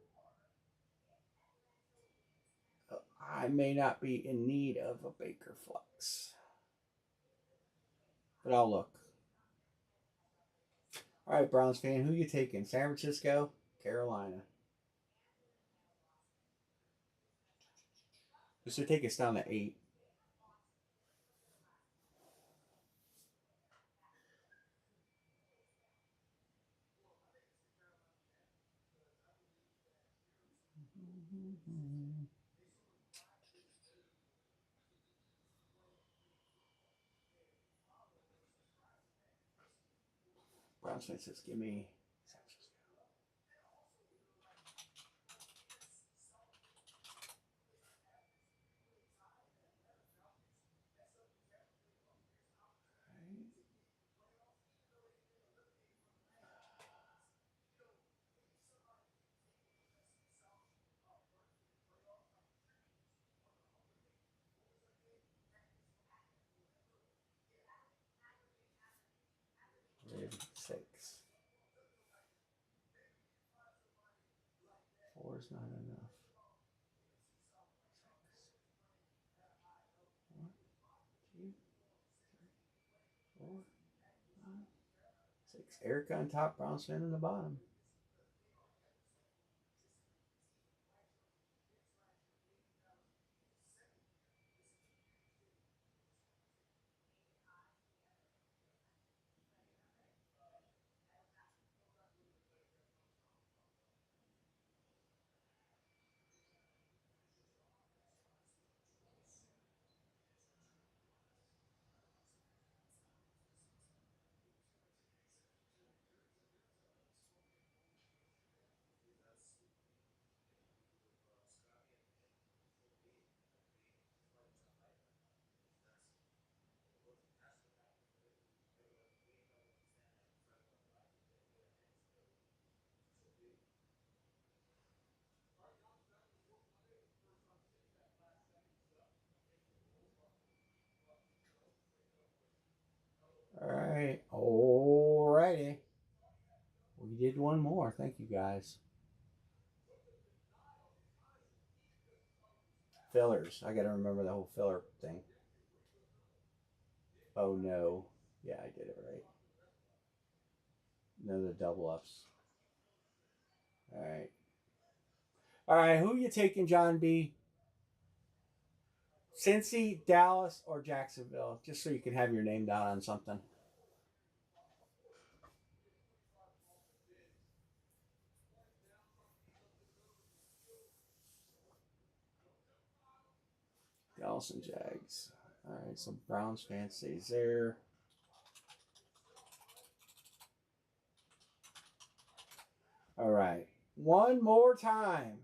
S1: I may not be in need of a Baker flex, but I'll look. All right, Browns fan, who you taking? San Francisco, Carolina. This would take us down to 8. Browns fan says, give me San Francisco. lid 6. 4 is not enough. 1, 2, 3, 4, 5, 6. Erica on top, Brown Smith on the bottom. All right. Alrighty. We did one more. Thank you, guys. Fillers. I got to remember the whole filler thing. Oh, no. Yeah, I did it right. No, the double ups. All right. All right. Who you taking, John B? Cincy, Dallas, or Jacksonville? Just so you can have your name down on something. Dallas and Jags. All right. So Browns fan stays there. All right. One more time.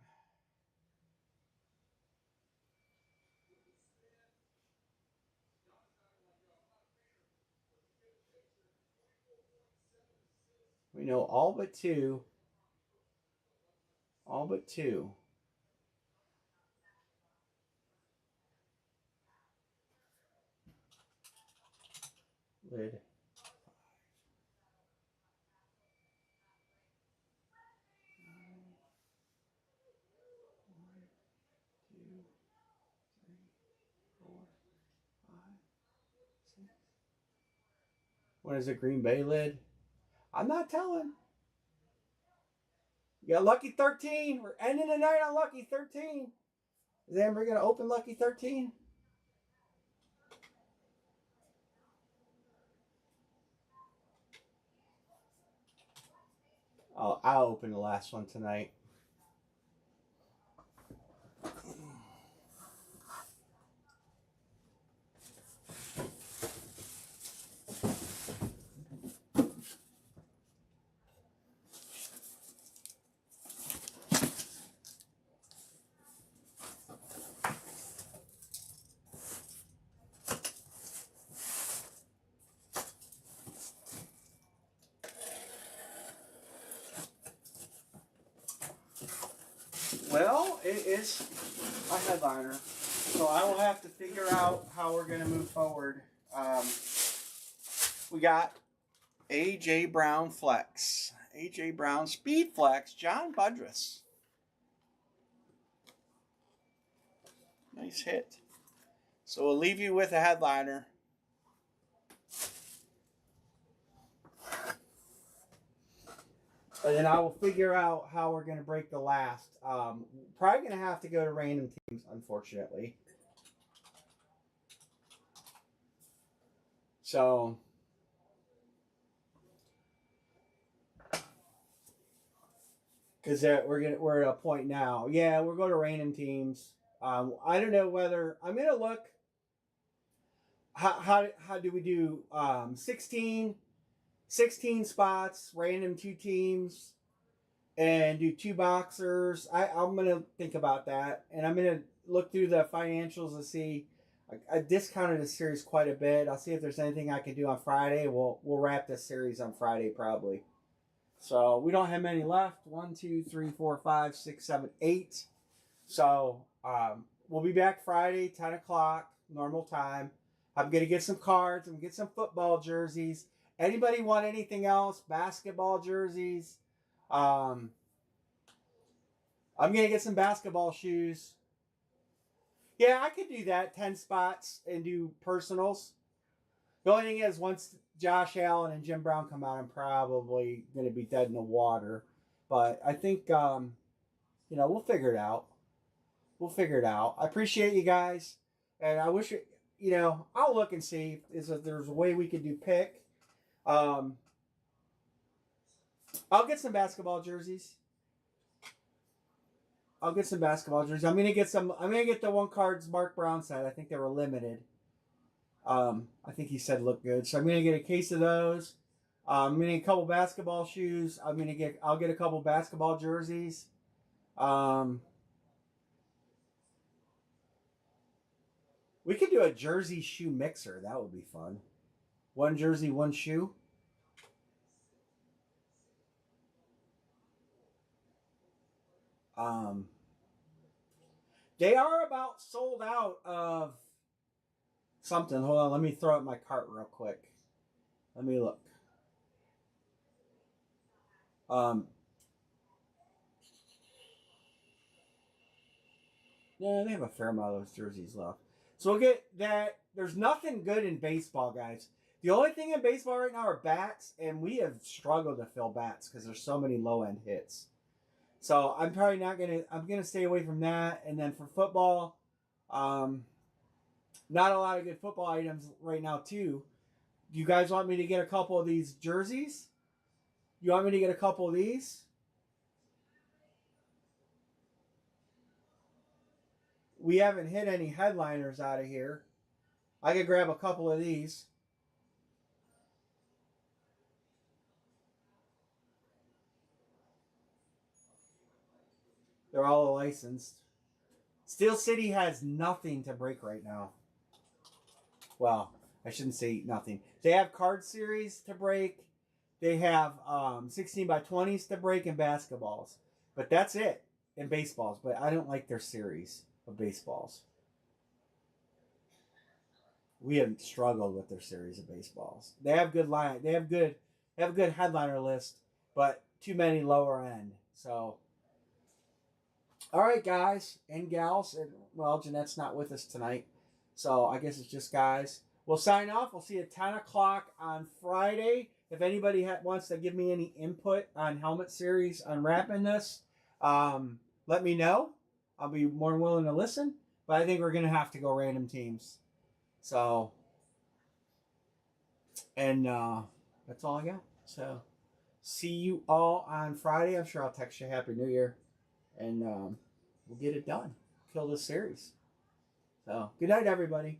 S1: We know all but two. All but two. Lid. 4, 5, 6. What is it, Green Bay lid? I'm not telling. You got Lucky 13. We're ending the night on Lucky 13. Is Amber going to open Lucky 13? I'll open the last one tonight. Well, it is a headliner, so I will have to figure out how we're going to move forward. We got A.J. Brown Flex. A.J. Brown Speed Flex. John Budrus. Nice hit. So we'll leave you with a headliner. And then I will figure out how we're going to break the last. Probably going to have to go to random teams, unfortunately. So, because we're at a point now. Yeah, we're going to random teams. I don't know whether I'm going to look. How do we do 16 spots, random 2 teams, and do 2 boxers? I'm going to think about that, and I'm going to look through the financials and see. I discounted this series quite a bit. I'll see if there's anything I can do on Friday. We'll wrap this series on Friday probably. So we don't have many left. 1, 2, 3, 4, 5, 6, 7, 8. So we'll be back Friday, 10 o'clock, normal time. I'm going to get some cards. I'm going to get some football jerseys. Anybody want anything else? Basketball jerseys. I'm gonna get some basketball shoes. Yeah, I could do that. 10 spots and do personals. The only thing is, once Josh Allen and Jim Brown come out, I'm probably gonna be dead in the water. But I think we'll figure it out. We'll figure it out. I appreciate you guys, and I wish I'll look and see if there's a way we could do pick. I'll get some basketball jerseys. I'm gonna get some. I'm gonna get the one cards Mark Brown said. I think they were limited. I think he said look good, so I'm gonna get a case of those. I'm gonna get a couple basketball shoes. I'll get a couple basketball jerseys. We could do a jersey shoe mixer. That would be fun. One jersey, one shoe. They are about sold out of something. Hold on, let me throw out my cart real quick. Let me look. Yeah, they have a fair amount of those jerseys left. So we'll get that. There's nothing good in baseball, guys. The only thing in baseball right now are bats, and we have struggled to fill bats because there's so many low-end hits. So I'm probably not gonna. I'm gonna stay away from that. And then for football, not a lot of good football items right now too. Do you guys want me to get a couple of these jerseys? You want me to get a couple of these? We haven't hit any headliners out of here. I could grab a couple of these. They're all licensed. Steel City has nothing to break right now. Well, I shouldn't say nothing. They have card series to break. They have 16 by 20s to break in basketballs. But that's it in baseballs. But I don't like their series of baseballs. We have struggled with their series of baseballs. They have good line. They have a good headliner list, but too many lower end. So, all right, guys and gals, and well, Jeanette's not with us tonight, so I guess it's just guys. We'll sign off. We'll see you at 10 o'clock on Friday. If anybody wants to give me any input on helmet series, on wrapping this, let me know. I'll be more than willing to listen. But I think we're going to have to go random teams. So, and that's all I got. So, see you all on Friday. I'm sure I'll text you Happy New Year. And we'll get it done. Kill this series. So, good night, everybody.